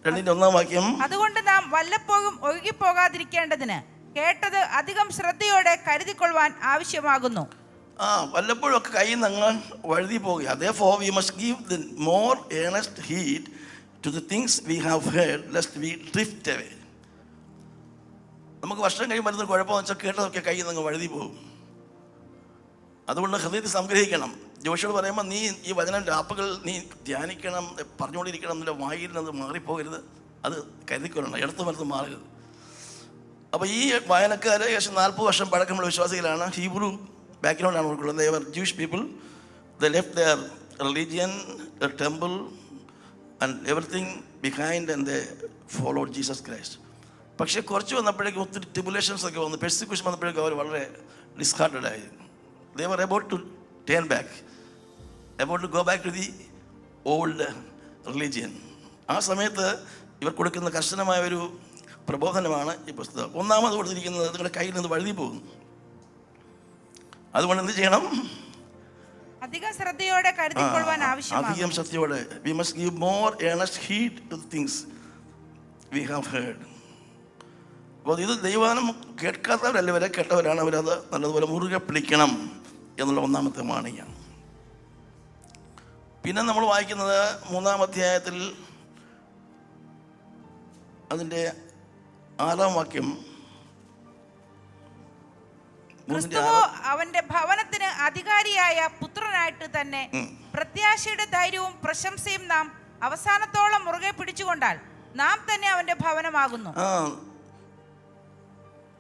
2:1 അതുകൊണ്ട് നാം വല്ലപ്പോഴും ഒഴുകിപ്പോകാതിരിക്കേണ്ടതിന് കേട്ടത് അധികം ശ്രദ്ധയോടെ കരുതിക്കൊള്ളുവാൻ ആവശ്യമാകുന്നു. വല്ലപ്പോഴും ഒക്കെ കയ്യിൽ നിന്ന് അങ്ങ് വഴുതി പോകുക. Therefore we must give the more earnest heed to the things we have heard, lest we drift away. നമുക്ക് വർഷം കഴിയുമ്പോൾ വരുന്ന കുഴപ്പമെന്ന് വെച്ചാൽ കേട്ടതൊക്കെ കയ്യിൽ നിന്ന് വഴുതി പോകും. അതുകൊണ്ട് ഹൃദയത്തിൽ സംഗ്രഹിക്കണം. ജോഷിയോട് പറയുമ്പോൾ നീ ഈ വചനം രാപ്പുകൾ നീ ധ്യാനിക്കണം, പറഞ്ഞുകൊണ്ടിരിക്കണം, നിന്റെ വായിൽ നിന്ന് മാറിപ്പോകരുത്, അത് കരുതിക്കൊള്ളണം, ഇടത്ത് വലത്ത് മാറരുത്. അപ്പോൾ ഈ വായനക്കാർ ഏകദേശം 40 വർഷം പഴക്കമുള്ള വിശ്വാസികളാണ്. ഹീബ്രു ബാക്ക്ഗ്രൗണ്ടാണ് അവർക്കുള്ളത്. They were Jewish people. They left their religion, their temple and everything behind and they followed Jesus Christ. പക്ഷേ കുറച്ച് വന്നപ്പോഴേക്കും ഒത്തിരി ട്രിബുലേഷൻസ് ഒക്കെ വന്നു, പെർസിക്യൂഷൻ വന്നപ്പോഴേക്കും അവർ വളരെ ഡിസ്ഹാർട്ടഡ് ആയി. They were about to turn back, about to go back to the old religion. ആ സമയത്ത് ഇവർ കൊടുക്കുന്ന കർശനമായ ഒരു പ്രബോധനമാണ് ഈ പുസ്തകം. ഒന്നാമത് കൊടുത്തിരിക്കുന്നത് നിങ്ങളുടെ കയ്യിൽ നിന്ന് വഴുതി പോകും. അതുകൊണ്ട് എന്ത് ചെയ്യണം? അധികം ശ്രദ്ധയോടെ കരുതിക്കൊള്ളുവാൻ ആവശ്യമാണ്. അധികം ശ്രദ്ധയോടെ. We must give more earnest heed to the things we have heard. അപ്പോൾ ഇത് ദൈവവചനം കേൾക്കാത്തവരല്ല, വരെ കേട്ടവരാണ്. അവരത് നല്ലതുപോലെ മുറുകെ പിടിക്കണം എന്നുള്ള ഒന്നാമത്തെ മാണിയാണ്. പിന്നെ നമ്മൾ വായിക്കുന്നത് 3-ാം അധ്യായത്തിൽ അതിൻ്റെ 6-ാം വാക്യം. ക്രിസ്തുവോ അവന്റെ ഭവനത്തിന് അധികാരിയായ പുത്രനായിട്ട് തന്നെ പ്രത്യാശയുടെ ധൈര്യവും പ്രശംസയും നാം അവസാനത്തോളം മുറുകെ പിടിച്ചുകൊണ്ടാൽ നാം തന്നെ അവന്റെ ഭവനമാകുന്നു.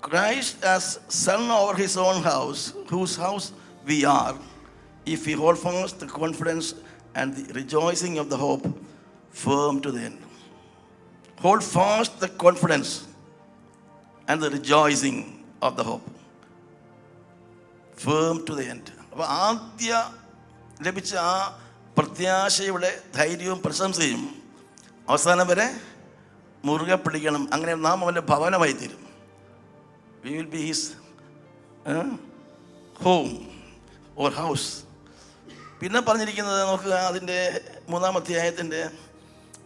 Christ as son over his own house, whose house we are, if we hold fast the confidence and the rejoicing of the hope firm to the end. Hold fast the confidence and the rejoicing of the hope firm to the end. അപ്പോൾ ആദ്യ ലഭിച്ച ആ പ്രത്യാശയുടെ ധൈര്യവും പ്രശംസയും അവസാനം വരെ മുറുകെ പിടിക്കണം. അങ്ങനെ നാം അവൻ്റെ ഭവനമായി തീരും. We will be his home or house. പിന്നെ പറഞ്ഞിരിക്കുന്നത് നോക്കുക, അതിൻ്റെ 3-ാം അധ്യായത്തിൻ്റെ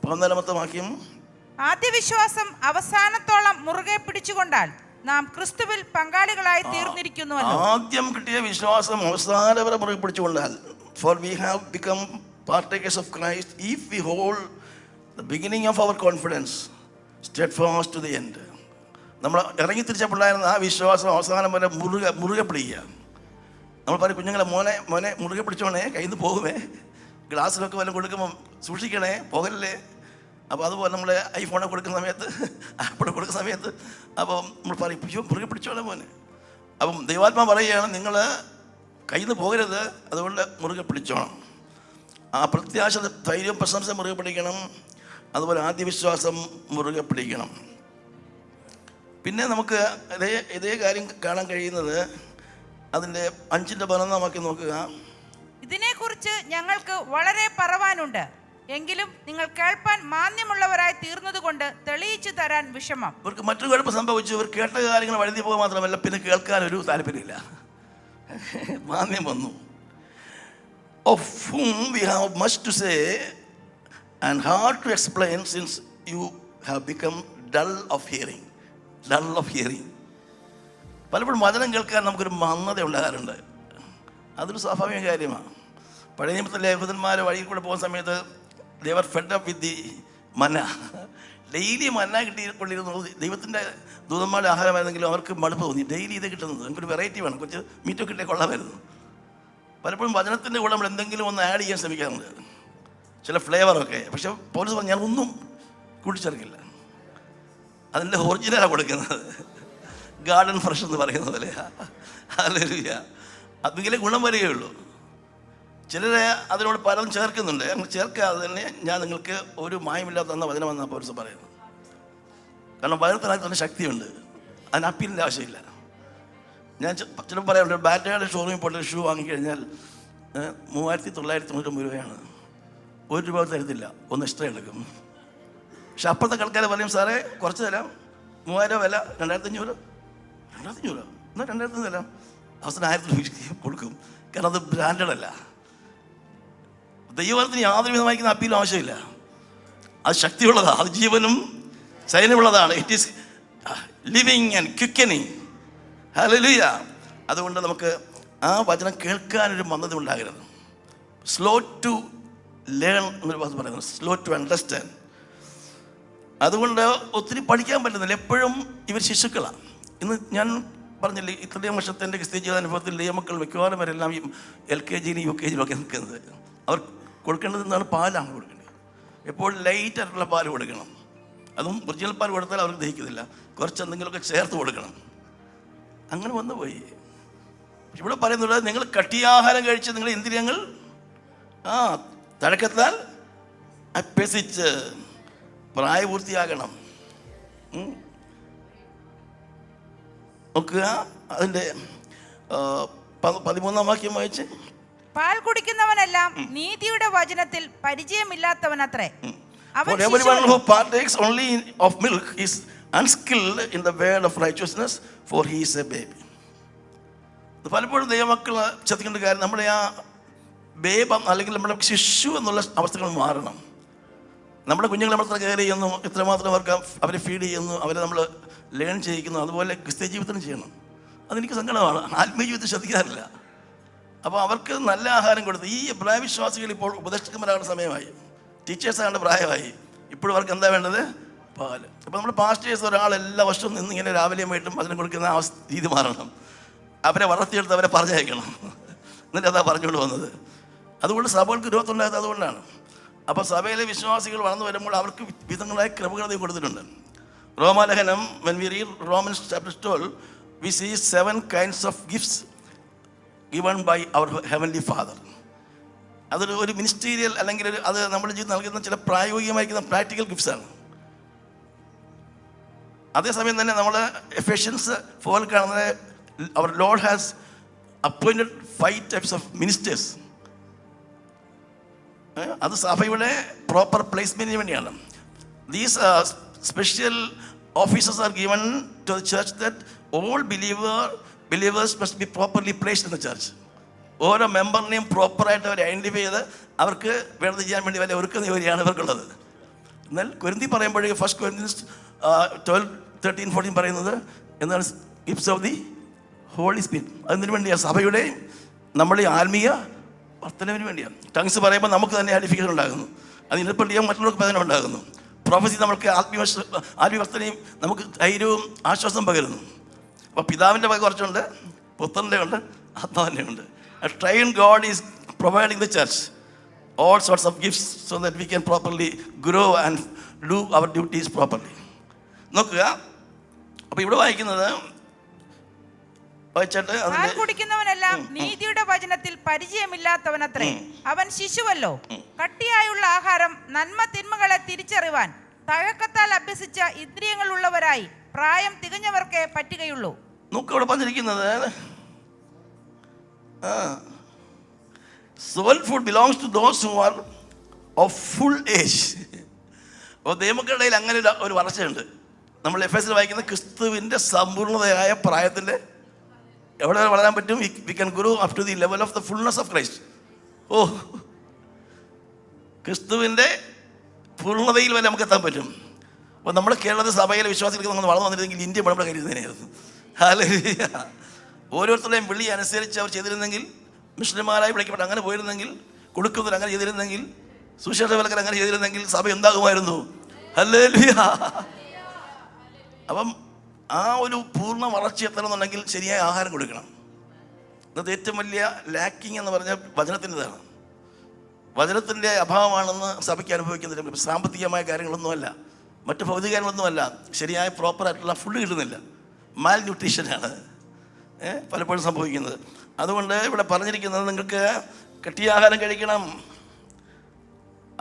14-ാമത്തെ വാക്യം. ആദ്യ വിശ്വാസം അവസാനത്തോളം മുറുകെ പിടിച്ചുകൊണ്ടാൽ നാം ക്രിസ്തുവിൽ പങ്കാളികളായി തീർന്നിരിക്കുന്നുവല്ലോ. ആദ്യം കിട്ടിയ വിശ്വാസം അവസാനം വരെ മുറുകെ പിടിച്ചുകൊണ്ടാൽ, for we have become partakers of Christ if we hold the beginning of our confidence steadfast to the end. നമ്മൾ ഇറങ്ങി തിരിച്ചപ്പോഴായിരുന്ന ആ വിശ്വാസം അവസാനം വരെ മുറുകെ പിടിക്കുക. നമ്മൾ പറയും കുഞ്ഞുങ്ങളെ മോനെ മുറുകെ പിടിച്ചോണേ, കയ്യിൽ നിന്ന് പോകുമേ, ഗ്ലാസ്സിലൊക്കെ വല്ലതും കൊടുക്കുമ്പോൾ സൂക്ഷിക്കണേ, പോകല്ലേ. അപ്പോൾ അതുപോലെ നമ്മൾ ഐഫോണൊക്കെ കൊടുക്കുന്ന സമയത്ത്, ആപ്പിൾ കൊടുക്കുന്ന സമയത്ത് അപ്പം നമ്മൾ പറയും മുറുകെ പിടിച്ചോളെ മോനെ. അപ്പം ദൈവാത്മാ പറയുകയാണ് നിങ്ങൾ കയ്യിൽ നിന്ന് പോകരുത്, അതുകൊണ്ട് മുറുകെ പിടിച്ചോണം. ആ പ്രത്യാശ ധൈര്യം പ്രശംസ മുറുകെ പിടിക്കണം. അതുപോലെ ആദ്യ വിശ്വാസം മുറുകെ പിടിക്കണം. പിന്നെ നമുക്ക് ഇതേ കാര്യം കാണാൻ കഴിയുന്നത് അതിൻ്റെ 5-ന്റെ 11-ാം വാക്യം നോക്കുക. ഇതിനെക്കുറിച്ച് ഞങ്ങൾക്ക് വളരെ പറവാനുണ്ട്, എങ്കിലും നിങ്ങൾ കേൾപ്പാൻ മാന്യമുള്ളവരായി തീർന്നതുകൊണ്ട് തെളിയിച്ചു തരാൻ വിഷമം. ഇവർക്ക് മറ്റൊരു കുഴപ്പം സംഭവിച്ചു. ഇവർ കേട്ട കാര്യങ്ങൾ വഴുതി പോകുക മാത്രമല്ല, പിന്നെ കേൾക്കാൻ ഒരു താല്പര്യമില്ല, മാന്യം വന്നു. Of whom we have much to say and hard to explain, since you have become dull of hearing. പലപ്പോഴും വചനം കേൾക്കാൻ നമുക്കൊരു മന്ദത ഉണ്ടാകാറുണ്ട്. അതൊരു സ്വാഭാവിക കാര്യമാണ്. പഴയ നിയമത്തിലെ യഹൂദന്മാർ വഴിയിൽ കൂടെ പോകുന്ന സമയത്ത് they were fed up with the manna. Daily മന്ന കിട്ടിക്കൊണ്ടിരുന്നു. ദൈവത്തിൻ്റെ ദൂതന്മാരുടെ ആഹാരമായിരുന്നെങ്കിലും അവർക്ക് മടുപ്പ് തോന്നി. ഡെയിലി ഇത് കിട്ടുന്നത് നമുക്കൊരു വെറൈറ്റി വേണം, കുറച്ച് മീറ്റൊക്കെ കിട്ടിയ കൊള്ളാമായിരുന്നു. പലപ്പോഴും വചനത്തിൻ്റെ കൂടെ നമ്മൾ എന്തെങ്കിലും ഒന്ന് ആഡ് ചെയ്യാൻ ശ്രമിക്കാറുണ്ട്, ചില ഫ്ലേവറൊക്കെ. പക്ഷെ പൗലോസ് പറഞ്ഞു ഞാൻ ഒന്നും കൂട്ടിച്ചേർക്കില്ല, അതിൻ്റെ ഒറിജിനലാണ് കൊടുക്കുന്നത്. ഗാർഡൻ ഫ്രഷ് എന്ന് പറയുന്ന പോലെ. ഹല്ലേലൂയ. അതെങ്കിലേ ഗുണം വരികയുള്ളൂ. ചിലരെ അതിനോട് പലതും ചേർക്കുന്നുണ്ട്. അങ്ങനെ ചേർക്കാതെ തന്നെ ഞാൻ നിങ്ങൾക്ക് ഒരു മായമില്ലാത്ത തന്ന വചനമെന്നാണ് പൗലോസ് പറയുന്നത്. കാരണം വചനത്തിനകത്ത് തന്നെ ശക്തിയുണ്ട്, അതിന് അപ്പീലിൻ്റെ ആവശ്യമില്ല. ഞാൻ ചിലപ്പോൾ പറയാറുണ്ട്, ബാറ്റയുടെ ഷോറൂമിൽ പോയിട്ട് ഷൂ വാങ്ങിക്കഴിഞ്ഞാൽ 3999 രൂപയാണ്, 1 രൂപ തരത്തില്ല, ഒന്ന് എക്സ്ട്രാ എടുക്കും. പക്ഷെ അപ്പുറത്തെ കളിക്കാർ പറയും സാറേ കുറച്ച് തരാം, 3000 രൂപ വില, 2500 എന്നാൽ 2000 തരാം, അവസാനം 1000 രൂപ കൊടുക്കും. കാരണം അത് ബ്രാൻഡഡ് അല്ല. ദൈവത്തിന് യാതൊരു വിധമായിരിക്കുന്ന അപ്പീലും ആവശ്യമില്ല. അത് ശക്തിയുള്ളതാണ്, അത് ജീവനും ചൈനമുള്ളതാണ്. It is living and quickening. Hallelujah. അതുകൊണ്ട് നമുക്ക് ആ വചനം കേൾക്കാനൊരു മന്ദത ഉണ്ടാകരുത്. സ്ലോ ടു ലേൺ എന്നൊരു വാക്ക് പറയുന്നത്, സ്ലോ ടു അണ്ടർസ്റ്റാൻഡ്. അതുകൊണ്ട് ഒത്തിരി പഠിക്കാൻ പറ്റുന്നില്ല. എപ്പോഴും ഇവർ ശിശുക്കളാണ്. ഇന്ന് ഞാൻ പറഞ്ഞില്ലേ, ഇത്രയും വർഷത്തെ എൻ്റെ ക്രിസ്ത്യ ജീവിത അനുഭവത്തിൽ ദൈവമക്കൾ മിക്കവാറും വരെല്ലാം ഈ LKG-യിലും UKG-യിലും ഒക്കെ നിൽക്കുന്നത്. അവർ കൊടുക്കേണ്ടത് എന്താണ്? പാലാണ് കൊടുക്കേണ്ടത്. എപ്പോഴും ലൈറ്റായിട്ടുള്ള പാൽ കൊടുക്കണം. അതും ഒറിജിനൽ പാൽ കൊടുത്താൽ അവർക്ക് ദഹിക്കുന്നില്ല, കുറച്ച് എന്തെങ്കിലുമൊക്കെ ചേർത്ത് കൊടുക്കണം. അങ്ങനെ വന്നു പോയി. ഇവിടെ പറയുന്നത്, നിങ്ങൾ കട്ടിയാഹാരം കഴിച്ച് നിങ്ങൾ ഇന്ദ്രിയങ്ങൾ തഴക്കത്താൽ അഭ്യസിച്ച് പ്രായപൂർത്തിയാകണം. നോക്കുക, അതിൻ്റെ 13-ാം വാക്യം വായിച്ച്. പാൽ കുടിക്കുന്നവനെല്ലാം നീതിയുടെ വചനത്തിൽ പരിചയമില്ലാത്തവനത്രേ. For everyone who partakes only of milk is unskilled in the word of righteousness, for he is a baby. പലപ്പോഴും ദൈവമക്കൾ ശ്രദ്ധിക്കേണ്ട കാര്യം, നമ്മുടെ ആ ബേബ് അല്ലെങ്കിൽ നമ്മുടെ ശിശു എന്നുള്ള അവസ്ഥകൾ മാറണം. നമ്മുടെ കുഞ്ഞുങ്ങൾ നമ്മളത്ര കെയർ ചെയ്യുന്നു, എത്രമാത്രം അവർക്ക് അവരെ ഫീഡ് ചെയ്യുന്നു, അവരെ നമ്മൾ ലേൺ ചെയ്യിക്കുന്നു. അതുപോലെ ക്രിസ്ത്യ ജീവിതത്തിനും ചെയ്യണം. അതെനിക്ക് സങ്കടമാണ്, ആത്മീയ ജീവിതത്തിൽ ശ്രദ്ധിക്കാറില്ല. അപ്പോൾ അവർക്ക് നല്ല ആഹാരം കൊടുത്ത്, ഈ പ്രായവിശ്വാസികൾ ഇപ്പോൾ ഉപദേശകന്മാരാകുന്ന സമയമായി, ടീച്ചേഴ്സ് ആകേണ്ട പ്രായമായി. ഇപ്പോഴും അവർക്ക് എന്താ വേണ്ടത്? പാല്. അപ്പോൾ നമ്മൾ പാസ്റ്റേഴ്സ് ഒരാൾ എല്ലാ വർഷവും നിന്ന് ഇങ്ങനെ രാവിലെയും വൈകിട്ടും അതിന് കൊടുക്കുന്ന ആ രീതി മാറണം. അവരെ വളർത്തിയെടുത്ത് അവരെ പറഞ്ഞയക്കണം. എന്നിട്ട് അതാ പറഞ്ഞുകൊണ്ട് വന്നത്. അതുകൊണ്ട് സഭകൾക്ക് ഗ്രോത്ത് ഉണ്ടായത് അതുകൊണ്ടാണ്. അപ്പോൾ സഭയിലെ വിശ്വാസികൾ വളർന്നു വരുമ്പോൾ അവർക്ക് വിധങ്ങളായ കൃപകൾ ദൈവം കൊടുത്തിട്ടുണ്ട്. റോമാലേഖനം, when we read Romans chapter 12, we see 7 kinds of gifts given by our heavenly Father. അതൊരു മിനിസ്റ്റീരിയൽ അല്ലെങ്കിൽ അത് നമ്മുടെ ജീവിതം നൽകുന്ന ചില പ്രായോഗികമായിരിക്കുന്ന പ്രാക്ടിക്കൽ ഗിഫ്റ്റ്സ് ആണ്. അതേസമയം തന്നെ നമ്മൾ എഫിഷ്യൻസ് 4 കാണുന്നത്, our Lord has appointed 5 types of ministers. അത് സഭയുടെ പ്രോപ്പർ പ്ലേസ്മെന്റിന് വേണ്ടിയാണ്. These special offices are given to the church that all believers must be properly placed in the church. ഓരോ മെമ്പറിനെയും പ്രോപ്പറായിട്ട് അവർ ഐഡൻറ്റിഫൈ ചെയ്ത് അവർക്ക് വേണ്ടത് ചെയ്യാൻ വേണ്ടി വരെ ഒരുക്കുന്ന ജോലിയാണ് ഇവർക്കുള്ളത്. എന്നാൽ കൊരിന്തി പറയുമ്പോഴേക്ക് 1 Corinthians 12:13-14 പറയുന്നത് എന്താണ്? Gifts of the Holy Spirit. അതിന് വേണ്ടിയാണ്, സഭയുടെ നമ്മുടെ ആത്മീയ വർധനവിന് വേണ്ടിയാണ്. ടങ്സ് പറയുമ്പോൾ നമുക്ക് തന്നെ ആഡിഫിക്കേഷൻ ഉണ്ടാകുന്നു, അത് ഇൻറ്റർപ്രറ്റ് ചെയ്യാൻ മറ്റുള്ളവർക്ക് പതനം ഉണ്ടാകുന്നു. പ്രൊഫസി നമുക്ക് ആത്മീയവർദ്ധനയും നമുക്ക് ധൈര്യവും ആശ്വാസം പകരുന്നു. അപ്പോൾ പിതാവിൻ്റെ വക കുറച്ചുണ്ട്, പുത്രൻ്റെ ഉണ്ട്, ആത്മാവിൻ്റെ ഉണ്ട്. A triune God is providing the church all sorts of gifts so that we can properly grow and do our duties properly. നോക്കുക, അപ്പോൾ ഇവിടെ വായിക്കുന്നത് പാൽ കുടിക്കുന്നവനെല്ലാം നീതിയുടെ വചനത്തിൽ പരിചയമില്ലാത്തവനത്രേ. അവൻ ശിശുവല്ലോ. കട്ടിയായുള്ള ആഹാരം നന്മ തിന്മകളെ തിരിച്ചറിവാൻ തഴക്കത്താൽ അഭ്യസിച്ച ഇന്ദ്രിയങ്ങളുള്ളവരായി പ്രായം തികഞ്ഞവർക്കേ പറ്റുകയുള്ളൂ. നോക്കുക, ഇവിടെ പറഞ്ഞിരിക്കുന്നത് soul food belongs to those who are of full age. അപ്പോൾ ദൈവമക്കളുടെ അങ്ങനെ ഒരു വളർച്ചയുണ്ട്. നമ്മൾ എഫേസിൽ വായിക്കുന്ന ക്രിസ്തുവിൻ്റെ സമ്പൂർണ്ണതയായ പ്രായത്തിൻ്റെ എവിടെ വളരാൻ പറ്റും? We can grow up to the level of the fullness of Christ. ക്രിസ്തുവിൻ്റെ പൂർണ്ണതയിൽ വരെ നമുക്ക് എത്താൻ പറ്റും. അപ്പോൾ നമ്മുടെ കേരളത്തിൽ സഭയിലെ വിശ്വാസികൾക്ക് നമ്മൾ വളർന്നു വന്നിരുന്നെങ്കിൽ ഇന്ത്യ നമ്മുടെ കരുതുന്നതിനായിരുന്നു. ഹല്ലേലൂയ. ഓരോരുത്തരുടെയും വിളി അനുസരിച്ച് അവർ ചെയ്തിരുന്നെങ്കിൽ, മിഷണറിമാരായി വിളിക്കപ്പെട്ട് അങ്ങനെ പോയിരുന്നെങ്കിൽ, കൊടുക്കുന്നവർ അങ്ങനെ ചെയ്തിരുന്നെങ്കിൽ, സുശേഷവൽക്കർ അങ്ങനെ ചെയ്തിരുന്നെങ്കിൽ സഭ എന്താകുമായിരുന്നു? ഹല്ലേലൂയ. അപ്പം ആ ഒരു പൂർണ്ണ വളർച്ച എത്തണമെന്നുണ്ടെങ്കിൽ ശരിയായ ആഹാരം കൊടുക്കണം. അത് ഏറ്റവും വലിയ ലാക്കിങ് എന്ന് പറഞ്ഞാൽ വചനത്തിൻ്റെതാണ്. വചനത്തിൻ്റെ അഭാവമാണെന്ന് സഭയ്ക്ക് അനുഭവിക്കുന്നില്ല. സാമ്പത്തികമായ കാര്യങ്ങളൊന്നുമല്ല, മറ്റ് ഭൗതിക കാര്യങ്ങളൊന്നുമല്ല, ശരിയായ പ്രോപ്പറായിട്ടുള്ള ഫുഡ് കിട്ടുന്നില്ല. മാൽ ന്യൂട്രീഷനാണ് പലപ്പോഴും സംഭവിക്കുന്നത്. അതുകൊണ്ട് ഇവിടെ പറഞ്ഞിരിക്കുന്നത് നിങ്ങൾക്ക് കട്ടിയാഹാരം കഴിക്കണം.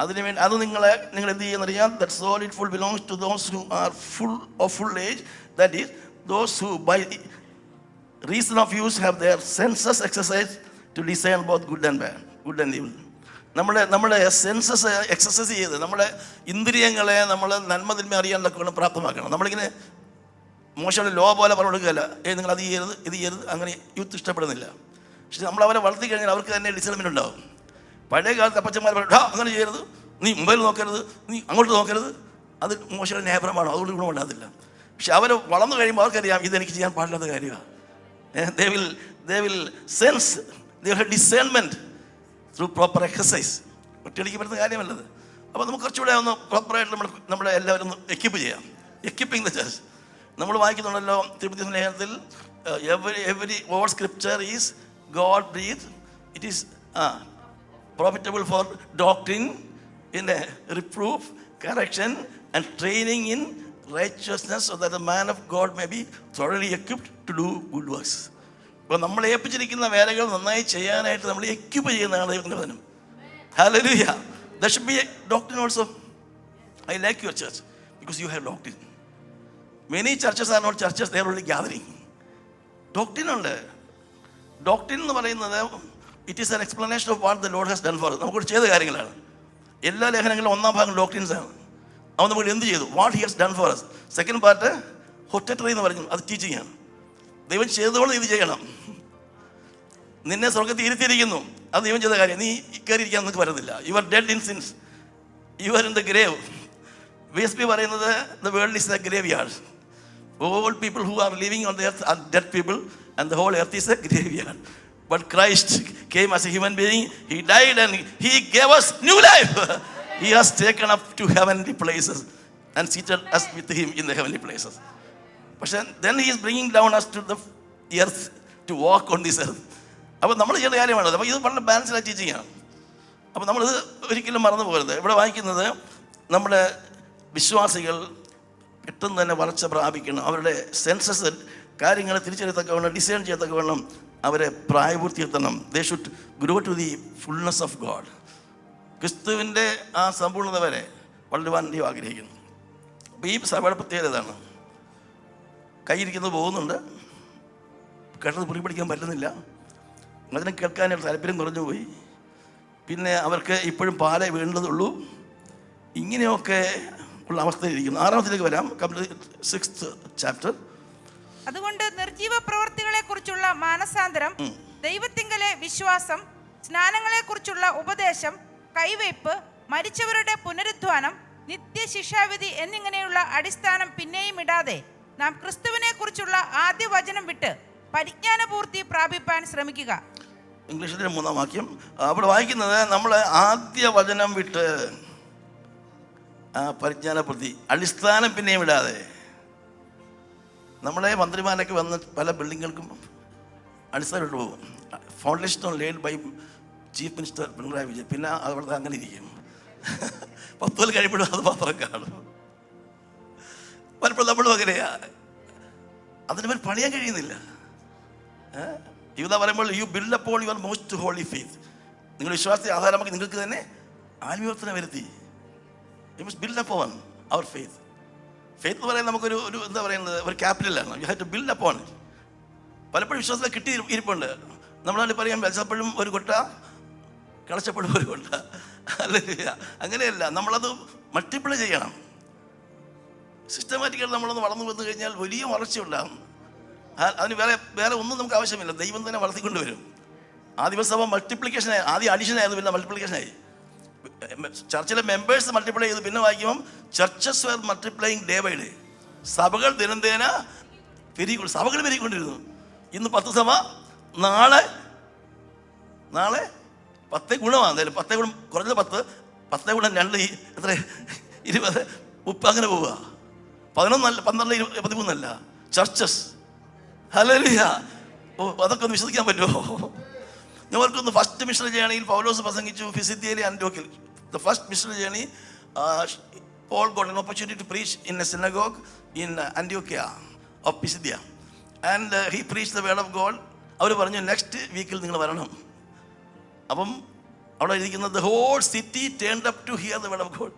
അതിനുവേണ്ടി അത് നിങ്ങൾ എന്ത് ചെയ്യുന്നറിയാം? That solid food belongs to those who are full of full age, that is those who by reason of use have their senses exercise to discern both good and bad, good and evil. നമ്മുടെ senses exercise ചെയ്ത് നമ്മുടെ ഇന്ദ്രിയങ്ങളെ നമ്മൾ നന്മ തിന്മ അറിയാനൊക്കെ പ്രാപ്തമാക്കണം. നമ്മളിങ്ങനെ മോശം law പോലെ പറഞ്ഞു കൊടുക്കുകയല്ല, നിങ്ങൾ അത് ചെയ്യരുത് ഇത് ചെയ്യരുത്, അങ്ങനെ യൂത്ത് ഇഷ്ടപ്പെടുന്നില്ല. പക്ഷെ നമ്മൾ അവരെ വളർത്തി കഴിഞ്ഞാൽ അവർക്ക് തന്നെ ഡിസിപ്ലിൻ ഉണ്ടാവും. പഴയ കാലത്ത് അപ്പച്ചന്മാർ പറഞ്ഞു അങ്ങനെ ചെയ്യരുത്, നീ മൊബൈൽ നോക്കരുത്, നീ അങ്ങോട്ട് നോക്കരുത്, അത് മോശം നേപരമാണോ, അതുകൊണ്ട് ഗുണമുണ്ടാകത്തില്ല. പക്ഷെ അവർ വളർന്നു കഴിയുമ്പോൾ അവർക്കറിയാം ഇതെനിക്ക് ചെയ്യാൻ പാടില്ലാത്ത കാര്യമാണ്. They will sense, they will have discernment through proper exercise. ഒറ്റയടിക്ക് പറ്റുന്ന കാര്യമല്ലത്. അപ്പോൾ നമുക്ക് കുറച്ചുകൂടെ ഒന്ന് പ്രോപ്പറായിട്ട് നമ്മളെ എല്ലാവരും ഒന്ന് എക്യുപ്പ് ചെയ്യാം. Equipping the church. നമ്മൾ വായിക്കുന്നുണ്ടല്ലോ തിരുപ്പതി ലേഖനത്തിൽ, every all scripture is God breathed, it is profitable for doctrine, in reproof, correction and training in righteousness, so that the man of God may be thoroughly equipped to do good works. അപ്പോൾ നമ്മൾ ഏൽപ്പിച്ചിരിക്കുന്ന വേലകൾ നന്നായി ചെയ്യാനായിട്ട് നമ്മൾ equip ചെയ്യുന്നതാണ് ദൈവത്തിൻ്റെ വചനം. Hallelujah. There should be a doctrine also. I like your church because you have doctrine. Many churches are not churches, they are only gathering. Doctrine ഉണ്ട്. Doctrine എന്ന് പറയുന്നത് it is an explanation of what the Lord has done for us. നമുക്ക് ചെയ്ത കാര്യങ്ങളാണ്. എല്ലാ ലേഖനങ്ങളിലും ഒന്നാം ഭാഗം doctrines ആണ്. അവൻ നമ്മൾ എന്ത് ചെയ്തു, what he has done for us. Second part ഹൊറ്ററി എന്ന് പറഞ്ഞു, അത് ടീച്ചിങ് ആണ്. ദൈവം ചെയ്തതുകൊണ്ട് ഇത് ചെയ്യണം. നിന്നെ സ്വർഗ്ഗത്തിൽ ഇരുത്തിയിരിക്കുന്നു, അത് ദൈവം ചെയ്ത കാര്യം. നീ കയറിയിരിക്കാൻ നിനക്ക് പറ്റത്തില്ല. You are dead in since, you are in the grave. VSP പറയുന്നത് the world is a graveyard. All people who are living on the earth are dead people and the whole earth is a graveyard. But Christ came as a human being, he died and he gave us new life. He has taken up to heavenly places and seated us with him in the heavenly places. But then he is bringing down us to the earth to walk on this earth. അപ്പോൾ നമ്മൾ ചെയ്യുന്ന കാര്യമാണ്. അപ്പോൾ ഇത് വളരെ ബാലൻസ്ഡായ ടീച്ചിങ്ങാണ്. അപ്പോൾ നമ്മളിത് ഒരിക്കലും മറന്നു പോകരുത്. ഇവിടെ വായിക്കുന്നത് നമ്മുടെ വിശ്വാസികൾ പെട്ടെന്ന് തന്നെ വളർച്ച പ്രാപിക്കണം. അവരുടെ സെൻസസ് കാര്യങ്ങളെ തിരിച്ചറിയത്തക്കവണ്ണം, ഡിസൈൻ ചെയ്യത്തക്കവണ്ണം അവരെ പ്രായപൂർത്തിയെത്തണം. They should grow to the fullness of God. ക്രിസ്തുവിൻ്റെ ആ സമ്പൂർണ്ണത വരെ വളരുവാൻ ദൈവം ആഗ്രഹിക്കുന്നു. അപ്പോൾ ഈ സഭയുടെ പ്രത്യേകത ഇതാണ്. കയ്യിരിക്കുന്നത് പോകുന്നുണ്ട്, കേട്ടത് പുറി പിടിക്കാൻ പറ്റുന്നില്ല, അതിനെ കേൾക്കാനായിട്ട് താല്പര്യം കുറഞ്ഞു പോയി, പിന്നെ അവർക്ക് ഇപ്പോഴും പാലേ വീണ്ടതുള്ളൂ. ഇങ്ങനെയൊക്കെ ഉള്ള അവസ്ഥയിലിരിക്കുന്നു. 6-ാമത്തിലേക്ക് വരാം. 6th chapter. അതുകൊണ്ട് നിർജീവ പ്രവൃത്തികളെ കുറിച്ചുള്ള മാനസാന്തരം, ദൈവത്തിങ്കലെ വിശ്വാസം, സ്നാനങ്ങളെ കുറിച്ചുള്ള ഉപദേശം, കൈവയ്പ്, മരിച്ചവരുടെ പുനരുദ്ധാനം, നിത്യശിക്ഷാവിധി എന്നിങ്ങനെയുള്ള അടിസ്ഥാനം പിന്നെയും ഇടാതെ നാം ക്രിസ്തുവിനെ കുറിച്ചുള്ള ആദ്യ വചനം വിട്ട് പരിജ്ഞാനപൂർത്തി പ്രാപിപ്പാൻ ശ്രമിക്കുക. ഇംഗ്ലീഷിലെ 3-ാം വാക്യം അവിടെ വായിക്കുന്നത്, നമ്മൾ ആദ്യ വചനം വിട്ട് പരിജ്ഞാനപൂർത്തി, അടിസ്ഥാനം പിന്നെയും ഇടാതെ. നമ്മളെ മന്ത്രിമാരൊക്കെ വന്ന് പല ബിൽഡിങ്ങുകൾക്കും അടിസ്ഥാനമായിട്ട് പോകും. Foundation laid by chief minister Pinarayi Vijayan. പിന്നെ അവിടെ അങ്ങനെ ഇരിക്കും. 10 കൊല്ലം കഴിയുമ്പോഴും അത് മാത്രം കാണും. പലപ്പോഴും നമ്മളും അങ്ങനെയാ. അതിന് മേൽ പണിയാൻ കഴിയുന്നില്ല. ഇതാ പറയുമ്പോൾ you build upon your most holy faith. നിങ്ങൾ വിശ്വാസത്തെ ആധാരമാക്കി നിങ്ങൾക്ക് തന്നെ ആത്മീയവർത്തനം വരുത്തി. You must build upon our faith. Faith എന്ന് പറയുന്നത് നമുക്കൊരു എന്താ പറയുന്നത്, ഒരു ക്യാപിറ്റലാണ്. You have to build upon it. പലപ്പോഴും വിശ്വാസത്തെ കിട്ടി ഇരിപ്പുണ്ട്. നമ്മളതിൽ പറയാം, വെച്ചപ്പോഴും ഒരു കൊട്ട, കളച്ചപ്പോഴും ഒരു കൊട്ട. അല്ല, അങ്ങനെയല്ല. നമ്മളത് മൾട്ടിപ്ലൈ ചെയ്യണം. സിസ്റ്റമാറ്റിക്കായിട്ട് നമ്മളൊന്ന് വളർന്നു വന്നു കഴിഞ്ഞാൽ വലിയ വളർച്ചയുണ്ടാകും. അതിന് വേറെ ഒന്നും നമുക്ക് ആവശ്യമില്ല. ദൈവം തന്നെ വളർത്തിക്കൊണ്ടുവരും. ആദിവസഭ മൾട്ടിപ്ലിക്കേഷനായി, ആദ്യം അഡീഷനായിരുന്നു, പിന്നെ മൾട്ടിപ്ലിക്കേഷനായി. ചർച്ചിലെ മെമ്പേഴ്സ് മൾട്ടിപ്ലൈ ചെയ്തു. പിന്നെ വായിക്കുമ്പം churches were multiplying day by day. സഭകൾ ദിനംതേന സഭകൾ പെരുകിക്കൊണ്ടിരുന്നു. ഇന്ന് 10 സഭ, നാളെ 10 ഗുണമാണ്. എന്തായാലും 10 ഗുണം കുറഞ്ഞത് 10, 10 ഗുണം 2 എത്ര 20, 30 അങ്ങനെ പോവുക. 11, 12, 13 ചർച്ചസ്. ഹല്ലേലൂയ. അതൊക്കെ ഒന്ന് വിശ്വസിക്കാൻ പറ്റുമോ? ഞങ്ങൾക്കൊന്ന് ഫസ്റ്റ് മിഷണറി ജേണിയിൽ പൗലോസ് പ്രസംഗിച്ചു ഫിസിദ്യയിലെ അന്ത്യോക്കിൽ. The first missionary journey, Paul got an opportunity to preach in a synagogue in Antiochia of Pisidia, and he preached the word of God. അവർ പറഞ്ഞു, നെക്സ്റ്റ് വീക്കിൽ നിങ്ങൾ വരണം. അപ്പം അവിടെ ഇരിക്കുന്നത് the whole city turned up to hear the word of God.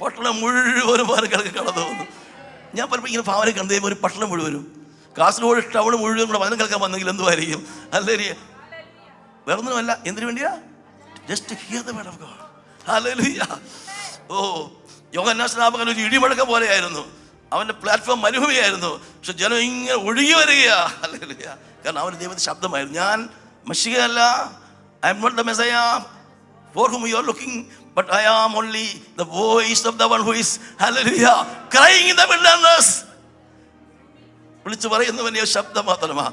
പട്ടണം മുഴുവനും കിടക്ക് കടന്നു വന്നു. ഞാൻ പലപ്പോൾ ഇങ്ങനെ ഭാവന കണ്ടു, ഒരു പട്ടണം മുഴുവനും, കാസർഗോഡ് ടൗൺ മുഴുവൻ കൂടെ വചനം കേൾക്കാൻ വന്നെങ്കിൽ എന്തുമായിരിക്കും. അല്ലേ? വേറൊന്നുമല്ല. എന്തിനു വേണ്ടിയാ? Just hear the word of God. Hallelujah. ഓ, യോഹന്നാൻ സ്നാപകൻ ഒരു ഇടിമുഴക്കം പോലെയായിരുന്നു. അവൻ്റെ പ്ലാറ്റ്ഫോം മരുഭൂമിയായിരുന്നു. പക്ഷെ ജനം ഇങ്ങനെ ഒഴുകി വരികയാ. ഹല്ലേലൂയ. കാരണം അവൻ്റെ ദൈവത്തിന്റെ ശബ്ദമായിരുന്നു. ഞാൻ മശിഹയല്ല, I am not the Messiah, For whom you are looking, but I am only the voice of the one who is, hallelujah, crying in the wilderness. വിളിച്ചു പറയുന്നവന്റെ ശബ്ദം മാത്രമാ.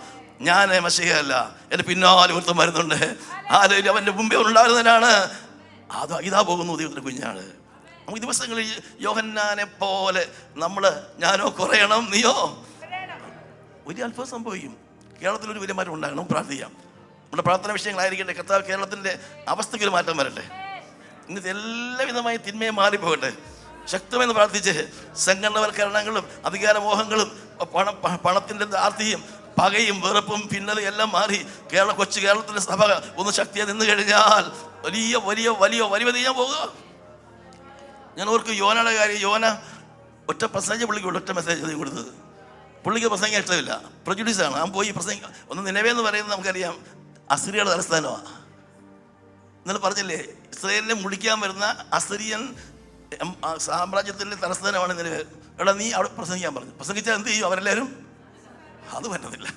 ഞാൻ മശിഹയല്ല, എൻ്റെ പിന്നാലെ ഒരുത്തൻ വരുന്നുണ്ട്. ഹല്ലേലൂയ, അവൻ്റെ മുമ്പേ ഉണ്ടാകുന്നതിനാണ്. ഇതാ പോകുന്നു ദൈവത്തിൻ്റെ കുഞ്ഞാണ്. നമുക്ക് ദിവസങ്ങളിൽ യോഹന്നാനെ പോലെ ഞാനോ കുറയണം, നീയോ. വലിയ അത്ഭുതം സംഭവിക്കും. കേരളത്തിലൊരു വലിയ മാറ്റം ഉണ്ടാകണം. പ്രാർത്ഥിക്കാം. നമ്മുടെ പ്രാർത്ഥന വിഷയങ്ങളായിരിക്കട്ടെ. കർത്താവ് കേരളത്തിൻ്റെ അവസ്ഥയ്ക്ക് ഒരു മാറ്റം വരട്ടെ. ഇന്നത്തെ എല്ലാവിധമായ തിന്മയെ മാറിപ്പോകട്ടെ. ശക്തമെന്ന് പ്രാർത്ഥിച്ച് സംഘടനവൽക്കരണങ്ങളും അധികാരമോഹങ്ങളും പണത്തിൻ്റെ ആർത്തിയും പകയും വെറുപ്പും ഭിന്നതയും എല്ലാം മാറി കൊച്ചു കേരളത്തിൻ്റെ സഭ ഒന്ന് ശക്തിയെ നിന്ന് കഴിഞ്ഞാൽ വലിയ വലിയ വലിയ വലിയ ഞാൻ പോകുക. ഞാൻ ഓർക്ക് യോനയുടെ കാര്യം. യോന ഒറ്റ പ്രസംഗിച്ച പുള്ളിക്ക് ഒറ്റ മെസ്സേജ് കൊടുത്തത്. പുള്ളിക്ക് പ്രസംഗം ഇഷ്ടമില്ല, പ്രജുഡീസാണ്. അവൻ പോയി പ്രസംഗം. ഒന്ന് നിലവേ എന്ന് പറയുന്നത് നമുക്കറിയാം അസിറിയയുടെ തലസ്ഥാനമാണ്. ഇന്നലെ പറഞ്ഞില്ലേ, ഇസ്രായേലിനെ മുടിക്കാൻ വരുന്ന അസിറിയൻ സാമ്രാജ്യത്തിൻ്റെ തലസ്ഥാനമാണ് നിലവേ. എടാ നീ അവിടെ പ്രസംഗിക്കാൻ പറഞ്ഞു. പ്രസംഗിച്ചാൽ എന്ത് ചെയ്യും അവരെല്ലാവരും? അത് പറ്റത്തില്ല,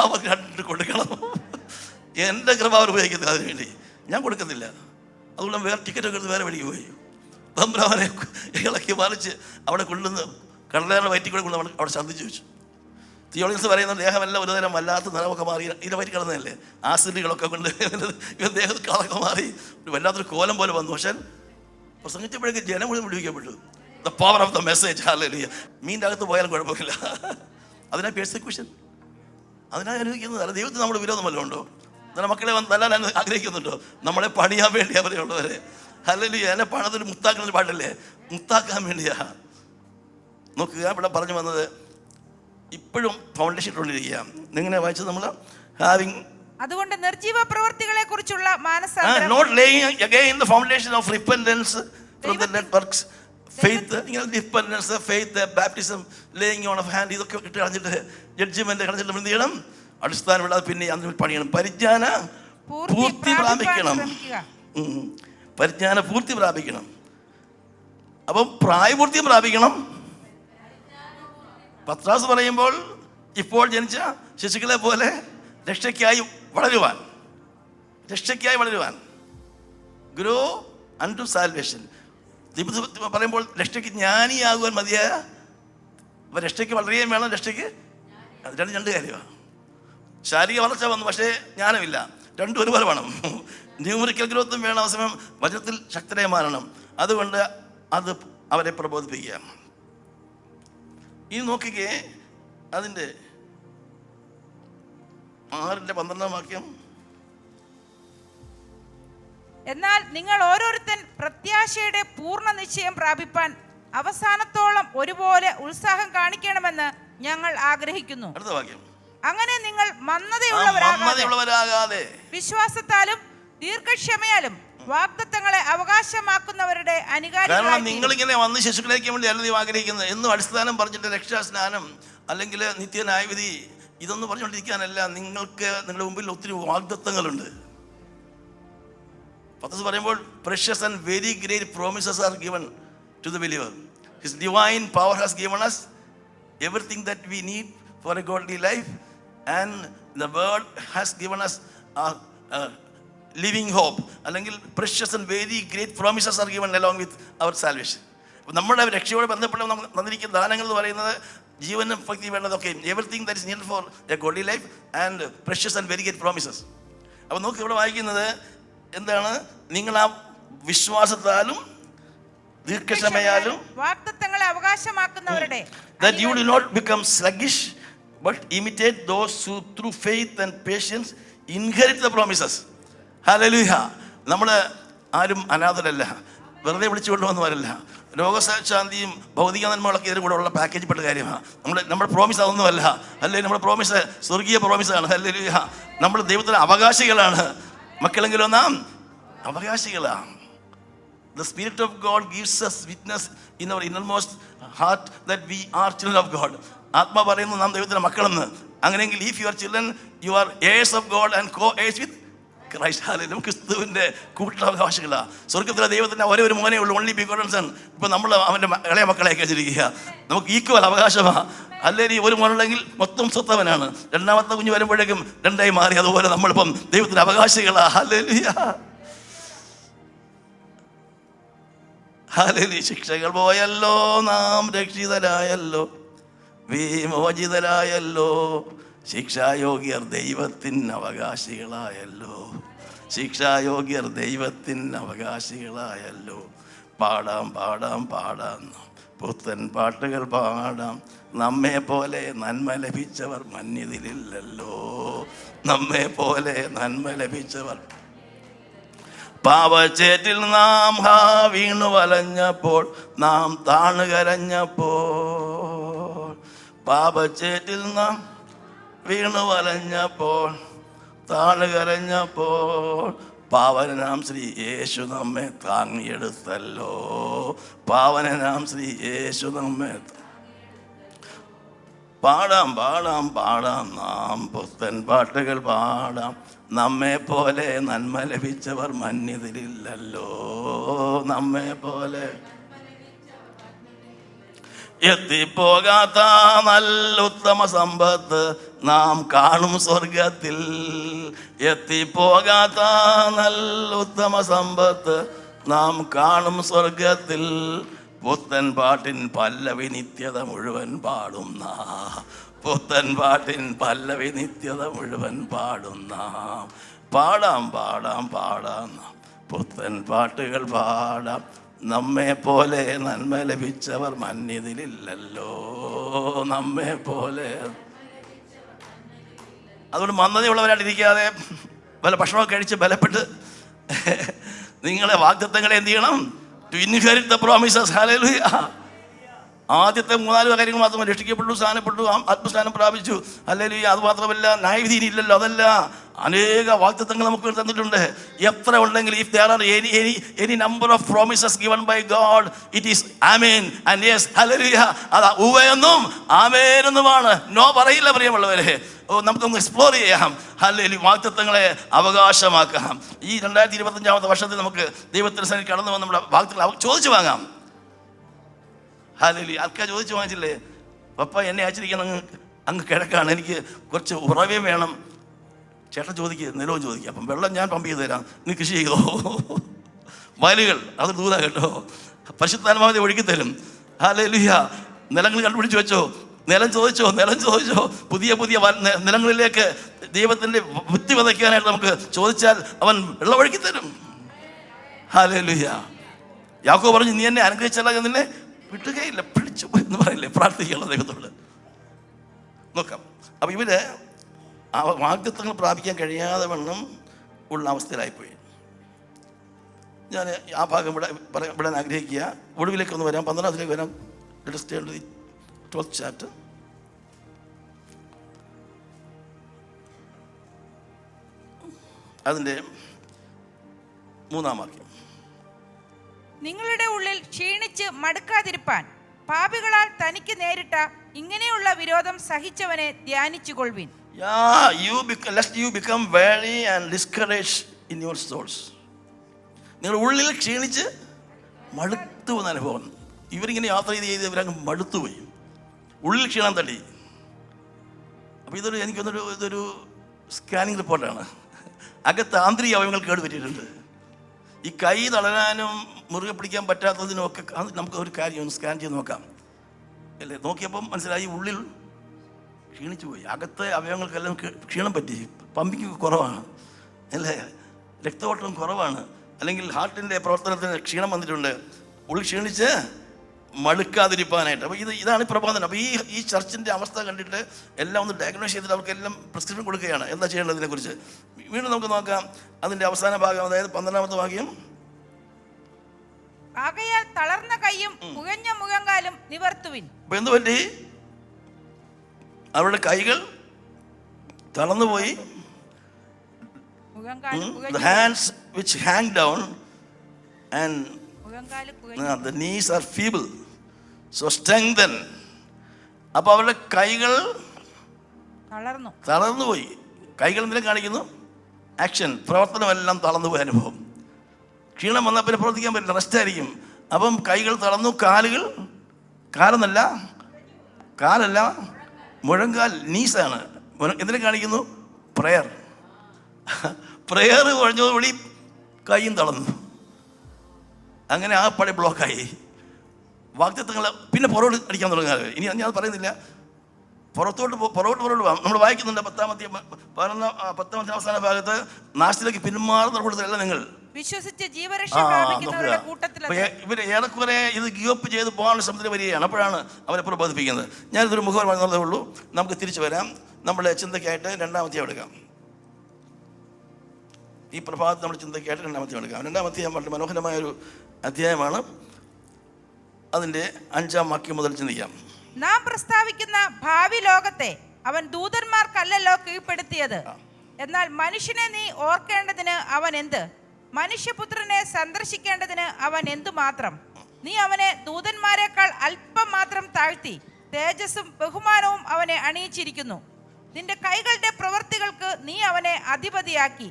അവർ കണ്ടിട്ട് കൊടുക്കണം. എൻ്റെ കൃപ അവർ ഉപയോഗിക്കുന്നത് അതിന് വേണ്ടി. ഞാൻ കൊടുക്കത്തില്ല. അതുകൊണ്ട് വേറെ ടിക്കറ്റൊക്കെ എടുത്ത് വേറെ വഴിക്ക് പോയി തമ്പ്രാവനെ ഇളക്കി മറിച്ച് അവിടെ കൊണ്ടുവന്ന് കടലേറെ വയറ്റി കൂടെ കൊണ്ട് അവിടെ ഛർദ്ദിച്ചു വെച്ചു. തിയോളജിസ്റ്റ് പറയുന്ന ദേഹമെല്ലാം ഒരു തരം വല്ലാത്ത നിറമൊക്കെ മാറി ഇതിനെ വയറ്റി കിടന്നതല്ലേ. ആസിഡുകളൊക്കെ കൊണ്ട് ഇവൻ ദേഹത്ത് കളൊക്കെ മാറി ഒരു വല്ലാത്തൊരു കോലം പോലെ വന്നു. പക്ഷേ പ്രസംഗിച്ചപ്പോഴേക്ക് ജനം മുഴുവൻ വിടുവിക്കപ്പെട്ടു. The power of the message. Hallelujah. മീൻ്റെ അകത്ത് പോയാലും കുഴപ്പമില്ല. അതിനാ പെർസിക്യൂഷൻ, അതിനാ അനുഭവിക്കുന്നത്. അല്ല ദൈവത്തിന് നമ്മുടെ വിരോധം വല്ലതും ഉണ്ടോ? എന്നാൽ മക്കളെ നല്ലാൻ ആഗ്രഹിക്കുന്നുണ്ടോ? നമ്മളെ പണിയാൻ വേണ്ടി അവരെയുള്ളവരെ. ഹല്ലേലൂയ. എന്നെ പണത്തിൽ മുത്താക്കുന്നത് പാടില്ലേ? മുത്താക്കാൻ വേണ്ടിയാ. നോക്കുക, ഇവിടെ പറഞ്ഞു വന്നത് ഇപ്പോഴും ഫൗണ്ടേഷൻ ഇട്ടുകൊണ്ടിരിക്കുക. നിങ്ങനെ വായിച്ചത് നമ്മൾ ഹാവിങ്. അതുകൊണ്ട് നിർജീവ പ്രവർത്തികളെ കുറിച്ചുള്ള മാനസാന്തരം, not laying again the foundation of repentance from the dead works, faith, ഇങ്ങനെ repentance, faith, baptism, laying on of hand, ഇതൊക്കെ ഇട്ട് കളഞ്ഞിട്ട് ജഡ്ജ്മെന്റ് കളഞ്ഞിട്ട് എന്ത് ചെയ്യണം? അടിസ്ഥാനമില്ലാതെ പിന്നെ അതിന് പണിയണം. പരിജ്ഞാന പൂർത്തി പ്രാപിക്കണം. പരിജ്ഞാന പൂർത്തി പ്രാപിക്കണം. അപ്പം പ്രായപൂർത്തിയും പ്രാപിക്കണം. പത്രാസ് പറയുമ്പോൾ ഇപ്പോൾ ജനിച്ച ശിശുക്കളെ പോലെ രക്ഷയ്ക്കായി വളരുവാൻ, രക്ഷയ്ക്കായി വളരുവാൻ, ഗ്രോ അൺടു സാൽവേഷൻ. പറയുമ്പോൾ രക്ഷയ്ക്ക് ജ്ഞാനിയാകുവാൻ മതിയായ. അപ്പം രക്ഷയ്ക്ക് വളരുകയും വേണം, രക്ഷയ്ക്ക് രണ്ട് കാര്യമാണ്. ശാരീരിക വളർച്ച വന്നു, പക്ഷേ ജ്ഞാനമില്ല. രണ്ടും ഒരുപോലെ വേണം. ന്യൂമറിക്കൽ ഗ്രോത്തും വേണം, അവസരം വചനത്തിൽ ശക്തരായി മാറണം. അതുകൊണ്ട് അത് അവരെ പ്രബോധിപ്പിക്കുക. ഇനി നോക്കിക്കേ, അതിൻ്റെ 6:12 വാക്യം. എന്നാൽ നിങ്ങൾ ഓരോരുത്തൻ പ്രത്യാശയുടെ പൂർണ്ണ നിശ്ചയം പ്രാപിപ്പാൻ അവസാനത്തോളം ഒരുപോലെ ഉത്സാഹം കാണിക്കണമെന്ന് ഞങ്ങൾ ആഗ്രഹിക്കുന്നു. അടുത്ത വാക്യം. അങ്ങനെ നിങ്ങൾ മന്ദതയുള്ളവരാകാതെ വിശ്വാസത്താലും ദീർഘക്ഷമയാലും വാഗ്ദത്തങ്ങളെ അവകാശമാക്കുന്നവരുടെ അനുകാരികളായി. കാരണം നിങ്ങളിങ്ങനെ വന്ന് ശിശുക്കളേക്ക് വേണ്ടി അല്ല ആഗ്രഹിക്കുന്നത്. എന്നും അടിസ്ഥാനം പറഞ്ഞിട്ട് രക്ഷാസ്നാനം അല്ലെങ്കിൽ നിത്യന്യായവിധി ഇതൊന്നും പറഞ്ഞുകൊണ്ടിരിക്കാനല്ല. നിങ്ങൾക്ക് നിങ്ങളുടെ മുമ്പിൽ ഒത്തിരി വാഗ്ദത്തങ്ങളുണ്ട്. പത്രോസ് പറയുമ്പോൾ precious and very great promises are given to the believer. His divine power has given us everything that we need for a godly life, and the word has given us a living hope. അല്ലെങ്കിൽ precious and very great promises are given along with our salvation. നമ്മുടെ രക്ഷയോട് ബന്ധപ്പെട്ട് നമുക്ക് തന്നിരിക്കുന്ന ദാനങ്ങൾ എന്ന് പറയുന്നത് ജീവനും ഭക്തി വേണ്ടതൊക്കെ, everything that is needed for A godly life and precious and very great promises. അപ്പോൾ നോക്കി ഇവിടെ വായിക്കുന്നത് എന്താണ്? നിങ്ങൾ ആ വിശ്വാസത്താലും ദീർഘക്ഷമയാലും വാഗ്ദത്തങ്ങളെ അവകാശമാക്കുന്നവരുടെ, that you do not become sluggish but imitate those who through faith and patience inherit the promises. Hallelujah. നമ്മൾ ആരും അനാഥരല്ല, വെറുതെ വിളിച്ചു കൊണ്ടുവന്നവരല്ല. രോഗശാന്തിയും ഭൗതിക നന്മകളൊക്കെ ഇതിന് കൂടെ ഉള്ള പാക്കേജ് പെട്ട കാര്യമാണ്. നമ്മുടെ പ്രോമിസ് അതൊന്നുമല്ല. അല്ലെങ്കിൽ നമ്മുടെ പ്രോമിസ് സ്വർഗീയ പ്രോമിസാണ്. ഹല്ലേലൂയ. നമ്മൾ ദൈവത്തിൻ്റെ അവകാശികളാണ്. മക്കളെങ്കിലും നാം അവകാശികളാണ്. The Spirit of God gives us witness in our innermost heart that we are children of God. ആത്മാ പറയുന്നു നാം ദൈവത്തിൻ്റെ മക്കളെന്ന്. അങ്ങനെയെങ്കിൽ if you are children, you are heirs of God and co-heirs with Christ. Hallelujah. ക്രിസ്തുവിൻ്റെ കൂട്ടവകാശികളാണ്. സ്വർഗത്തിലെ ദൈവത്തിൻ്റെ ഒരേ ഒരു മോനേ ഉള്ളൂ, only begotten son. ഇപ്പം നമ്മൾ അവൻ്റെ ഇളയ മക്കളെയൊക്കെ വെച്ചിരിക്കുക. നമുക്ക് ഈക്വൽ അവകാശമാണ്. അല്ലെങ്കിൽ ഒരു മോനുണ്ടെങ്കിൽ മൊത്തം സ്വത്തവനാണ്. രണ്ടാമത്തെ കുഞ്ഞ് വരുമ്പോഴേക്കും രണ്ടായി മാറി. അതുപോലെ നമ്മളിപ്പം ദൈവത്തിൻ്റെ അവകാശികളാണ്. ഹല്ലേലൂയ. ഹല്ലേലൂയ. ശിക്ഷകൾ പോയല്ലോ, നാം രക്ഷിതരായല്ലോ, വിമോചിതരായല്ലോ, ശിക്ഷായോഗ്യർ ദൈവത്തിന് അവകാശികളായല്ലോ, ശിക്ഷായോഗ്യർ ദൈവത്തിന് അവകാശികളായല്ലോ. പാടാം പാടാം പാടാം പുത്തൻ പാട്ടുകൾ പാടാം, നമ്മെ പോലെ നന്മ ലഭിച്ചവർ മന്യതിലില്ലല്ലോ, നമ്മെ പോലെ നന്മ ലഭിച്ചവർ. പാപച്ചേറ്റിൽ നാം വീണു വലഞ്ഞപ്പോൾ, നാം താണു കരഞ്ഞപ്പോൾ, പാപച്ചേറ്റിൽ നാം വീണു വലഞ്ഞപ്പോൾ, താണു കരഞ്ഞപ്പോൾ, പാവനാം ശ്രീ യേശു നമ്മെ താങ്ങിയെടുത്തല്ലോ, പാവനാം ശ്രീ യേശു നമ്മെ. പാടാം പാടാം പാടാം നാം പുത്തൻ പാട്ടുകൾ പാടാം, നമ്മെ പോലെ നന്മ ലഭിച്ചവർ മന്യതിലില്ലല്ലോ, നമ്മെ പോലെ എത്തിപ്പോകാത്ത നല്ല ഉത്തമ സമ്പത്ത് നാം കാണും സ്വർഗത്തിൽ, എത്തിപ്പോകാത്ത നല്ല ഉത്തമ സമ്പത്ത് നാം കാണും സ്വർഗത്തിൽ. പുത്തൻ പാട്ടിൻ പല്ലവി നിത്യത മുഴുവൻ പാടുന്ന, പുത്തൻ പാട്ടിൻ പല്ലവി നിത്യത മുഴുവൻ പാടുന്ന. പാടാം പാടാം പാടാം പുത്തൻ പാട്ടുകൾ പാടാം, നമ്മെ പോലെ നന്മ ലഭിച്ചവർ മന്യതിലില്ലല്ലോ, നമ്മെ പോലെ. അതുകൊണ്ട് മന്ദതയുള്ളവരായിട്ടിരിക്കാതെ വല്ല ഭക്ഷണമൊക്കെ കഴിച്ച് ബലപ്പെട്ട് നിങ്ങളെ വാഗ്ദത്തങ്ങളെ എന്ത് ചെയ്യണം? To inherit the promises. Hallelujah. ആദ്യത്തെ 3-4 കാര്യങ്ങൾ മാത്രമേ രക്ഷിക്കപ്പെട്ടു, സ്ഥാനപ്പെട്ടു, ആത്മസ്ഥാനം പ്രാപിച്ചു. ഹല്ലേലൂയ. അത് മാത്രമല്ല, ന്യായവിധി ഇല്ലല്ലോ, അതല്ല, അനേക വാഗ്ദത്തങ്ങൾ നമുക്ക് തന്നിട്ടുണ്ട്. എത്ര ഉണ്ടെങ്കിൽ if there are any number of promises given by God, it is amen and yes. Hallelujah. അത് ഉവ്വെന്നും ആമേൻ എന്നുമാണ്. നോ പറയില്ല പ്രിയമുള്ളവരെ. നമുക്കൊന്ന് എക്സ്പ്ലോർ ചെയ്യാം. ഹല്ലേലൂയ. വാഗ്ദത്തങ്ങളെ അവകാശമാക്കാം. ഈ 2025 വർഷത്തിൽ നമുക്ക് ദൈവത്തിന് സന്നിധി കടന്നു വന്ന് നമ്മുടെ വാഗ്ദത്തങ്ങൾ ചോദിച്ചു വാങ്ങാം. ഹല്ലേലൂയ. ആൾക്കാർ ചോദിച്ചു വാങ്ങിച്ചില്ലേ, പപ്പ എന്നെ അയച്ചിരിക്കുന്ന അങ്ങ് കിഴക്കാണ്, എനിക്ക് കുറച്ച് ഉറവയും വേണം. ചേട്ടൻ ചോദിക്കുക, നിലവും ചോദിക്കുക. അപ്പം വെള്ളം ഞാൻ പമ്പ് ചെയ്ത് തരാം, നീ കൃഷി ചെയ്തോ. വയലുകൾ അത് ദൂര കേട്ടോ, പരിശുദ്ധാത്മാവിനെ ഒഴുക്കി തരും. ഹല്ലേലൂയ. നിലങ്ങൾ കണ്ടുപിടിച്ച് വെച്ചോ, നിലം ചോദിച്ചോ, പുതിയ പുതിയ നിലങ്ങളിലേക്ക് ദൈവത്തിൻ്റെ വിത്ത് വിതയ്ക്കാനായിട്ട് നമുക്ക് ചോദിച്ചാൽ അവൻ വെള്ളം ഒഴുക്കി തരും. ഹല്ലേലൂയ. യാക്കോബ് പറഞ്ഞു, നീ എന്നെ അനുഗ്രഹിച്ചല്ല, നിന്നെ വിട്ടുകയില്ല, പിടിച്ചു എന്ന് പറയില്ലേ, പ്രാർത്ഥിക്കുകയുള്ള ദൈവത്തോട്. നോക്കാം. അപ്പം ഇവര് ആ വാഗ്ദത്തങ്ങൾ പ്രാപിക്കാൻ കഴിയാതെ വണ്ണം ഉള്ള അവസ്ഥയിലായിപ്പോയി. ഞാൻ ആ ഭാഗം വിടാൻ ആഗ്രഹിക്കുക. ഒടുവിലേക്ക് ഒന്ന് വരാം, 12ലേക്ക് വരാം. 12th chapter. അതിൻ്റെ 3-ാം വാക്യം. നിങ്ങളുടെ ഉള്ളിൽ ക്ഷീണിച്ച് മടുക്കാതിരിപ്പാൻ പാപികളാൽ തനിക്ക് നേരിട്ട ഇങ്ങനെയുള്ള വിരോധം സഹിച്ചവനെ ധ്യാനിച്ചു കൊള്ളുവിൻ. Lest you become weary and discouraged in your souls. നിങ്ങളുടെ ഉള്ളിൽ ക്ഷീണിച്ച് മടുത്തു പോകുന്ന അനുഭവം. ഇവരിങ്ങനെ യാത്ര ചെയ്ത് ഇവരങ്ങ് മടുത്തുപോയി, ഉള്ളിൽ ക്ഷീണം തട്ടി. അപ്പോൾ ഇതൊരു സ്കാനിങ് റിപ്പോർട്ടാണ്. അകത്ത് ആന്തരിക അവയവങ്ങൾ കേടുപറ്റിയിട്ടുണ്ട്. ഈ കൈ തളരാനും മുറുകെ പിടിക്കാൻ പറ്റാത്തതിനും ഒക്കെ നമുക്ക് ഒരു കാര്യം ഒന്ന് സ്കാൻ ചെയ്ത് നോക്കാം അല്ലേ. നോക്കിയപ്പം മനസ്സിലായി ഉള്ളിൽ ക്ഷീണിച്ചു പോയി. അകത്തെ അവയവങ്ങൾക്കെല്ലാം ക്ഷീണം പറ്റി, പമ്പിങ് കുറവാണ് അല്ലേ, രക്തഓട്ടം കുറവാണ്, അല്ലെങ്കിൽ ഹാർട്ടിൻ്റെ പ്രവർത്തനത്തിന് ക്ഷീണം വന്നിട്ടുണ്ട്. ഉള്ളിൽ ക്ഷീണിച്ച് മടുക്കാതിരിക്കാനായിട്ട്. അപ്പോൾ ഇതാണ് പ്രബോധനം. അപ്പോൾ ഈ ചർച്ചിൻ്റെ അവസ്ഥ കണ്ടിട്ട് എല്ലാം ഒന്ന് ഡയഗ്നോസ് ചെയ്തിട്ട് അവർക്കെല്ലാം പ്രിസ്ക്രിപ്ഷൻ കൊടുക്കുകയാണ് എന്താ ചെയ്യേണ്ടതിനെക്കുറിച്ച്. വീണ്ടും നമുക്ക് നോക്കാം അതിൻ്റെ അവസാന ഭാഗം, അതായത് 12ാമത്തെ വാക്യം. ആകയാൽ തളർന്ന കൈയും പുകഞ്ഞ മുഖങ്കാലും നിവർത്തുവിൻ. അപ്പോൾ എന്ത് പറ്റി? അവരുടെ കൈകൾ തളർന്നുപോയി. The hands which hang down and the knees are feeble, so strengthen. അപ്പോൾ അവരുടെ കൈകൾ തളർന്നുപോയി. കൈകൾ എന്തിനും കാണിക്കുന്നു? ആക്ഷൻ, പ്രവർത്തനമെല്ലാം തളർന്നുപോയ അനുഭവം. ക്ഷീണം വന്നാൽ പിന്നെ പ്രവർത്തിക്കാൻ പറ്റില്ല, റെസ്റ്റ് ആയിരിക്കും. അപ്പം കൈകൾ തളർന്നു. കാലല്ല മുഴങ്കാൽ, നീസാണ്. എന്തിനെ കാണിക്കുന്നു? പ്രയർ കുഴഞ്ഞതോടുകൂടി കൈയും തളർന്നു. അങ്ങനെ ആ പടി ബ്ലോക്കായി. വാഗ്ദത്തങ്ങൾ പിന്നെ പുറകോട്ട് അടിക്കാൻ തുടങ്ങാറ്. ഇനി ഞാൻ പറയുന്നില്ല, പുറത്തോട്ട് പോകാം. നമ്മൾ വായിക്കുന്നുണ്ട് 10-ാമത്തെ അവസാന ഭാഗത്ത്, നാശത്തിലേക്ക് പിന്മാറുന്ന കൂട്ടത്തിലല്ല നിങ്ങൾ വിശ്വസിച്ച് ജീവരക്ഷ പ്രാപിക്കുന്നവരുടെ കൂട്ടത്തിൽ. ഇവർ ഏറെക്കുറെ ഇത് ഗിവപ്പ് ചെയ്ത് പോകാനുള്ള ശ്രമത്തിൽ വരികയാണ്. അപ്പോഴാണ് അവരെ പ്രബോധിപ്പിക്കുന്നത്. ഞാനിതൊരു മുഖം പറഞ്ഞതേ ഉള്ളൂ. നമുക്ക് തിരിച്ചു വരാം. നമ്മുടെ ചിന്തയ്ക്കായിട്ട് 2-ാം അധ്യായം എടുക്കാം. ഈ പ്രഭാതത്തിൽ നമ്മുടെ ചിന്തയ്ക്കായിട്ട് 2-ാം അധ്യായം എടുക്കാം. 2-ാം അധ്യായം വളരെ മനോഹരമായൊരു അധ്യായമാണ്. അതിൻ്റെ 5-ാം വാക്യം മുതൽ ചിന്തിക്കാം. നാം പ്രസ്താവിക്കുന്ന ഭാവി ലോകത്തെ അവൻ ദൂതന്മാർക്കല്ലല്ലോ കീഴ്പ്പെടുത്തിയത്. എന്നാൽ മനുഷ്യനെ നീ ഓർക്കേണ്ടതിന് അവൻ എന്ത്? മനുഷ്യപുത്രനെ സന്ദർശിക്കേണ്ടതിന് അവൻ എന്തുമാത്രം? നീ അവനെ ദൂതന്മാരെക്കാൾ അല്പം മാത്രം താഴ്ത്തി തേജസ്സും ബഹുമാനവും അവനെ അണിയിച്ചിരിക്കുന്നു. നിന്റെ കൈകളുടെ പ്രവൃത്തികൾക്ക് നീ അവനെ അധിപതിയാക്കി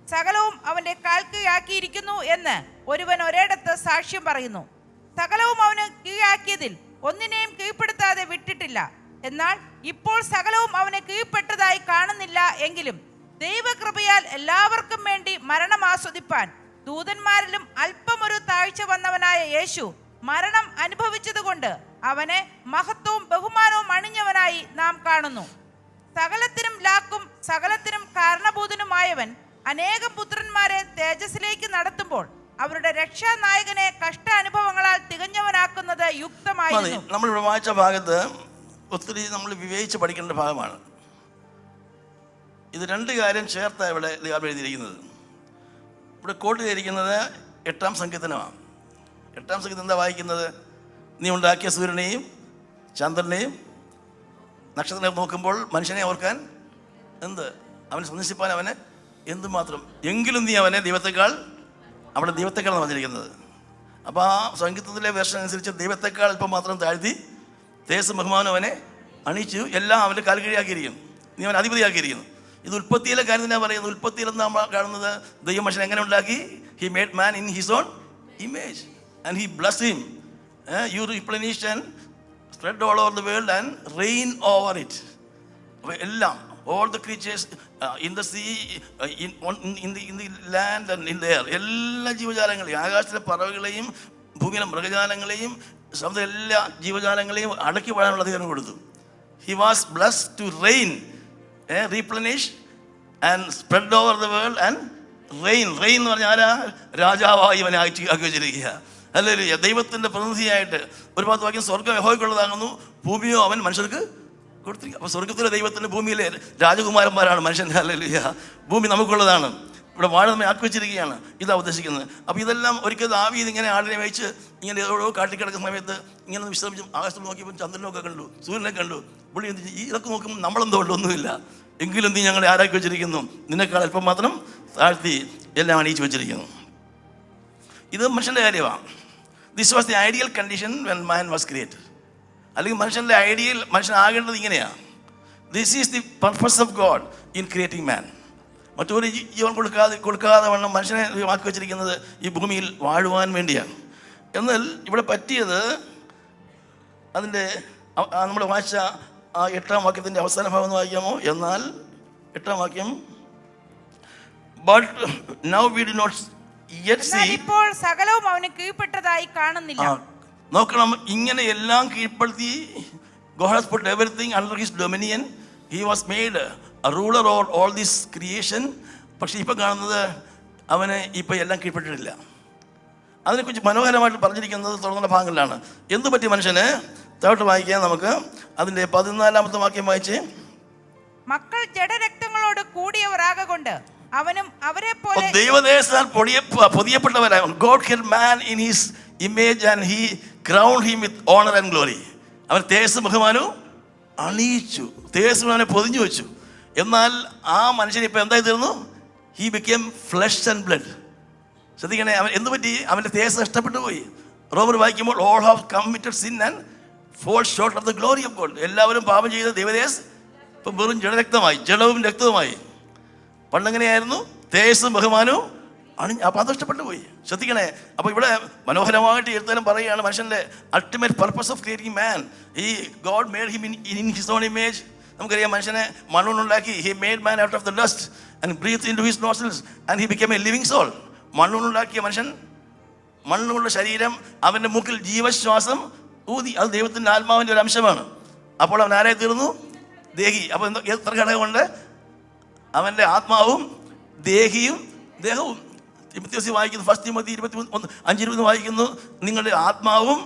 സകലവും അവന്റെ കാൽക്കീഴാക്കിയിരിക്കുന്നു എന്ന് ഒരുവൻ ഒരിടത്ത് സാക്ഷ്യം പറയുന്നു. സകലവും അവന് കീഴാക്കിയതിൽ ഒന്നിനെയും കീഴ്പ്പെടുത്താതെ വിട്ടിട്ടില്ല. എന്നാൽ ഇപ്പോൾ സകലവും അവന് കീഴ്പ്പെട്ടതായി കാണുന്നില്ല. എങ്കിലും ദൈവകൃപയാൽ എല്ലാവർക്കും വേണ്ടി മരണം ആസ്വദിപ്പാൻ ദൂതന്മാരിലും അല്പമൊരു താഴ്ച വന്നവനായ യേശു മരണം അനുഭവിച്ചതുകൊണ്ട് അവനെ മഹത്വവും ബഹുമാനവും അണിഞ്ഞവനായി നാം കാണുന്നു. സകലത്തിനും ലാക്കും സകലത്തിനും കാരണഭൂതനുമായവൻ അനേകം പുത്രന്മാരെ തേജസ്സിലേക്ക് നടത്തുമ്പോൾ അവരുടെ രക്ഷാനായകനെ കഷ്ടാനുഭവങ്ങളാൽ തികഞ്ഞവനാക്കുന്നത് യുക്തമായിരുന്നു. നമ്മളിവിടെ വായിച്ച ഭാഗത്ത് ഒത്തിരി നമ്മൾ വിവേചിച്ച് പഠിക്കേണ്ട ഭാഗമാണ്. ഇത് 2 കാര്യം ചേർത്താണ് ഇവിടെ എഴുതിയിരിക്കുന്നത്. ഇവിടെ കോട്ട് ചെയ്തിരിക്കുന്നത് 8-ാം സങ്കീർത്തനമാണ്. 8-ാം സങ്കീർത്തനം എന്താ വായിക്കുന്നത്? നീ ഉണ്ടാക്കിയ സൂര്യനെയും ചന്ദ്രനെയും നക്ഷത്രങ്ങളെ നോക്കുമ്പോൾ മനുഷ്യനെ ഓർക്കാൻ എന്ത്? അവനെ സന്ദർശിപ്പാൻ അവന് എന്തുമാത്രം? എങ്കിലും നീ അവനെ ദൈവത്തെക്കാൾ, അവിടെ ദൈവത്തെക്കാളാണ് പറഞ്ഞിരിക്കുന്നത്. അപ്പോൾ ആ സംഗീതത്തിലെ വേർഷൻ അനുസരിച്ച് ദൈവത്തെക്കാൾ അല്പം മാത്രം താഴ്ത്തി തേജസ്സും ബഹുമാനം അവനെ അണിയിച്ചു, എല്ലാം അവൻ്റെ കാൽക്കീഴിയാക്കിയിരിക്കുന്നു. നീ അവൻ അധിപതിയാക്കിയിരിക്കുന്നു. ഇത് ഉൽപ്പത്തിയിലെ കാര്യം തന്നെ പറയുന്നത്. ഉൽപ്പത്തിയിൽ നമ്മൾ കാണുന്നത് ദൈവം മനുഷ്യനെ എങ്ങനെ ഉണ്ടാക്കി? He made man in his own image and he blessed him. You replenish and spread all over the world and reign over it. അപ്പോൾ എല്ലാം all the creatures in the sea, in the land and in the air, എല്ലാ ജീവജാലങ്ങളെയും, ആകാശത്തിലെ പറവകളെയും ഭൂമിയിലെ മൃഗജാലങ്ങളെയും സമുദ്ര എല്ലാ ജീവജാലങ്ങളെയും അടക്കി വാഴാനുള്ള അധികാരം കൊടുത്തു. He was blessed to reign, replenish and spread over the world and reign. Reign എന്ന് പറഞ്ഞാൽ ആരാ? രാജാവായി ഇവനെ ആക്കി വെച്ചിരിക്കുക. അല്ലേലൂയ. ദൈവത്തിൻ്റെ പ്രതിനിധിയായിട്ട്. ഒരു ഭാഗത്ത് വാക്യം സ്വർഗ്ഗം യഹോവയ്ക്കുള്ളതാകുന്നു, ഭൂമിയോ അവൻ മനുഷ്യർക്ക് കൊടുത്തിരിക്കുക. അപ്പോൾ സ്വർഗത്തിലെ ദൈവത്തിൻ്റെ ഭൂമിയിലെ രാജകുമാരന്മാരാണ് മനുഷ്യൻ്റെ. ഹല്ലേലൂയ. ഭൂമി നമുക്കുള്ളതാണ്. ഇവിടെ വാഴ നമ്മെ ആക്കി വെച്ചിരിക്കുകയാണ്. ഇതാ ഉദ്ദേശിക്കുന്നത്. അപ്പോൾ ഇതെല്ലാം ഒരിക്കൽ ദാവീദ് ഇങ്ങനെ ആടിനെ വെച്ച് ഇങ്ങനെ ഓരോ കാട്ടിക്കിടക്കുന്ന സമയത്ത് ഇങ്ങനെ വിശ്രമിച്ചും ആകാശത്ത് നോക്കിയപ്പോൾ ചന്ദ്രനൊക്കെ കണ്ടു, സൂര്യനെ കണ്ടു. പുള്ളി എന്ത് ചെയ്യും? ഇതൊക്കെ നോക്കുമ്പോൾ നമ്മളെന്തോ ഒന്നുമില്ല, എങ്കിലും നീ ഞങ്ങളെ ആരാക്കി വെച്ചിരിക്കുന്നു, നിന്നെക്കാൾ അല്പം മാത്രം താഴ്ത്തി എല്ലാം അണിയിച്ചു വെച്ചിരിക്കുന്നു. ഇത് മനുഷ്യൻ്റെ കാര്യമാണ്. This was the ideal condition when man was created. അല്ലെങ്കിൽ മനുഷ്യൻ്റെ മനുഷ്യനാകേണ്ടത് ഇങ്ങനെയാണ്. This is the purpose of God in creating man. മറ്റൊരു ജീവൻ കൊടുക്കാതെ വണ്ണം മനുഷ്യനെ ആക്കി വെച്ചിരിക്കുന്നത് ഈ ഭൂമിയിൽ വാഴുവാൻ വേണ്ടിയാണ്. എന്നാൽ ഇവിടെ പറ്റിയത് അതിൻ്റെ നമ്മൾ വായിച്ച ആ 8-ാം വാക്യത്തിൻ്റെ അവസാന ഭാഗം ഒന്ന് വായിക്കാമോ? എന്നാൽ 8-ാം വാക്യം, but now we do not yet see, ഇപ്പോൾ സകലവും അവന് കീഴ്പ്പെട്ടതായി കാണുന്നില്ല. നോക്കണം, ഇങ്ങനെ എല്ലാം കീഴ്പ്പെടുത്തി God has put everything under his dominion. He was made a ruler over all this creation. പക്ഷേ ഇപ്പം കാണുന്നത് അവന് ഇപ്പം എല്ലാം കീഴ്പ്പെട്ടിട്ടില്ല. അതിനെക്കുറിച്ച് മനോഹരമായിട്ട് പറഞ്ഞിരിക്കുന്നത് തുടർന്നുള്ള ഭാഗങ്ങളിലാണ്. എന്തു പറ്റി മനുഷ്യന്? താഴോട്ട് വായിക്കാം നമുക്ക്. അതിൻ്റെ 14-ാമത്തെ വാക്യം വായിച്ച്, മക്കൾ ജഡരക്തങ്ങളോട് കൂടിയവരാകൊണ്ട് അവനും അവരെ പോലെ ദൈവദേശത്താൽ പൊതിയപ്പെട്ടവരാണ്. God created man in his image and he crowned him with honor and glory. അവൻ തേജസ്സും ബഹുമാനവും അണിയിച്ചു, തേജസ്സും അവനെ പൊതിഞ്ഞു വെച്ചു. എന്നാൽ ആ മനുഷ്യൻ ഇപ്പം എന്തായി തീർന്നു? He became flesh and blood. ശ്രദ്ധിക്കണേ, അവൻ എന്ത് പറ്റി? അവൻ്റെ തേജസ് നഷ്ടപ്പെട്ടു പോയി. റോമർ വായിക്കുമ്പോൾ all have committed sin and fall short of the glory of God. എല്ലാവരും പാപം ചെയ്ത ദൈവതേജസ് ഇപ്പം വെറും ജഡരക്തമായി, ജഡവും രക്തവുമായി. പണ്ടെങ്ങനെയായിരുന്നു? തേജസ്സും ബഹുമാനവും അപ്പം അത് നഷ്ടപ്പെട്ടു പോയി. ശ്രദ്ധിക്കണേ. അപ്പോൾ ഇവിടെ മനോഹരമായിട്ട് എഴുത്താലും പറയുകയാണ് മനുഷ്യൻ്റെ ultimate purpose of creating man. ഈ God made him in his own image. നമുക്കറിയാം, മനുഷ്യനെ മണ്ണുണ്ടാക്കി. He made man out of the dust and breath into his nostrils and he became a living soul. മണ്ണുണ്ടാക്കിയ മനുഷ്യൻ മണ്ണുള്ള ശരീരം, അവൻ്റെ മൂക്കിൽ ജീവശ്വാസം ഊതി. അത് ദൈവത്തിൻ്റെ ആത്മാവിൻ്റെ ഒരു അംശമാണ്. അപ്പോൾ അവൻ ആരായി തീർന്നു? ദേഹി. അപ്പോൾ എത്ര ഘടകമുണ്ട്? അവൻ്റെ ആത്മാവും ദേഹിയും ദേഹവും. തിമോഥെയോസിൽ വായിക്കുന്നു, 1 തിമോത്തി 5:20 വായിക്കുന്നു, നിങ്ങളുടെ ആത്മാവും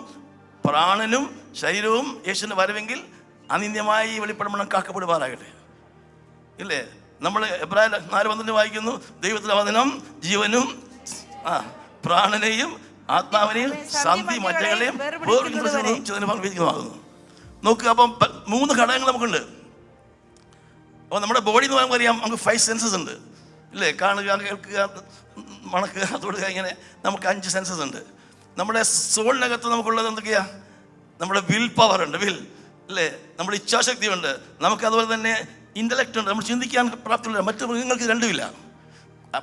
പ്രാണനും ശരീരവും യേശുവിൻ്റെ വരവെങ്കിൽ അനിന്യമായി വെളിപ്പെടുമ്പോൾ കാക്കപ്പെടുമാറാകട്ടെ. ഇല്ലേ? നമ്മൾ എബ്രായർ 4:12 വായിക്കുന്നു, ദൈവത്തിൻ്റെ വചനം ജീവനും പ്രാണനെയും ആത്മാവിനെയും സന്ധി മറ്റകളെയും വേർതിരിക്കുന്നതാകുന്നു. നോക്കുക, അപ്പം 3 ഘടകങ്ങൾ നമുക്കുണ്ട്. അപ്പോൾ നമ്മുടെ ബോഡി എന്ന് പറയുമ്പോൾ അറിയാം, നമുക്ക് 5 സെൻസസ് ഉണ്ട്, ഇല്ലേ? കാണുക, കേൾക്കുക, മണക്കുക, തൊടുക, ഇങ്ങനെ നമുക്ക് 5 സെൻസസ് ഉണ്ട്. നമ്മുടെ സോളിനകത്ത് നമുക്കുള്ളത് എന്തൊക്കെയാ? നമ്മുടെ വിൽ പവർ ഉണ്ട്, വിൽ, അല്ലേ? നമ്മുടെ ഇച്ഛാശക്തി ഉണ്ട്, നമുക്ക് അതുപോലെ തന്നെ ഇൻ്റലക്റ്റ് ഉണ്ട്, നമ്മൾ ചിന്തിക്കാൻ പ്രാപ്തിയുള്ള. മറ്റു മൃഗങ്ങൾക്ക് രണ്ടുമില്ല.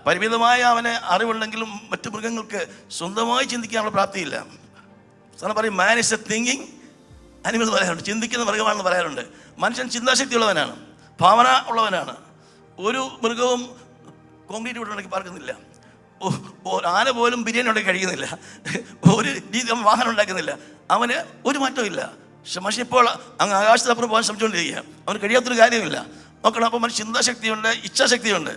പരിമിതമായ അവന് അറിവുണ്ടെങ്കിലും മറ്റു മൃഗങ്ങൾക്ക് സ്വന്തമായി ചിന്തിക്കാനുള്ള പ്രാപ്തിയില്ല. സാധാരണ പറയും man is A thinking animal എന്ന് പറയാറുണ്ട്, ചിന്തിക്കുന്ന മൃഗമാണെന്ന് പറയാറുണ്ട്. മനുഷ്യൻ ചിന്താശക്തി ഉള്ളവനാണ്, ഭാവന ഉള്ളവനാണ്. ഒരു മൃഗവും കോൺക്രീറ്റ് വീടുണ്ടെങ്കിൽ പാർക്കുന്നില്ല, ആന പോലും ബിരിയാണി ഉണ്ടാക്കി കഴിക്കുന്നില്ല, ഒരു രീതി വാഹനം ഉണ്ടാക്കുന്നില്ല, അവന് ഒരു മാറ്റവും ഇല്ല. പക്ഷെ ഇപ്പോൾ അങ്ങ് ആകാശത്തപ്പുറം പോകാൻ ശ്രമിച്ചുകൊണ്ടിരിക്കുക, അവന് കഴിയാത്തൊരു കാര്യമില്ല. നോക്കണം, അപ്പോൾ മനുഷ്യ ചിന്താശക്തിയുണ്ട്, ഇച്ഛാശക്തിയുണ്ട്.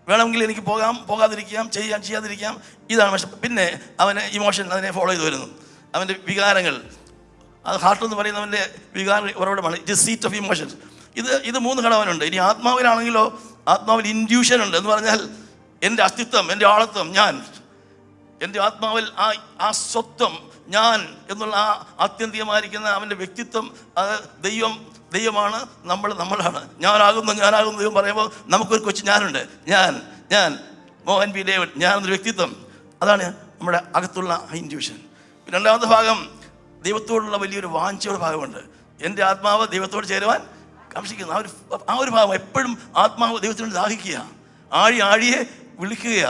വേണമെങ്കിൽ എനിക്ക് പോകാം, പോകാതിരിക്കാം, ചെയ്യാതിരിക്കാം, ഇതാണ്. പക്ഷെ പിന്നെ അവന് ഇമോഷൻ അതിനെ ഫോളോ ചെയ്ത് വരുന്നു. അവൻ്റെ വികാരങ്ങൾ, അത് ഹാർട്ട് എന്ന് പറയുന്നവൻ്റെ വികാര ഉറവിടമാണ്. It is seat of emotions. ഇത് 3 ഘടകനുണ്ട്. ഇനി ആത്മാവിലാണെങ്കിലോ, ആത്മാവിൽ ഇൻഡ്യൂഷൻ ഉണ്ട്. എന്ന് പറഞ്ഞാൽ എൻ്റെ അസ്തിത്വം, എൻ്റെ ആളത്വം, ഞാൻ, എൻ്റെ ആത്മാവിൽ ആ സ്വത്വം, ഞാൻ എന്നുള്ള ആ ആത്യന്തികമായിരിക്കുന്ന അവൻ്റെ വ്യക്തിത്വം, അത് ദൈവമാണ്, നമ്മളാണ്. ഞാനാകുന്നു ദൈവം പറയുമ്പോൾ നമുക്കൊരു കൊച്ചു ഞാനുണ്ട്. ഞാൻ മോഹൻ പി ഡേവിഡ്, ഞാനെന്നൊരു വ്യക്തിത്വം. അതാണ് നമ്മുടെ അകത്തുള്ള ഇൻഡ്യൂഷൻ. രണ്ടാമത്തെ ഭാഗം ദൈവത്തോടുള്ള വലിയൊരു വാഞ്ചയുടെ ഭാഗമുണ്ട്. എൻ്റെ ആത്മാവ് ദൈവത്തോട് ചേരുവാൻ കാക്ഷിക്കുന്നു. ആ ഒരു ഭാഗം എപ്പോഴും ആത്മാവ് ദൈവത്തിനോട് ദാഹിക്കുക, ആഴിയെ വിളിക്കുക.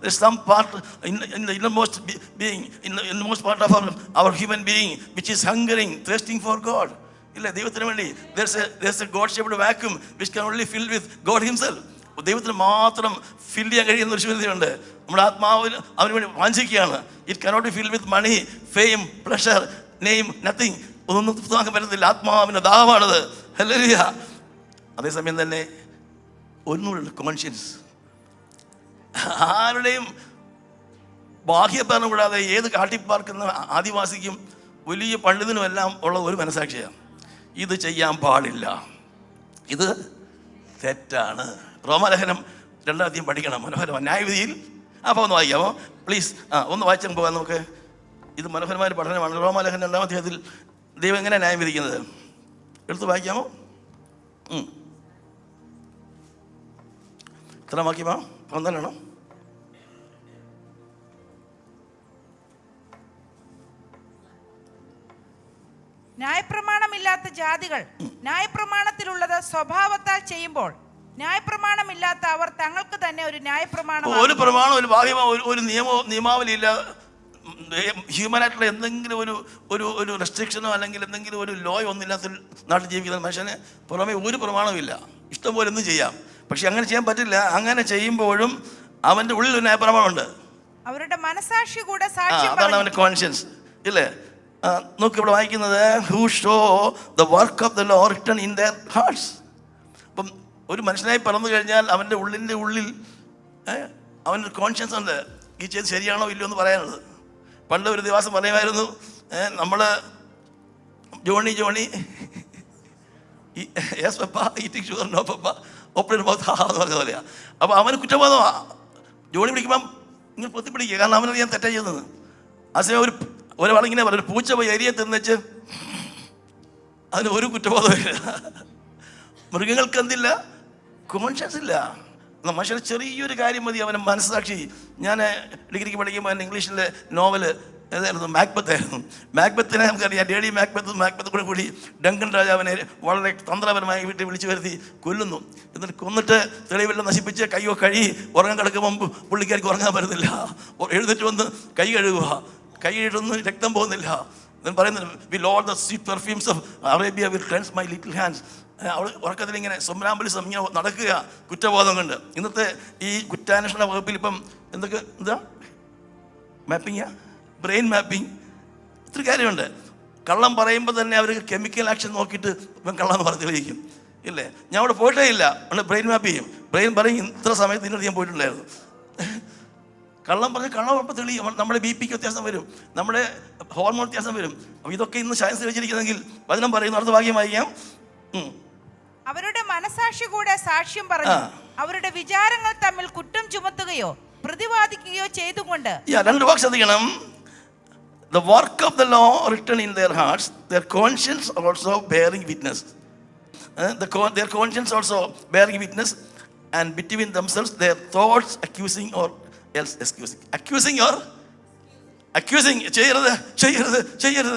There's some part in the innermost being, in the innermost part of our human being which is hungering, thirsting for God. ഇല്ല, ദൈവത്തിന് വേണ്ടി there's a God shaped vacuum which can only fill with God himself. ദൈവത്തിന് മാത്രം ഫിൽ ചെയ്യാൻ കഴിയുന്ന ഒരു ശൂന്യതയുണ്ട്. നമ്മുടെ ആത്മാവിന് അവന് വേണ്ടി വാഞ്ചിക്കുകയാണ്. It cannot be filled with money, fame, pleasure, name, nothing. ഒന്നും താങ്ങാൻ പറ്റത്തില്ല. ആത്മാവിൻ്റെ ദാഹമാണത്. ഹല്ലേലൂയ. അതേസമയം തന്നെ ഒന്നുകൂടെ കോൺഷ്യൻസ്, ആരുടെയും ബാഹ്യഭരണം കൂടാതെ ഏത് കാട്ടിപ്പാർക്കുന്ന ആദിവാസിക്കും വലിയ പണ്ഡിതനും എല്ലാം ഉള്ള ഒരു മനസാക്ഷിയാണ്, ഇത് ചെയ്യാൻ പാടില്ല, ഇത് തെറ്റാണ്. റോമാലേഖനം 2 പഠിക്കണം, മനോഹരമാണ്. ന്യായവിധിയിൽ അപ്പോൾ ഒന്ന് വായിക്കാമോ പ്ലീസ്? ഒന്ന് വായിച്ചാൽ പോകാം നമുക്ക്. ഇത് മനോഹരമായ പഠനമാണ്. റോമാലേഖനം 2 ദൈവം എങ്ങനെ ന്യായം വിധിക്കുന്നത് എടുത്ത് വായിക്കാമോ? ഇത്ര വാക്യമാ? 12 ന്യായപ്രമാണമില്ലാത്ത ജാതികൾ ന്യായപ്രമാണത്തിലുള്ളത് സ്വഭാവത്താൽ ചെയ്യുമ്പോൾ ന്യായപ്രമാണമില്ലാത്ത അവർ തങ്ങൾക്ക് തന്നെ ഒരു ന്യായപ്രമാണം, ഒരു പ്രമാണം, ഒരു ബാഹ്യമോ, ഒരു നിയമാവലിയില്ല. ഹ്യൂമനായിട്ടുള്ള എന്തെങ്കിലും ഒരു റെസ്ട്രിക്ഷനോ അല്ലെങ്കിൽ എന്തെങ്കിലും ഒരു ലോയോ ഒന്നുമില്ലാത്ത നാട്ടിൽ ജീവിക്കുന്ന മനുഷ്യന് പുറമെ ഒരു പ്രമാണമില്ല. ഇഷ്ടംപോലെ ഒന്നും ചെയ്യാം. പക്ഷെ അങ്ങനെ ചെയ്യാൻ പറ്റില്ല. അങ്ങനെ ചെയ്യുമ്പോഴും അവൻ്റെ ഉള്ളിൽ ഒരു ന്യായപ്രമാണമുണ്ട്. അവരുടെ മനസാക്ഷി കൂടെ സാക്ഷ്യം, അതാണ് അവൻ്റെ കോൺഷ്യൻസ്, ഇല്ലേ? നോക്കി ഇവിടെ വായിക്കുന്നത്, who show the work of the law written in their hearts. അപ്പം ഒരു മനുഷ്യനായി പിറന്നു കഴിഞ്ഞാൽ അവൻ്റെ ഉള്ളിൽ അവനൊരു കോൺഷ്യൻസ് ഉണ്ട്, ഈ ചെയ്ത് ശരിയാണോ ഇല്ലയോ എന്ന് പറയാനുള്ളത്. പണ്ട് ഒരു ദിവസം പറയുമായിരുന്നു, നമ്മൾ Johnny yes papa, eating sugar no papa, open mouth ha എന്ന് പറഞ്ഞ പോലെയാ. അപ്പോൾ അവന് കുറ്റബോധമാണ്. ജോണി പിടിക്കുമ്പം ഇങ്ങനെ പൊത്തിപ്പിടിക്കുക, കാരണം അവനത് ഞാൻ തെറ്റാ ചെയ്യുന്നത്. അതേസമയം ഒരാളിങ്ങനെ പറയും, ഒരു പൂച്ച പോയി എരിയെ തിന്നിച്ച് അതിന് ഒരു കുറ്റബോധമില്ല. മൃഗങ്ങൾക്ക് എന്തില്ല? കോൺഷ്യൻസ് ഇല്ല. മനുഷ്യന് ചെറിയൊരു കാര്യം മതി അവന് മനസ്സാക്ഷി. ഞാൻ ഡിഗ്രിക്ക് പഠിക്കുമ്പോൾ ഇംഗ്ലീഷിലെ നോവല് ഏതായിരുന്നു? മാക്ബത്തായിരുന്നു. മാക്ബത്തിനെ നമുക്കറിയാം, ലേഡി മാക്ബത്ത് കൂടി ഡങ്കൻ രാജാവിനെ വളരെ തന്ത്രപരമായി വീട്ടിൽ വിളിച്ചു വരുത്തി കൊല്ലുന്നു. എന്നിട്ട് കൊന്നിട്ട് തെളിവെല്ലാം നശിപ്പിച്ച് കയ്യോ കഴുകി ഉറങ്ങാൻ കിടക്കുമ്പോൾ പുള്ളിക്കാർക്ക് ഉറങ്ങാൻ പറ്റുന്നില്ല. എഴുന്നേറ്റ് വന്ന് കൈ കഴുകുക, കൈ ഇട്ടൊന്നും രക്തം പോകുന്നില്ല. പറയുന്നത്, will all the sweet perfumes of Arabia will cleanse my little hands. അവൾ ഉറക്കത്തിൽ ഇങ്ങനെ സൊംനാംബുലിസം ഇങ്ങനെ നടക്കുക, കുറ്റബോധം കൊണ്ട്. ഇന്നത്തെ ഈ കുറ്റാന്വേഷണ വകുപ്പിൽ ഇപ്പം എന്താ മാപ്പിങ്ങാ, ബ്രെയിൻ മാപ്പിംഗ്, ഇത്ര കാര്യമുണ്ട്. കള്ളം പറയുമ്പോൾ തന്നെ അവർ കെമിക്കൽ ആക്ഷൻ നോക്കിയിട്ട് ഇവൻ കള്ളം പറഞ്ഞ് തെളിയിക്കും, ഇല്ലേ? ഞാൻ അവിടെ പോയിട്ടേ ഇല്ല, അവിടെ ബ്രെയിൻ മാപ്പ് ചെയ്യും. ബ്രെയിൻ പറയും ഇത്ര സമയത്ത് ഇതിനോട് ഞാൻ പോയിട്ടുണ്ടായിരുന്നു. കള്ളം പറഞ്ഞ് കള്ളം ഉറപ്പ് തെളിയും. നമ്മുടെ BP വ്യത്യാസം വരും, നമ്മുടെ ഹോർമോൺ വ്യത്യാസം വരും. അപ്പോൾ ഇതൊക്കെ ഇന്ന് സയൻസ് വെച്ചിരിക്കുന്നെങ്കിൽ വചനം പറയുന്നു. അടുത്ത ഭാഗ്യം വായിക്കാം. അവരുടെ മനസാക്ഷി കൂടെ സാക്ഷ്യം പറഞ്ഞു, അവരുടെ വിചാരങ്ങൾ തമ്മിൽ കുറ്റം ചുമത്തുകയോ പ്രതിവാദിക്കുകയോ ചെയ്തുകൊണ്ട്. രണ്ട് വാക്ക് ശ്രദ്ധിക്കണം. The work of the law written in their hearts, their conscience also bearing witness. Their conscience also bearing witness, and between themselves their thoughts accusing or else excusing. Accusing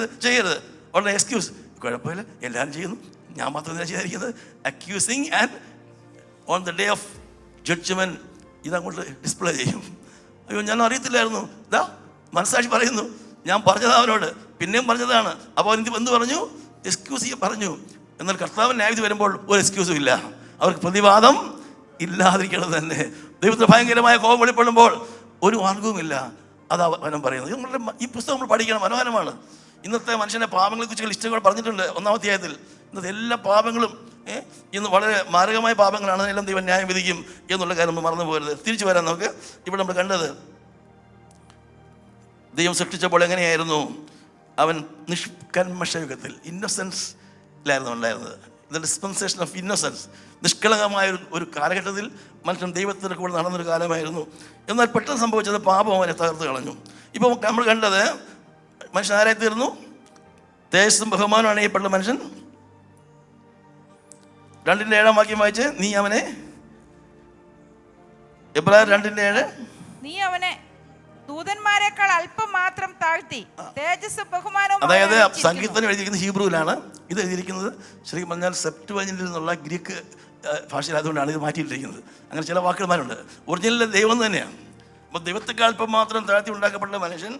ചെയ്യരുത് ഉടനെ എക്സ്ക്യൂസ്. കുഴപ്പമില്ല, എല്ലാവരും ചെയ്യുന്നു, ഞാൻ മാത്രം ചെയ്തിരിക്കുന്നത്. Accusing and on the day of judgment ഇതങ്ങോട്ട് display ചെയ്യും. അയ്യോ, ഞാൻ അറിയത്തില്ലായിരുന്നു, ഇതാ മനസ്സാക്ഷി പറയുന്നു, ഞാൻ പറഞ്ഞത് അവനോട്, പിന്നെയും പറഞ്ഞതാണ്. അപ്പോൾ എന്ത് പറഞ്ഞു? എക്സ്ക്യൂസ് പറഞ്ഞു. എന്നാൽ കർത്താവ് ന്യായവിധി വരുമ്പോൾ ഒരു എക്സ്ക്യൂസും ഇല്ല, അവർക്ക് പ്രതിവാദം ഇല്ലാതിരിക്കുന്നത് തന്നെ. ദൈവത്തിന് ഭയങ്കരമായ കോപം വെളിപ്പെടുമ്പോൾ ഒരു മാർഗവുമില്ല. അതാ വചനം പറയുന്നത്. നമ്മളുടെ ഈ പുസ്തകം നമ്മൾ പഠിക്കണം, മനോഹരമാണ്. ഇന്നത്തെ മനുഷ്യൻ്റെ പാപങ്ങളെക്കുറിച്ച് ലിസ്റ്റുകൾ പറഞ്ഞിട്ടുണ്ട് 1-ാം അധ്യായത്തിൽ. ഇന്നത്തെ എല്ലാ പാപങ്ങളും ഇന്ന് വളരെ മാരകമായ പാപങ്ങളാണ്, എല്ലാം ദൈവം ന്യായം വിധിക്കും എന്നുള്ള കാര്യം നമ്മൾ മറന്നു പോകരുത്. തിരിച്ചു വരാൻ നമുക്ക്. ഇവിടെ നമ്മൾ കണ്ടത് ദൈവം സൃഷ്ടിച്ചപ്പോൾ എങ്ങനെയായിരുന്നു? അവൻ നിഷ്കന്മഷയുഗത്തിൽ, ഇന്നസെൻസിലായിരുന്നു ഉണ്ടായിരുന്നത്. The dispensation of innocence. നിഷ്കളങ്കമായ ഒരു കാലഘട്ടത്തിൽ മനുഷ്യൻ ദൈവത്തിൻ്റെ കൂടെ നടന്നൊരു കാലമായിരുന്നു. എന്നാൽ പെട്ടെന്ന് സംഭവിച്ചത് പാപം അവനെ തകർത്ത് കളഞ്ഞു. ഇപ്പോൾ നമ്മൾ കണ്ടത് മനുഷ്യൻ ആരായി തീർന്നു? തേജസ്സും ബഹുമാനം അണിയപ്പെട്ട മനുഷ്യൻ. 2:7 വാക്യം വായിച്ച്, നീ അവനെ, എബ്രായർ 2:7, നീ അവനെ ദൂതന്മാരെക്കാൾ അല്പം മാത്രം താഴ്ത്തി തേജസ്സും ബഹുമാനവും. അതായത് സംഗീതം എഴുതിയിരിക്കുന്നത് ഹീബ്രുവിലാണ്, ഇത് എഴുതിയിരിക്കുന്നത് ശരിക്കും പറഞ്ഞാൽ സെപ്റ്റുവജിന്റിൽ നിന്നുള്ള ഗ്രീക്ക് ഭാഷയിലായതുകൊണ്ടാണ് ഇത് മാറ്റിയിട്ടിരിക്കുന്നത്. അങ്ങനെ ചില വാക്കുമാരുണ്ട്. ഒറിജിനൽ ദൈവം തന്നെയാണ്. അപ്പോൾ ദൈവത്തെക്കാൾ അല്പം മാത്രം താഴ്ത്തി ഉണ്ടാക്കപ്പെട്ട മനുഷ്യൻ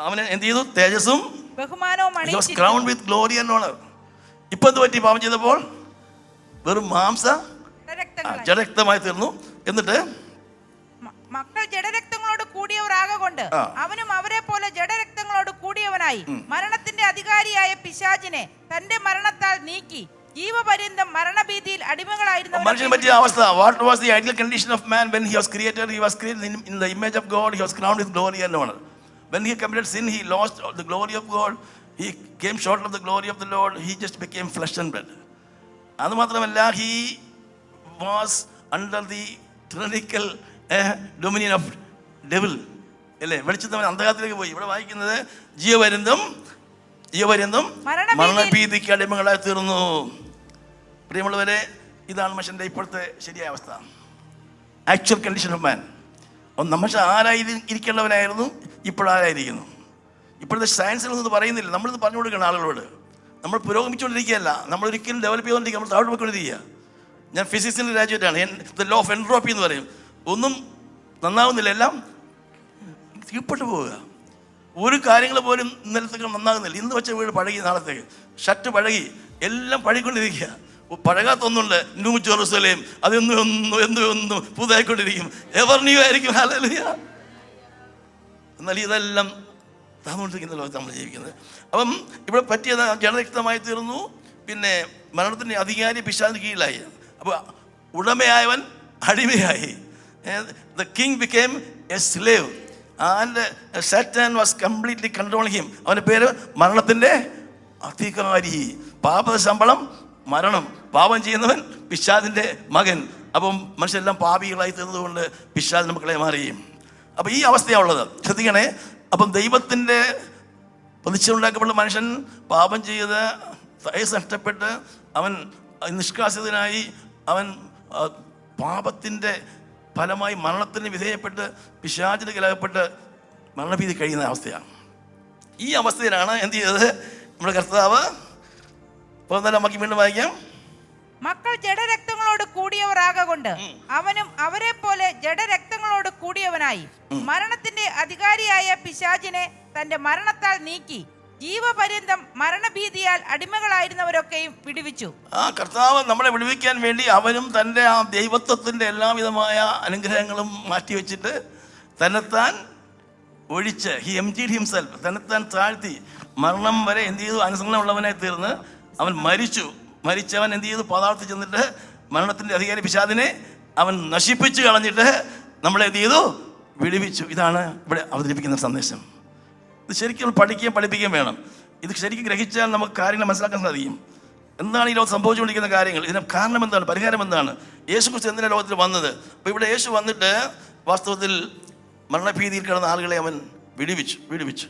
അവനെ എന്ത് ചെയ്തു? തേജസ്സും ബഹുമാനവും crown with glory and owner. ഇപ്പൊ എന്ത് പറ്റി? പാപം ചെയ്തപ്പോൾ വെറും ജഡരക്തമായി തീർന്നു. എന്നിട്ട് മക്കൾ ജഡരക്തങ്ങളോട് കൂടിയവരാകൊണ്ട് അവനും അവരെ പോലെ ജഡരക്തങ്ങളോട് കൂടിയവനായി മരണത്തിന്റെ അധികാരിയായ പിശാചിനെ തന്റെ മരണത്താൽ നീക്കി ജീവപര്യന്തം മരണഭീതിയിൽ അടിമകളായിരുന്നു. മനുഷ്യനെ പറ്റിയ അവസ്ഥ. What was the ideal condition of man when he was created? He was created in the image of God. He was crowned with glory and honour. When he committed sin, he lost the glory of God. He came short of the glory of the Lord. He just became flesh and blood. അത് മാത്രമല്ല, he was under the tyrannical dominion of devil. അല്ലേ? വെളിച്ചത്തവൻ അന്ധകാരത്തിലേക്ക് പോയി. ഇവിടെ വായിക്കുന്നത് ജീവപര്യന്തം മരണഭീതിക്ക് അടിമകളായി തീർന്നു. പ്രിയമുള്ളവരെ, ഇതാണ് മനുഷ്യൻ്റെ ഇപ്പോഴത്തെ ശരിയായ അവസ്ഥ. ആക്ച്വൽ കണ്ടീഷൻ ഓഫ് മാൻ. മനുഷ്യൻ ആരായി ഇരിക്കേണ്ടവനായിരുന്നു, ഇപ്പോഴാരായിരിക്കുന്നു? ഇപ്പോഴത്തെ സയൻസിലൊന്നും പറയുന്നില്ല. നമ്മളിത് പറഞ്ഞു കൊടുക്കണം ആളുകളോട്. നമ്മൾ പുരോഗമിച്ചുകൊണ്ടിരിക്കുകയല്ല, നമ്മളൊരിക്കലും ഡെവലപ്പ് ചെയ്തുകൊണ്ടിരിക്കുക, നമ്മൾ താഴോട്ട് പോയിക്കൊണ്ടിരിക്കുക. ഞാൻ ഫിസിക്സിൻ്റെ ഗ്രാജുവേറ്റാണ്. ദ ലോ ഓഫ് എൻട്രോപ്പി എന്ന് പറയും. ഒന്നും നന്നാവുന്നില്ല, എല്ലാം കീഴ്പ്പെട്ട് പോവുക. ഒരു കാര്യങ്ങൾ പോലും ഇന്നലത്തേക്ക് നന്നാകുന്നില്ല. ഇന്ന് വെച്ച വീട് പഴകി, നാളത്തേക്ക് ഷർട്ട് പഴകി, എല്ലാം പഴകിക്കൊണ്ടിരിക്കുക. പഴകാത്തൊന്നുണ്ട്. ന്യൂ ജെറുസലേം, അതെന്നും പുതുതായിക്കൊണ്ടിരിക്കും, എവർ ന്യൂ ആയിരിക്കും. ഹല്ലേലൂയ. എന്നാൽ ഇതെല്ലാം തന്നുകൊണ്ടിരിക്കുന്ന ലോകത്ത് നമ്മൾ ജീവിക്കുന്നത്. അപ്പം ഇവിടെ പറ്റിയത് ജഡരക്തമായി തീർന്നു. പിന്നെ മരണത്തിൻ്റെ അധികാരി പിശാചിന് കീഴിലായി. അപ്പോൾ ഉടമയായവൻ അടിമയായി. The king became a slave and Satan was completely controlling him. അവൻ്റെ പേര് മരണത്തിൻ്റെ അധികാരി. പാപ ശമ്പളം മരണം. പാപം ചെയ്യുന്നവൻ പിശാചിൻ്റെ മകൻ. അപ്പം മനുഷ്യരെല്ലാം പാപികളായി തീർന്നതുകൊണ്ട് പിശാച് മക്കളെ മാറി. അപ്പം ഈ അവസ്ഥയാണുള്ളത്. ശ്രദ്ധിക്കണേ. അപ്പം ദൈവത്തിൻ്റെ പ്രതിഷ്ഠയുണ്ടാക്കപ്പെട്ട മനുഷ്യൻ പാപം ചെയ്ത് തേജസ്സ് നഷ്ടപ്പെട്ട് അവൻ നിഷ്കാസിതനായി, അവൻ പാപത്തിൻ്റെ ഫലമായി മരണത്തിന് വിധേയപ്പെട്ട് പിശാചിന് കലകപ്പെട്ട് മരണഭീതി കഴിയുന്ന അവസ്ഥയാണ്. ഈ അവസ്ഥയിലാണ് എന്ത് ചെയ്തത് നമ്മുടെ കർത്താവ്? 14 വാക്യം വീണ്ടും വായിക്കാം. മക്കൾ ജഡരക്തങ്ങളോട് കൂടിയവരാകൊണ്ട് അവനും അവരെ പോലെ ജഡരക്തങ്ങളോട് കൂടിയവനായി മരണത്തിന്റെ അധികാരിയായ പിശാചിനെ തന്റെ മരണത്താൽ നീക്കി ജീവപര്യന്തം മരണഭീതിയാൽ അടിമകളായിരുന്നവരൊക്കെയും വിടുവിച്ചു. ആ കർത്താവ് നമ്മളെ വിടുവിക്കാൻ വേണ്ടി അവനും തൻ്റെ ആ ദൈവത്വത്തിൻ്റെ എല്ലാവിധമായ അനുഗ്രഹങ്ങളും മാറ്റിവെച്ചിട്ട് തന്നെത്താൻ ഒഴിച്ച് ഹി എംപ്റ്റീഡ് ഹിംസെൽഫ്, തന്നെത്താൻ താഴ്ത്തി മരണം വരെ എന്ത് ചെയ്തു? അനുസരണമുള്ളവനായി തീർന്ന് അവൻ മരിച്ചു. മരിച്ചവൻ എന്ത് ചെയ്തു? പാതാളത്തിൽ ചെന്നിട്ട് മരണത്തിൻ്റെ അധികാരി പിശാചിനെ അവൻ നശിപ്പിച്ച് കളഞ്ഞിട്ട് നമ്മളെ എന്ത് ചെയ്തു? വിടുവിച്ചു. ഇതാണ് ഇവിടെ അവതരിപ്പിക്കുന്ന സന്ദേശം. ഇത് ശരിക്കും പഠിക്കുകയും പഠിപ്പിക്കുകയും വേണം. ഇത് ശരിക്കും ഗ്രഹിച്ചാൽ നമുക്ക് കാര്യങ്ങൾ മനസ്സിലാക്കാൻ സാധിക്കും. എന്താണ് ഈ ലോകത്ത് സംഭവിച്ചുകൊണ്ടിരിക്കുന്ന കാര്യങ്ങൾ, ഇതിന് കാരണം എന്താണ്, പരിഹാരം എന്താണ്, യേശുക്രിസ്തു എന്തിനാണ് ലോകത്തിൽ വന്നത്? അപ്പോൾ ഇവിടെ യേശു വന്നിട്ട് വാസ്തവത്തിൽ മരണഭീതിയിൽ കിടന്ന ആളുകളെ അവൻ വിടുവിച്ചു.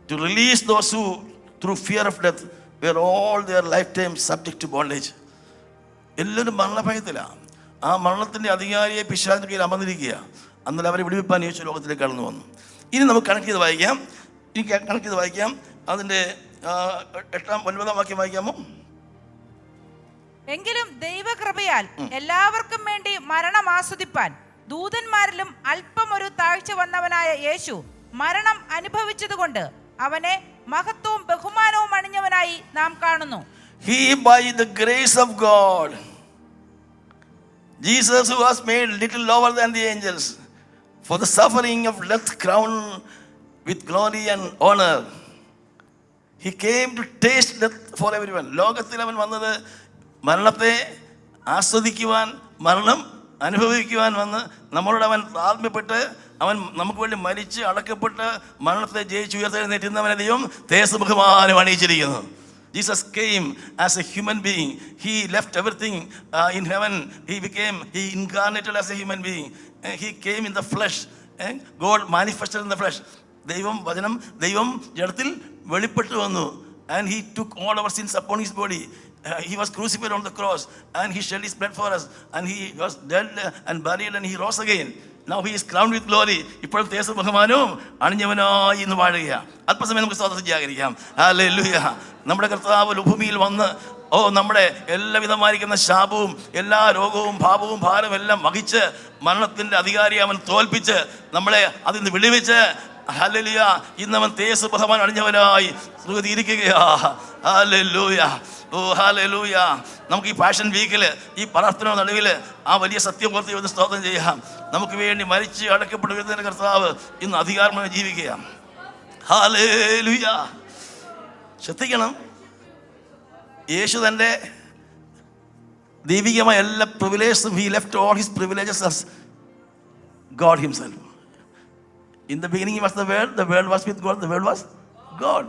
To release those who through fear of death were all their lifetime subject to bondage. എല്ലാവരും മരണഭയത്തിലാണ്. ആ മരണത്തിൻ്റെ അധികാരിയെ പിശാചിന്റെ കയ്യിൽ അമർന്നിരിക്കുക. അന്നേരം അവരെ വിടുവിപ്പാൻ യേശു ലോകത്തിലേക്ക് കടന്നു വന്നു. ഇനി നമുക്ക് കണക്ട് ചെയ്ത് വായിക്കാം. അതിൻ്റെ 8-9 വാക്യം വായിക്കാമോ? എങ്കിലും ദൈവകൃപയാൽ എല്ലാവർക്കും വേണ്ടി മരണം ആസ്വദിപ്പാൻ ദൂതന്മാരിലും അല്പം ഒരു താഴ്ച വന്നവനായ യേശു മരണം അനുഭവിച്ചതുകൊണ്ട് അവനെ മഹത്വവും ബഹുമാനവും അണിഞ്ഞവനായി നാം കാണുന്നു. He by the grace of God, Jesus who was made little lower than the angels, for the suffering of death crowned with glory and honor. He came to taste death for everyone. ലോകത്തിൽ അവൻ വന്നത് മരണത്തെ ആസ്വദിക്കുവാൻ, മരണം അനുഭവിക്കുവാൻ വന്ന് നമ്മളോട് അവൻ താഴ്മപ്പെട്ട് അവൻ നമുക്ക് വേണ്ടി മരിച്ച് അടക്കപ്പെട്ട് മരണത്തെ ജയിച്ച് ഉയർത്തെഴുന്നേറ്റുന്നവനെ ദൈവം തേജസ്സുബഹുമാനം അണിയിച്ചിരിക്കുന്നു. Jesus came as a human being. He left everything in heaven. He incarnated as a human being. He came in the flesh. God manifested in the flesh. ദൈവം ജഡത്തിൽ വെളിപ്പെട്ടു വന്നു. And he took all our sins upon his body. He was crucified on the cross and he shed his blood for us, and he was dead and buried and he rose again. Now he is crowned with glory. ഇപ്പോൾ തേജസ്സും ബഹുമാനവും അണിഞ്ഞവനായി ഇന്ന് വാഴുകയാണ്. അല്പസമയം നമുക്ക് സ്തോത്രം ചെയ്യാതിരിക്കാം. Hallelujah. നമ്മുടെ കർത്താവ് ഭൂമിയിൽ വന്ന് നമ്മുടെ എല്ലാവിധമായിരിക്കുന്ന ശാപവും എല്ലാ രോഗവും പാപവും ഭാരവും എല്ലാം വഹിച്ച് മരണത്തിൻ്റെ അധികാരിയെ അവൻ തോൽപ്പിച്ച് നമ്മളെ അതിൽ നിന്ന് വിടുവിച്ച് ഹല്ലേലൂയ ഇന്നവൻ തേജസ്സ് ബഹുമാനം അണിഞ്ഞവനായി ഇരിക്കുകയാ. ഹല്ലേലൂയ. ഓ ഹല്ലേലൂയ. നമുക്ക് ഈ പാഷൻ വീക്കിൽ ഈ പ്രാർത്ഥന നടുവിൽ ആ വലിയ സത്യം ഓർത്ത് ഒന്ന് സ്തോത്രം ചെയ്യാം. നമുക്ക് വേണ്ടി മരിച്ച് അടക്കപ്പെട്ടു വരുന്ന കർത്താവ് ഇന്ന് അധികാരമായി ജീവിക്കുക. ഹല്ലേലൂയ. ശ്രദ്ധിക്കണം, യേശു തൻ്റെ ദൈവികമായ എല്ലാ പ്രിവിലേജസും he left all his privileges as God himself. In the beginning was the world was with God, the world was God.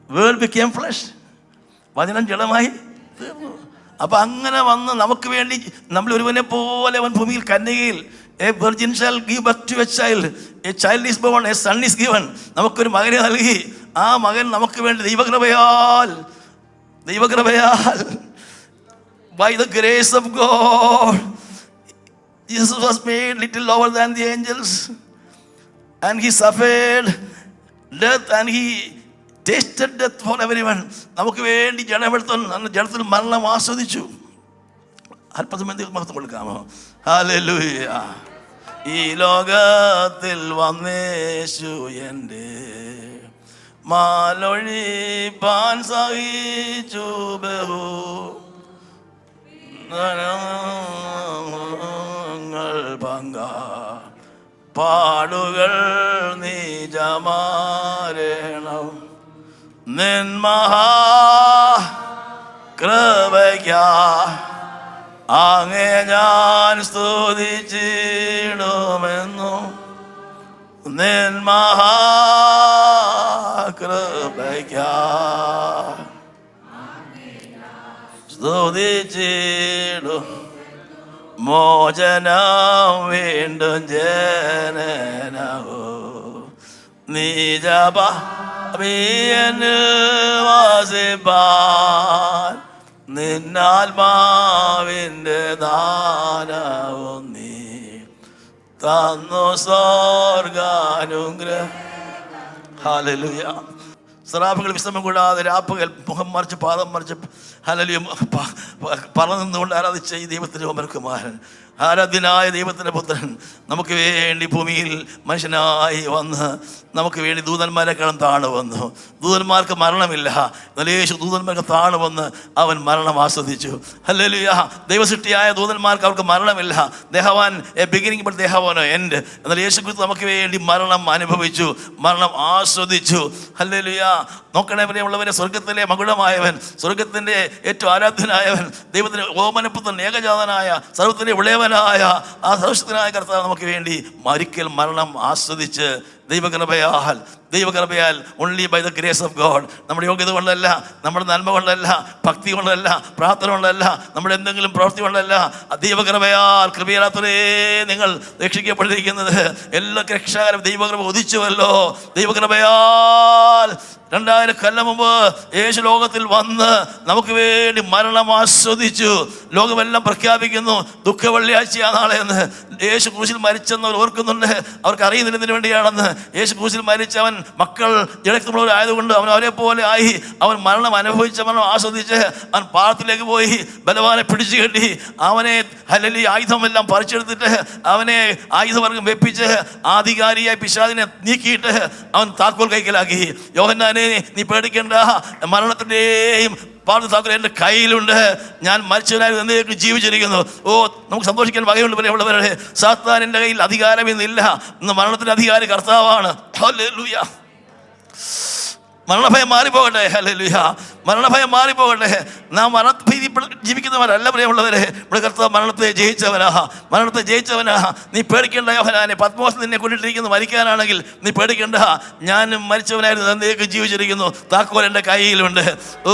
World became flesh. വചനം ജഡമായി തീർന്നു. അപ്പൊ അങ്ങനെ വന്ന് നമുക്ക് വേണ്ടി നമ്മൾ ഒരുവനെ പോലെ അവൻ ഭൂമിയിൽ കന്യകയിൽ a virgin shall give birth to a child, a child is born, a son is given. നമുക്കൊരു മകനെ നൽകി. ആ മകൻ നമുക്ക് വേണ്ടി ദൈവകൃപയാൽ by the grace of God Jesus was made little lower than the angels, and he suffered death and he tasted death for everyone. നമുക്ക് വേണ്ടി ജഡത്തിൽ മരണം ആസ്വദിച്ചു. അല്പസമയം മഹത്വം കൊടുക്കാമോ? ഹല്ലേലൂയ. ഈ ലോകത്തിൽ വന്നേശു എൻ്റെ മാലൊഴിപ്പാൻ സഹിച്ചു ബഹു പാടുകൾ നീജമാരണം നിൻ മഹാകൃപയ്ക്കാ അങ്ങേ ഞാൻ സ്തുതിച്ചിടുമെന്നു നിൻ മഹാകൃപയ്ക്കാ സ്തുതിച്ചിടും മോചനം വീണ്ടും ജനനവോ നീജപാപിയനിൽ വാസിപ്പാൻ നിന്നാത്മാവിൻ്റെ ദാനവും നീ തന്നു സ്വർഗാനുഗ്രഹം. ഹല്ലേലൂയ. സറാഫുകൾ വിശ്രമം കൂടാതെ രാപ്പകൽ മുഖം മറിച്ച് പാദം മറിച്ച് ഹല്ലേലൂയ പറന്നുകൊണ്ട് ആരാധിച്ച ഈ ദൈവത്തിൻ്റെ കുമാരൻ ആരാധ്യനായ ദൈവത്തിൻ്റെ പുത്രൻ നമുക്ക് വേണ്ടി ഭൂമിയിൽ മനുഷ്യനായി വന്ന് നമുക്ക് വേണ്ടി ദൂതന്മാരെക്കാളും താണു വന്നു. ദൂതന്മാർക്ക് മരണമില്ല, എന്നാൽ യേശു ദൂതന്മാർക്ക് താണു വന്ന് അവൻ മരണം ആസ്വദിച്ചു. ഹല്ലേലൂയ. ദൈവസൃഷ്ടിയായ ദൂതന്മാർക്ക് അവർക്ക് മരണമില്ല. ദേഹവാൻ എ ബിഗിനിങ് ബട്ട് ദേഹവാനോ എൻഡ്. എന്നാൽ യേശു ക്രിസ്തു നമുക്ക് വേണ്ടി മരണം അനുഭവിച്ചു, മരണം ആസ്വദിച്ചു. ഹല്ലേലൂയ. നോക്കണേ പ്രിയമുള്ളവരെ, സ്വർഗത്തിലെ മകുടമായവൻ, സ്വർഗത്തിൻ്റെ ഏറ്റവും ആരാധ്യനായവൻ, ദൈവത്തിൻ്റെ ഓമനപുത്രൻ, ഏകജാതനായ, സർവ്വത്തിൻ്റെ വിളയവനായ ആ സർവശക്തനായ കർത്താവ് നമുക്ക് വേണ്ടി ഒരിക്കൽ മരണം ആസ്വദിച്ച് ദൈവകൃപയാൽ only by the grace of God, നമ്മുടെ യോഗ്യത കൊണ്ടല്ല, നമ്മുടെ നന്മ കൊണ്ടല്ല, ഭക്തി കൊണ്ടല്ല, പ്രാർത്ഥന കൊണ്ടല്ല, നമ്മുടെ എന്തെങ്കിലും പ്രവൃത്തി കൊണ്ടല്ല, കൃപയാത്രേ നിങ്ങൾ രക്ഷിക്കപ്പെട്ടിരിക്കുന്നത്. എല്ലാ രക്ഷാകരം ദൈവകൃപ ഉദിച്ചുവല്ലോ. ദൈവകൃപയാൽ 2000 കൊല്ലം മുമ്പ് യേശു ലോകത്തിൽ വന്ന് നമുക്ക് വേണ്ടി മരണം ആസ്വദിച്ചു. ലോകമെല്ലാം പ്രഖ്യാപിക്കുന്നു ദുഃഖവെള്ളിയാഴ്ചയാ നാളെ എന്ന്. യേശു ക്രൂശിൽ മരിച്ചെന്നവർ ഓർക്കുന്നുണ്ട്, അവർക്ക് അറിയുന്നില്ല എന്തിനു വേണ്ടിയാണെന്ന്. യേശു ക്രൂശിൽ മരിച്ചവൻ മക്കൾ ജഡക്തമുള്ളവരായതുകൊണ്ട് അവൻ അവരെ പോലെ ആയി. അവൻ മരണം അനുഭവിച്ച മരണം ആസ്വദിച്ച് അവൻ പാളത്തിലേക്ക് പോയി ബലവാനെ പിടിച്ചു കെട്ടി അവനെ ഹല്ലേലൂയ ആയുധമെല്ലാം പറിച്ചെടുത്തിട്ട് അവനെ ആയുധവർഗം വെപ്പിച്ച് ആധികാരിയായി പിശാചിനെ നീക്കിയിട്ട് അവൻ താക്കോൽ കൈക്കലാക്കി. യോഹന്നാനെ, നീ പേടിക്കേണ്ട, മരണത്തിൻ്റെയും പാഠത്താക്കൽ എൻ്റെ കയ്യിലുണ്ട്, ഞാൻ മരിച്ചവനായി എന്നേക്കും ജീവിച്ചിരിക്കുന്നു. ഓ, നമുക്ക് സന്തോഷിക്കാൻ വകയുണ്ട് പ്രിയമുള്ളവരെ. സാത്താനിൻ്റെ കയ്യിൽ അധികാരമൊന്നുമില്ല, ഇന്ന് മരണത്തിൻ്റെ അധികാരി കർത്താവാണ്. ഹല്ലേലൂയ. മരണഭയം മാറിപ്പോകട്ടെ. ഹല്ലേലൂയ. മരണഭയം മാറിപ്പോകട്ടെ. നാം മരണഭീതി ജീവിക്കുന്നവരല്ല പ്രിയമുള്ളവരെ. ഇവിടെ കർത്താവ് മരണത്തെ ജയിച്ചവനാ. നീ പേടിക്കേണ്ട യോഹന്നാനെ, പത്മോസ് നിന്നെ കൊണ്ടിട്ടിരിക്കുന്നു മരിക്കാനാണെങ്കിൽ നീ പേടിക്കേണ്ട. ഞാനും മരിച്ചവനായിരുന്നു, എന്നേക്കും ജീവിച്ചിരിക്കുന്നു, താക്കോൽ എൻ്റെ കയ്യിലുണ്ട്. ഓ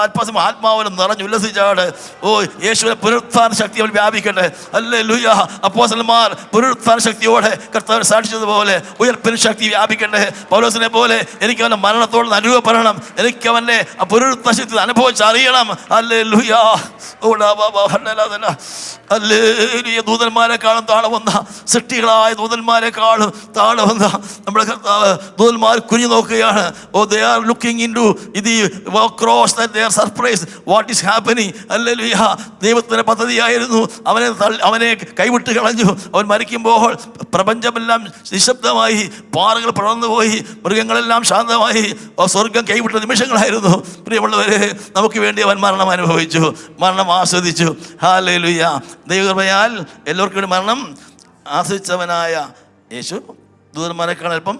അല്പസം ആത്മാവിലും നിറഞ്ഞുല്ലസിച്ചാട്. ഓ, യേശുവിനെ പുനരുത്ഥാന ശക്തി അവൻ വ്യാപിക്കട്ടെ. ഹല്ലേലൂയ. അപ്പോസ്തലന്മാർ പുനരുത്ഥാന ശക്തിയോടെ കർത്താവിനെ സാക്ഷിച്ചതുപോലെ ഉയർപ്പിന് ശക്തി വ്യാപിക്കട്ടെ. പൗലോസിനെ പോലെ എനിക്ക് അവൻ്റെ മരണത്തോട് അനുഭവപ്പെടണം, എനിക്ക് അവൻ്റെ പുനരുത്ഥാന ശക്തി അനുഭവിച്ചറിയണം. ഹല്ലേലൂയ. ഹല്ലേലൂയ. ദൂതന്മാരെക്കാളും താഴെ വന്ന, സൃഷ്ടികളായ ദൂതന്മാരെക്കാളും താഴെ വന്ന നമ്മുടെ കർത്താവ് ദൂതന്മാർ കുഞ്ഞു നോക്കുകയാണ്. Oh, they are looking into ഇത് cross that they are surprise what is happening. Hallelujah. ദൈവത്തിൻ്റെ പദ്ധതിയായിരുന്നു. അവനെ കൈവിട്ട് കളഞ്ഞു. അവൻ മരിക്കുമ്പോൾ പ്രപഞ്ചമെല്ലാം നിശബ്ദമായി, പാറകൾ പിളർന്നുപോയി, മൃഗങ്ങളെല്ലാം ശാന്തമായി. സ്വർഗം കൈവിട്ട നിമിഷങ്ങളായിരുന്നു പ്രിയമുള്ളവരെ. നമുക്ക് വേണ്ടി അവൻ മരണം അനുഭവിച്ചു, മരണം ആസ്വദിച്ചു. ഹല്ലേലൂയ. ദൈവകൃപയാൽ എല്ലാവർക്കും വേണ്ടി മരണം ആസ്വദിച്ചവനായ യേശു ദൂതന്മാരെക്കാൾ അല്പം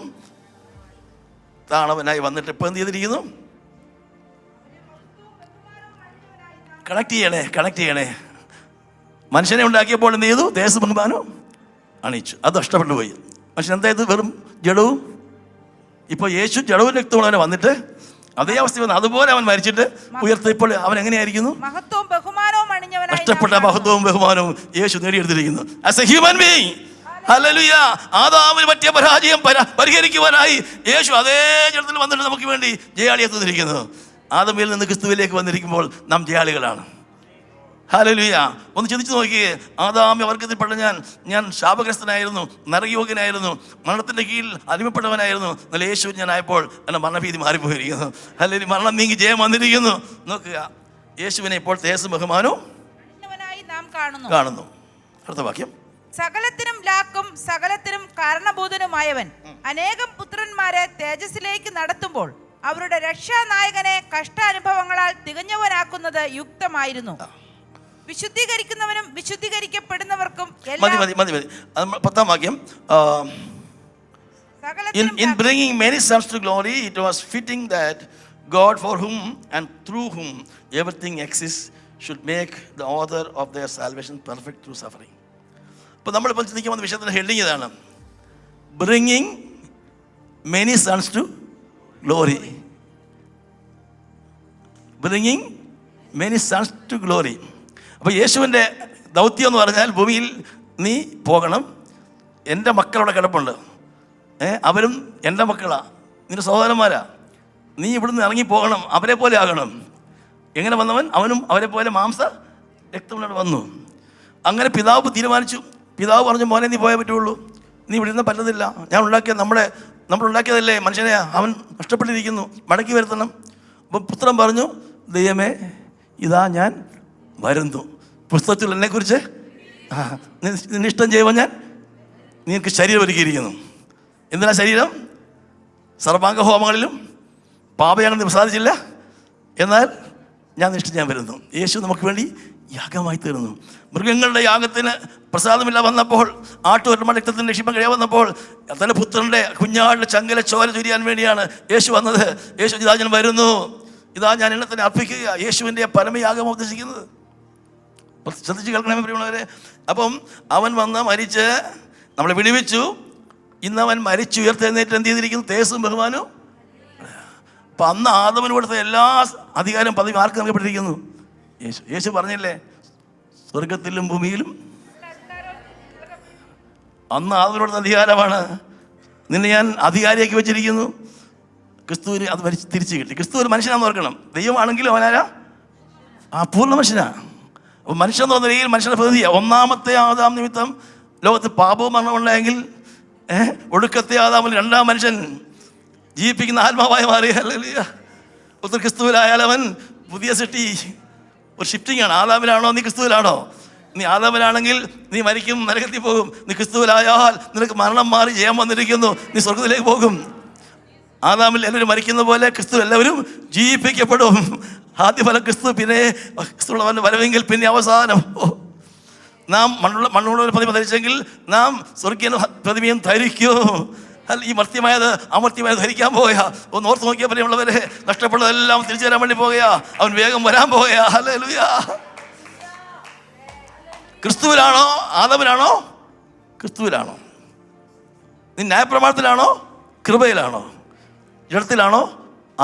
താണവനായി വന്നിട്ട് ഇപ്പം എന്ത് ചെയ്തിരിക്കുന്നു? കണക്ട് ചെയ്യണേ. മനുഷ്യനെ ഉണ്ടാക്കിയപ്പോൾ എന്ത് ചെയ്തു? ദേശബഹുമാനം അണിയിച്ചു. അത് നഷ്ടപ്പെട്ടു പോയി. മനുഷ്യൻ എന്തായത്? വെറും ജഡവും. ഇപ്പോൾ യേശു ജഡവും രക്തമുള്ളവനെ വന്നിട്ട് അതേ അവസ്ഥ വന്നു. അതുപോലെ അവൻ മരിച്ചിട്ട് ഉയർത്തിയപ്പോൾ അവൻ എങ്ങനെയായിരിക്കുന്നു? നഷ്ടപ്പെട്ട മഹത്വവും ബഹുമാനവും യേശു നേടിയെടുത്തിരിക്കുന്നു as a human being. Hallelujah. ആദാമിന് പറ്റിയ പരാജയം പരിഹരിക്കുവാനായി യേശു അതേ ജഡത്തിൽ വന്നിട്ട് നമുക്ക് വേണ്ടി ജയാളി എത്തുന്നിരിക്കുന്നു. ആദമിൽ നിന്ന് ക്രിസ്തുവിലേക്ക് വന്നിരിക്കുമ്പോൾ നാം ജയാളികളാണ്. ഹല്ലേലൂയ. ഒന്ന് ചിന്തിച്ചു നോക്കിയേ. ആദാമ്യ വർഗത്തിൽപ്പെട്ട ഞാൻ ശാപഗ്രസ്തനായിരുന്നു, നരകയോഗ്യനായിരുന്നു, മരണത്തിൻ്റെ കീഴിൽ അടിമപ്പെട്ടവനായിരുന്നു. എന്നാൽ യേശു ഞാനായപ്പോൾ എൻ്റെ മരണഭീതി മാറിപ്പോയിരിക്കുന്നു. ഹല്ലേലൂയ. മരണം നീങ്ങി ജയം വന്നിരിക്കുന്നു. നോക്കുക, യേശുവിനെ ഇപ്പോൾ തേജസ്സും ബഹുമാനവും കാണുന്നു. അടുത്ത വാക്യം. സകലത്തിനും ലാക്കും സകലത്തിനും കാരണഭൂതനുമായവൻ അനേകം പുത്രന്മാരെ തേജസ്സിലേക്ക് നടത്തുമ്പോൾ അവരുടെ രക്ഷാനായകനെ കഷ്ടാനുഭവങ്ങളാൽ തികഞ്ഞവനാക്കുന്നത് യുക്തമായിരുന്നു. വിശുദ്ധീകരിക്കുന്നവനും വിശുദ്ധീകരിക്കപ്പെടുന്നവർക്കും മതി. 10ാം വാക്യം. In bringing many sons to glory, it was fitting that God, for whom and through whom everything exists, should make the author of their salvation perfect through suffering. അപ്പോൾ നമ്മളിപ്പോൾ ചിന്തിക്കുന്ന വിഷയത്തിൻ്റെ ഹെഡിങ് ഇതാണ്: bringing many sons to glory. Bringing many sons to glory. അപ്പോൾ യേശുവിൻ്റെ ദൗത്യം എന്ന് പറഞ്ഞാൽ, ഭൂമിയിൽ നീ പോകണം, എൻ്റെ മക്കളവിടെ കിടപ്പുണ്ട്, അവരും എൻ്റെ മക്കളാണ്, നിൻ്റെ സഹോദരന്മാരാ, നീ ഇവിടുന്ന് ഇറങ്ങിപ്പോകണം, അവരെ പോലെ ആകണം. എങ്ങനെ വന്നവൻ? അവനും അവരെ പോലെ മാംസ രക്തമുള്ള വന്നു. അങ്ങനെ പിതാവ് തീരുമാനിച്ചു. പിതാവ് പറഞ്ഞു, മോനെ നീ പോയേ പറ്റുള്ളൂ, നീ ഇവിടെ ഇരുന്ന് പറ്റത്തില്ല, ഞാൻ നമ്മളുണ്ടാക്കിയതല്ലേ മനുഷ്യനെ, അവൻ നഷ്ടപ്പെട്ടിരിക്കുന്നു, മടക്കി വരുത്തണം. അപ്പം പുത്രൻ പറഞ്ഞു, ദൈവമേ ഇതാ ഞാൻ വരുന്നു, പുസ്തകത്തിൽ എന്നെക്കുറിച്ച് നിന്നെ ഇഷ്ടം ചെയ്യുമ്പോൾ ഞാൻ നിനക്ക് ശരീരം ഒരുക്കിയിരിക്കുന്നു. എന്തിനാ ശരീരം? സർവാംഗ ഹോമങ്ങളിലും പാപയാഗം പ്രസാദിച്ചില്ല, എന്നാൽ ഞാൻ നിഷ്ഠ ഞാൻ വരുന്നു. യേശു നമുക്ക് വേണ്ടി യാഗമായി തീർന്നു. മൃഗങ്ങളുടെ യാഗത്തിന് പ്രസാദമില്ല വന്നപ്പോൾ, ആട്ടുവരുടെ രക്തത്തിൻ്റെ രക്ഷിപ്പം കഴിയാൻ വന്നപ്പോൾ, തൻ്റെ പുത്രൻ്റെ കുഞ്ഞാടിൻ്റെ ചങ്കല ചോര ചൊരിയാൻ വേണ്ടിയാണ് യേശു വന്നത്. യേശു ഇതാ ഞാൻ വരുന്നു, ഇതാ ഞാൻ എന്നെ തന്നെ അർപ്പിക്കുക. യേശുവിൻ്റെ പരമയാഗം ഉദ്ദേശിക്കുന്നത് ശ്രദ്ധിച്ച് കേൾക്കണമേ പ്രിയമുള്ളവരെ. അപ്പം അവൻ വന്ന് മരിച്ച് നമ്മളെ വിടുവിച്ചു. ഇന്ന് അവൻ മരിച്ചു ഉയർത്തെഴുന്നേറ്റ് എന്ത് ചെയ്തിരിക്കുന്നു? തേജസ്സും ബഹുമാനവും. അപ്പം അന്ന് ആദമിന് കൊടുത്ത എല്ലാ അധികാരം പദവി ആർക്ക് നൽകപ്പെട്ടിരിക്കുന്നു? യേശു. യേശു പറഞ്ഞില്ലേ, സ്വർഗത്തിലും ഭൂമിയിലും അന്ന് ആദമിന് കൊടുത്ത അധികാരമാണ്. നിന്നെ ഞാൻ അധികാരിയാക്കി വെച്ചിരിക്കുന്നു. ക്രിസ്തുവിന് അത് തിരിച്ചു കിട്ടി. ക്രിസ്തു ഒരു മനുഷ്യനാണെന്ന് ഓർക്കണം. ദൈവമാണെങ്കിലും അവനാരാ? പൂർണ്ണ മനുഷ്യനാ. അപ്പോൾ മനുഷ്യൻ എന്ന് പറഞ്ഞ രീതിയിൽ മനുഷ്യൻ്റെ പ്രതിനിധിയാണ്. ഒന്നാമത്തെ ആദാം നിമിത്തം ലോകത്ത് പാപവും മരണമുണ്ടായെങ്കിൽ ഒടുക്കത്തെ ആദാമിൽ രണ്ടാം മനുഷ്യൻ ജീവിപ്പിക്കുന്ന ആത്മാവായി മാറി. ഹല്ലേലൂയ. ഒത്തിരി ക്രിസ്തുവിലായാൽ അവൻ പുതിയ സൃഷ്ടി. ഒരു ഷിഫ്റ്റിംഗ് ആണ്. ആദാമിലാണോ നീ ക്രിസ്തുവിലാണോ? നീ ആദാമിലാണെങ്കിൽ നീ മരിക്കും, നരകത്തിൽ പോകും. നീ ക്രിസ്തുവിലായാൽ നിനക്ക് മരണം മാറി ജയം വന്നിരിക്കുന്നു, നീ സ്വർഗത്തിലേക്ക് പോകും. ആദാമിൽ എല്ലാവരും മരിക്കുന്ന പോലെ ക്രിസ്തു എല്ലാവരും ജീവിപ്പിക്കപ്പെടും. ആദ്യഫലം ക്രിസ്തു, പിന്നെ ക്രിസ്തുള്ളവൻ്റെ വരവെങ്കിൽ പിന്നെ അവസാനം. നാം മണ്ണുള്ള പ്രതിമ ധരിച്ചെങ്കിൽ നാം സ്വർഗീയ പ്രതിമയും ധരിക്കും. അല്ല, ഈ മർത്യമായത് അമർത്യമായത് ധരിക്കാൻ പോയാ. ഒന്ന് ഓർത്ത് നോക്കിയാൽ പ്രിയമുള്ളവരെ, നഷ്ടപ്പെട്ടതെല്ലാം തിരിച്ചു തരാൻ വേണ്ടി പോയാ. അവൻ വേഗം വരാൻ പോയാ. ഹല്ലേലൂയ. ക്രിസ്തുവിലാണോ ആദമിലാണോ? ക്രിസ്തുവിലാണോ? നീ ന്യായപ്രമാണത്തിലാണോ? കൃപയിലാണോ? ജഡത്തിലാണോ?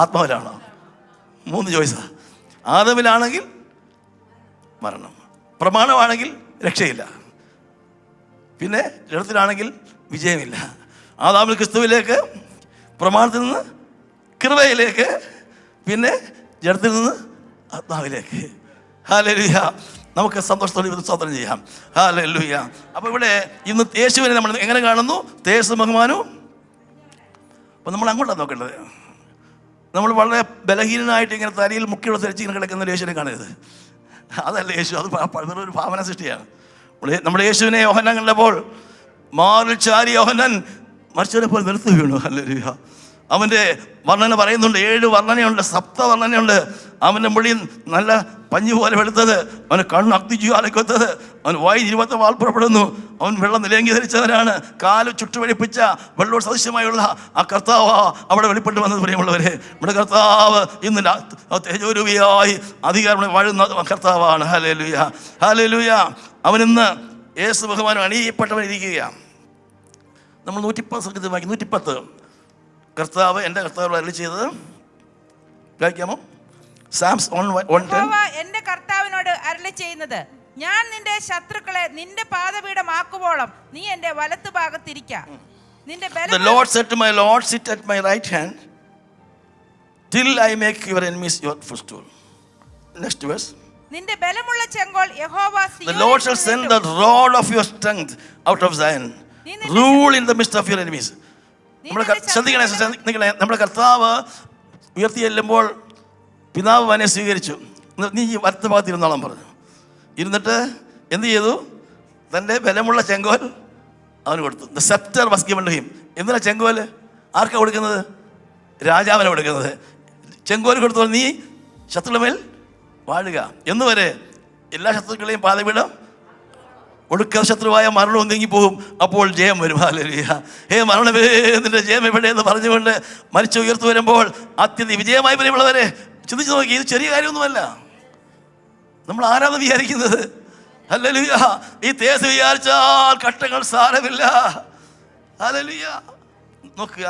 ആത്മാവിലാണോ? 3 ചോയ്സാ. ആദമിലാണെങ്കിൽ മരണം, പ്രമാണമാണെങ്കിൽ രക്ഷയില്ല, പിന്നെ ജഡത്തിലാണെങ്കിൽ വിജയമില്ല. ആദാമിൽ ക്രിസ്തുവിലേക്ക്, പ്രമാണത്തിൽ നിന്ന് കൃപയിലേക്ക്, പിന്നെ ജഡത്തിൽ നിന്ന് ആത്മാവിലേക്ക്. ഹല്ലേലൂയ. നമുക്ക് സന്തോഷത്തോടെ സ്തോത്രം ചെയ്യാം. ഹല്ലേലൂയ. അപ്പോൾ ഇവിടെ ഇന്ന് യേശുവിനെ നമ്മൾ എങ്ങനെ കാണുന്നു? തേജസ്സും ബഹുമാനവും. അപ്പോൾ നമ്മൾ അങ്ങോട്ടാണ് നോക്കേണ്ടത്. നമ്മൾ വളരെ ബലഹീനനായിട്ട് ഇങ്ങനെ തലയിൽ മുക്കിയുള്ള ധരിച്ച് ഇങ്ങനെ കിടക്കുന്ന യേശുവിനെ കാണരുത്. അതല്ല യേശു. അത് ഒരു ഭാവന സൃഷ്ടിയാണ്. നമ്മുടെ യേശുവിനെ യോഹന്നാൻ കണ്ടപ്പോൾ മാറിൽ ചാരി യോഹന്നാൻ മരിച്ചവനെ പോലെ നിലത്ത് വീണു. ഹല്ലേലൂയ. അവൻ്റെ വർണ്ണന പറയുന്നുണ്ട്. 7 വർണ്ണനയുണ്ട്, 7 വർണ്ണനയുണ്ട്. അവൻ്റെ മുടി നല്ല പഞ്ഞു പോലെ വെളുത്തത്, അവന് കണ്ണ് അഗ്നിജ്വാലയ്ക്ക് വെത്തത്, അവൻ വായി 20 വാൾ പുറപ്പെടുന്നു, അവൻ വെള്ളം നിലയങ്കി ധരിച്ചവനാണ്, കാല് ചുട്ടുവഴിപ്പിച്ച വെള്ളോട് സദൃശ്യമായുള്ള ആ കർത്താവ് അവിടെ വെളിപ്പെട്ട് വന്നത്. പ്രിയമുള്ളവരെ, നമ്മുടെ കർത്താവ് ഇന്ന് തേജോരൂപിയായി അധികാരം വാഴുന്ന കർത്താവാണ്. ഹല്ലേലൂയ. ഹല്ലേലൂയ. അവനിന്ന് യേശു ബഹുമാനം അണിയപ്പെട്ടവൻ ഇരിക്കുകയാണ്. നമ്മൾ 110 വായിക്കും. 110 കർത്താവ് എൻ്റെ കർത്താവ് അരുളി ചെയ്തത് വായിക്കാമോ? സാംസ് 1:10. എന്റെ കർത്താവിനോട് അരുളി ചെയ്യുന്നത്, ഞാൻ നിന്റെ ശത്രുക്കളെ നിന്റെ പാദപീഠമാക്കുവോളം നീ എന്റെ വലത്ത് ഭാഗത്തിരിക്കാം. നിന്റെ The Lord said to my Lord, sit at my right hand till I make your enemies your footstool. Next verse. നിന്റെ ബലമുള്ള ചെങ്കോൽ യഹോവ The Lord shall send the rod of your strength out of Zion, rule in the midst of your enemies. നമ്മുടെ കർത്താവ് ഉയർത്തി ചെല്ലുമ്പോൾ പിതാവ് അവനെ സ്വീകരിച്ചു. നീ ഈ വലത്ത് ഭാഗത്ത് ഇരുന്നോളം പറഞ്ഞു. ഇരുന്നിട്ട് എന്ത് ചെയ്തു? തൻ്റെ ബലമുള്ള ചെങ്കോൽ അവന് കൊടുത്തു. The sceptre was given to him. എന്തിനാ ചെങ്കോൽ? ആർക്കാണ് കൊടുക്കുന്നത്? രാജാവിനെ കൊടുക്കുന്നത്. ചെങ്കോൽ കൊടുത്തു, നീ ശത്രുമേൽ വാഴുക എന്നുവരെ എല്ലാ ശത്രുക്കളെയും പാതപീഠം ഒടുക്ക ശത്രുവായ മരണവും നീങ്ങിപ്പോകും, അപ്പോൾ ജയം വരും. ഹല്ലേലൂയ. ഹേ മരണമേ, നിന്റെ ജയം എവിടെയെന്ന് പറഞ്ഞുകൊണ്ട് മരിച്ചു ഉയർത്തു വരുമ്പോൾ അത്യന്ത വിജയമായി പ്രിയമുള്ളവരെ ചിന്തിച്ചു നോക്കി. ഇത് ചെറിയ കാര്യമൊന്നുമല്ല. നമ്മൾ ആരാന്ന് വിചാരിക്കുന്നത്? ഹല്ലേലൂയ. ഈ തേജസ് വിചാരിച്ചാൽ കഷ്ടങ്ങൾ സാരമില്ല. ഹല്ലേലൂയ. നോക്കുക.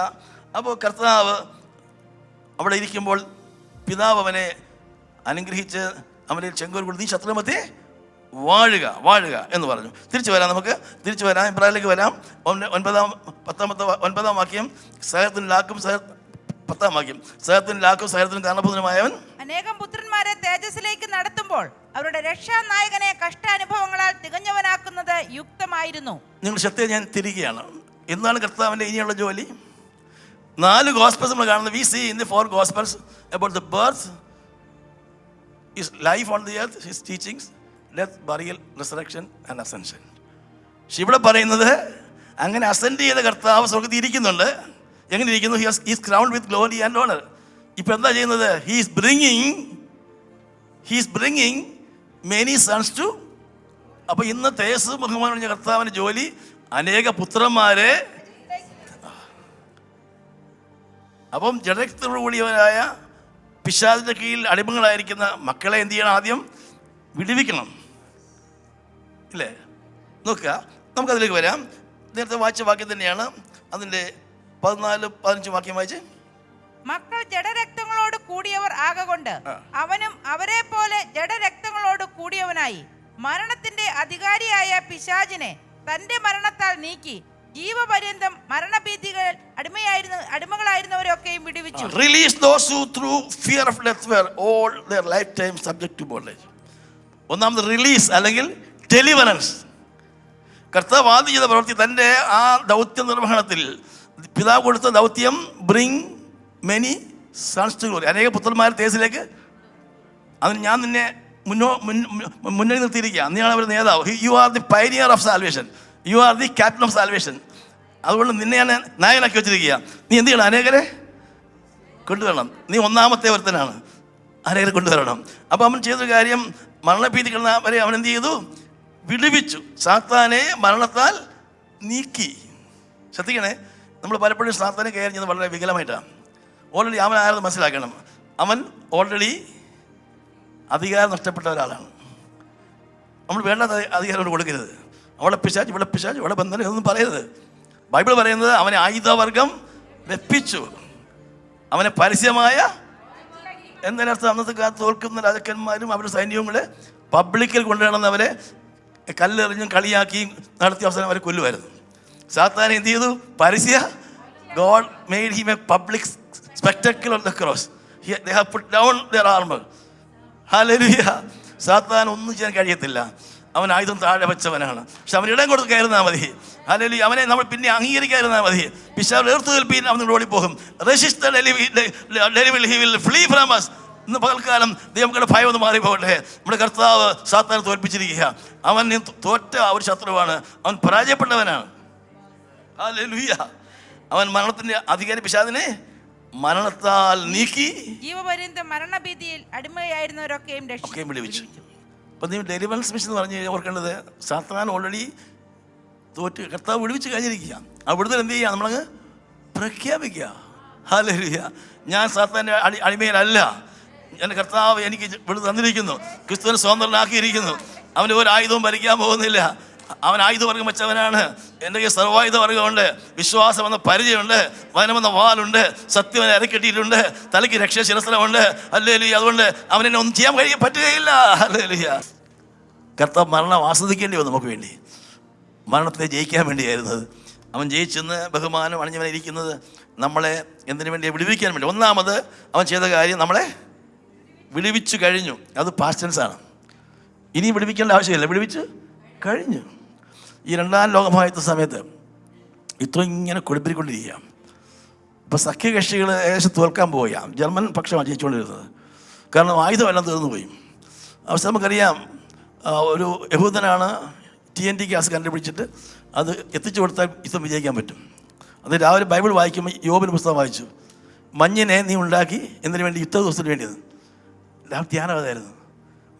അപ്പോൾ കർത്താവ് അവിടെ ഇരിക്കുമ്പോൾ പിതാവ് അവനെ അനുഗ്രഹിച്ച് അവനെ ചെങ്കോൽ കൊടുത്ത്, നീ ശത്രുമത്തെ വാഴുക വാഴുക എന്ന് പറഞ്ഞു. തിരിച്ചു വരാം, നമുക്ക് തിരിച്ചു വരാം, ഇബ്രാഹിമിലേക്ക് വരാം. 9-10 വാക്യം. സഹത്തിന് ലാക്കും 10 വാക്യം. സഹത്തിന് ലാക്കും സഹത്തിന് കാരണഭൂതനുമായവൻ അനേകം പുത്രന്മാരെ തേജസ്സിലേക്ക് നടത്തുമ്പോൾ അവരുടെ രക്ഷാനായകനെ കഷ്ടാനുഭവങ്ങളാൽ തികഞ്ഞവനാക്കുന്നത് യുക്തമായിരുന്നു. നിങ്ങൾ ശ്രദ്ധ ഞാൻ തിരികെയാണ്. എന്താണ് കർത്താവിൻ്റെ ഇനിയുള്ള ജോലി? 4 ഗോസ്പൽസ് നമ്മൾ കാണുന്നത്. We see in the 4 gospels about the birth, his life on the earth, his teachings, death, burial, resurrection and ascension. പക്ഷെ ഇവിടെ പറയുന്നത് അങ്ങനെ അസെൻഡ് ചെയ്ത കർത്താവ് സ്വർഗ്ഗത്തിൽ ഇരിക്കുന്നുണ്ട്. എങ്ങനെ ഇരിക്കുന്നു? He's crowned with glory and honour. ഇപ്പം എന്താ ചെയ്യുന്നത്? He's bringing many sons to. അപ്പോൾ ഇന്നത്തെ യേശു ബഹുമാനം പറഞ്ഞ കർത്താവിൻ്റെ ജോലി അനേക പുത്രന്മാരെ, അപ്പം ജഡരക്തത്തോടുകൂടിയവരായ പിശാചിന്റെ കീഴിൽ അടിമകളായിരിക്കുന്ന മക്കളെ എന്ത് ചെയ്യണം? ആദ്യം വിടുവിക്കണം, ഇല്ലേ? നോക്കുക, നമുക്കതിലേക്ക് വരാം. നേരത്തെ വായിച്ച വാക്യം തന്നെയാണ്, അതിൻ്റെ 14-15 വാക്യം വായിച്ച്. മക്കൾ ജഡരക്തങ്ങളോട് കൂടിയവർ ആകൊണ്ട് അവനും അവരെ പോലെ ജഡരക്തങ്ങളോട് കൂടിയവനായി മരണത്തിന്റെ അധികാരിയായ പിശാചിനെ തന്റെ മരണത്താൽ നീക്കി ജീവപര്യന്തം മരണഭീതികൾ അടിമകളായിരുന്നവരൊക്കെയും വിടുവിച്ചു. Release those who through fear of death were all their lifetime subject to bondage. ഒന്നാമത് റിലീസ് അല്ലെങ്കിൽ ഡെലിവറൻസ്. കർത്താവ് ആദ്യം ചെയ്ത പ്രവൃത്തി തൻ്റെ ആ ദൗത്യ നിർവഹണത്തിൽ പിതാവ് കൊടുത്ത ദൗത്യം bring many sons to glory, അനേക പുത്രന്മാരെ തേസിലേക്ക്. അതിന് ഞാൻ നിന്നെ മുന്നണി നിർത്തിയിരിക്കുക. നീയാണ് അവരുടെ നേതാവ്. You are the pioneer of salvation, you are the captain of salvation. അതുകൊണ്ട് നിന്നെ ഞാൻ നായകനാക്കി വെച്ചിരിക്കുക. നീ എന്ത് ചെയ്യണം? അനേകരെ കൊണ്ടുവരണം. നീ ഒന്നാമത്തെ ഒരുത്തനാണ്, അനേകരെ കൊണ്ടുവരണം. അപ്പോൾ അവൻ ചെയ്തൊരു കാര്യം, മരണഭീതി കിടന്നവരെ അവൻ എന്ത് ചെയ്തു? വിടുവിച്ചു. സാത്താനെ മരണത്താൽ നീക്കി. ശ്രദ്ധിക്കണേ, നമ്മൾ പലപ്പോഴും സാത്താനെ കയറി ചെയ്യുന്നത് വളരെ വികലമായിട്ടാണ്. ഓൾറെഡി അവൻ ആരെന്ന് മനസ്സിലാക്കണം. അവൻ ഓൾറെഡി അധികാരം നഷ്ടപ്പെട്ട ഒരാളാണ്. നമ്മൾ വേണ്ടാത്ത അധികാരം കൊടുക്കരുത്. അവിടെ പിശാച്, ഇവിടെ പിശാച്, ഇവിടെ ബന്ധനം, ഇതൊന്നും പറയരുത്. ബൈബിൾ പറയുന്നത് അവനെ ആയുധവർഗം വെപ്പിച്ചു, അവനെ പരസ്യമായ എന്നതിനർത്ഥം അന്നത്തെ കാലത്ത് തോൽക്കുന്ന രാജാക്കന്മാരും അവരുടെ സൈന്യവും കൂടെ പബ്ലിക്കിൽ കൊണ്ടുവരുന്നവരെ കല്ലെറിഞ്ഞും കളിയാക്കിയും നടത്തിയ അവസാനം അവരെ കൊല്ലുമായിരുന്നു. സാത്താനെ എന്ത് ചെയ്തു? പരസ്യ. God made him a public spectacle on the cross. They have put down their armor. Hallelujah. സാത്താൻ ഒന്നും ചെയ്യാൻ കഴിയത്തില്ല. അവൻ ആയുധം താഴെ വെച്ചവനാണ്. പക്ഷെ അവൻ ഇടം കൊടുത്ത് കയറുന്നാൽ മതി. ഹല്ലേലൂയ. അവനെ നമ്മൾ പിന്നെ അംഗീകരിക്കാതിരുന്നാൽ മതി. പിശാച് എതിർത്ത് നിൽപ്പിൻ, അവൻ ഓടിപ്പോകും. Resist the devil, he will flee from us. ഇന്ന് പകൽക്കാലം ദൈവങ്ങളുടെ ഭയം ഒന്ന് മാറിപ്പോകട്ടെ. നമ്മുടെ കർത്താവ് സാത്താനെ തോൽപ്പിച്ചിരിക്കുക. അവൻ തോറ്റ ഒരു ശത്രുവാണ്, അവൻ പരാജയപ്പെട്ടവനാണ്. ഹല്ലേലൂയ. അവൻ മരണത്തിന്റെ അധികാരി പിശാചിനെ മരണത്താൽ നീക്കി ജീവപര്യന്തം മരണഭീതിയിൽ അടിമയായിരുന്നവരൊക്കെയും വിടുവിച്ചു. അപ്പം നീ ഡെലിവറൻസ് മിഷൻ എന്ന് പറഞ്ഞ് ഓർക്കേണ്ടത്, സാത്താൻ ഓൾറെഡി തോറ്റ് കർത്താവ് വിടുവിച്ച് കഴിഞ്ഞിരിക്കുക. ആ വിടുതൽ എന്ത് ചെയ്യുക? നമ്മളങ്ങ് പ്രഖ്യാപിക്കുക. ഹല്ലേലൂയ. ഞാൻ സാത്താൻ്റെ അടിമയിലല്ല, എൻ്റെ കർത്താവ് എനിക്ക് വിടുതൽ തന്നിരിക്കുന്നു, ക്രിസ്തുവിനെ സ്വതന്ത്രനാക്കിയിരിക്കുന്നു. അവന് ഒരു ആയുധവും ഭരിക്കാൻ പോകുന്നില്ല. അവൻ ആയുധവർഗം വെച്ചവനാണ്. എൻ്റെ കയ്യിൽ സർവായുധ വർഗമുണ്ട്, വിശ്വാസം എന്ന പരിചയമുണ്ട്, വനമെന്ന വാലുണ്ട്, സത്യം എന്നെ ഇറക്കിട്ടിട്ടുണ്ട്, തലയ്ക്ക് രക്ഷാശിരസ്ത്രമുണ്ട്. ഹല്ലേലൂയ. അതുകൊണ്ട് അവനെന്നെ ഒന്നും ചെയ്യാൻ പറ്റുകയില്ല. ഹല്ലേലൂയ. കർത്താവ് മരണം ആസ്വദിക്കേണ്ടി വന്നു നമുക്ക് വേണ്ടി, മരണത്തെ ജയിക്കാൻ വേണ്ടിയായിരുന്നത്. അവൻ ജയിച്ചെന്ന് ബഹുമാനം അണിഞ്ഞവനിരിക്കുന്നത് നമ്മളെ എന്തിനു വേണ്ടി? വിടുവിക്കാൻ വേണ്ടി. ഒന്നാമത് അവൻ ചെയ്ത കാര്യം നമ്മളെ വിടുവിച്ചു കഴിഞ്ഞു. അത് പാസ്റ്റ് ടെൻസ് ആണ്. ഇനി വിടുവിക്കേണ്ട ആവശ്യമില്ല, വിടുവിച്ച് കഴിഞ്ഞു. ഈ രണ്ടാം ലോകമഹായുദ്ധ സമയത്ത് ഇത്രയും ഇങ്ങനെ കൊടുപ്പിക്കൊണ്ടിരിക്കുക. ഇപ്പോൾ സഖ്യകക്ഷികൾ ഏകദേശം തോൽക്കാൻ പോവുക. ജർമ്മൻ പക്ഷമാണ് ജയിച്ചുകൊണ്ടിരുന്നത്. കാരണം ആയുധമെല്ലാം തീർന്നു പോയി. അവസ്ഥ നമുക്കറിയാം. ഒരു യഹൂദനാണ് TNT ഗ്യാസ് കണ്ടുപിടിച്ചിട്ട് അത് എത്തിച്ചു കൊടുത്താൽ യുദ്ധം വിജയിക്കാൻ പറ്റും. അത് രാവിലെ ബൈബിൾ വായിക്കുമ്പോൾ യോബിൻ്റെ പുസ്തകം വായിച്ചു. മഞ്ഞിനെ നീ ഉണ്ടാക്കി എന്തിനു വേണ്ടി? യുദ്ധ ദിവസത്തിന് വേണ്ടിയത്. ധ്യാനം അതായിരുന്നു.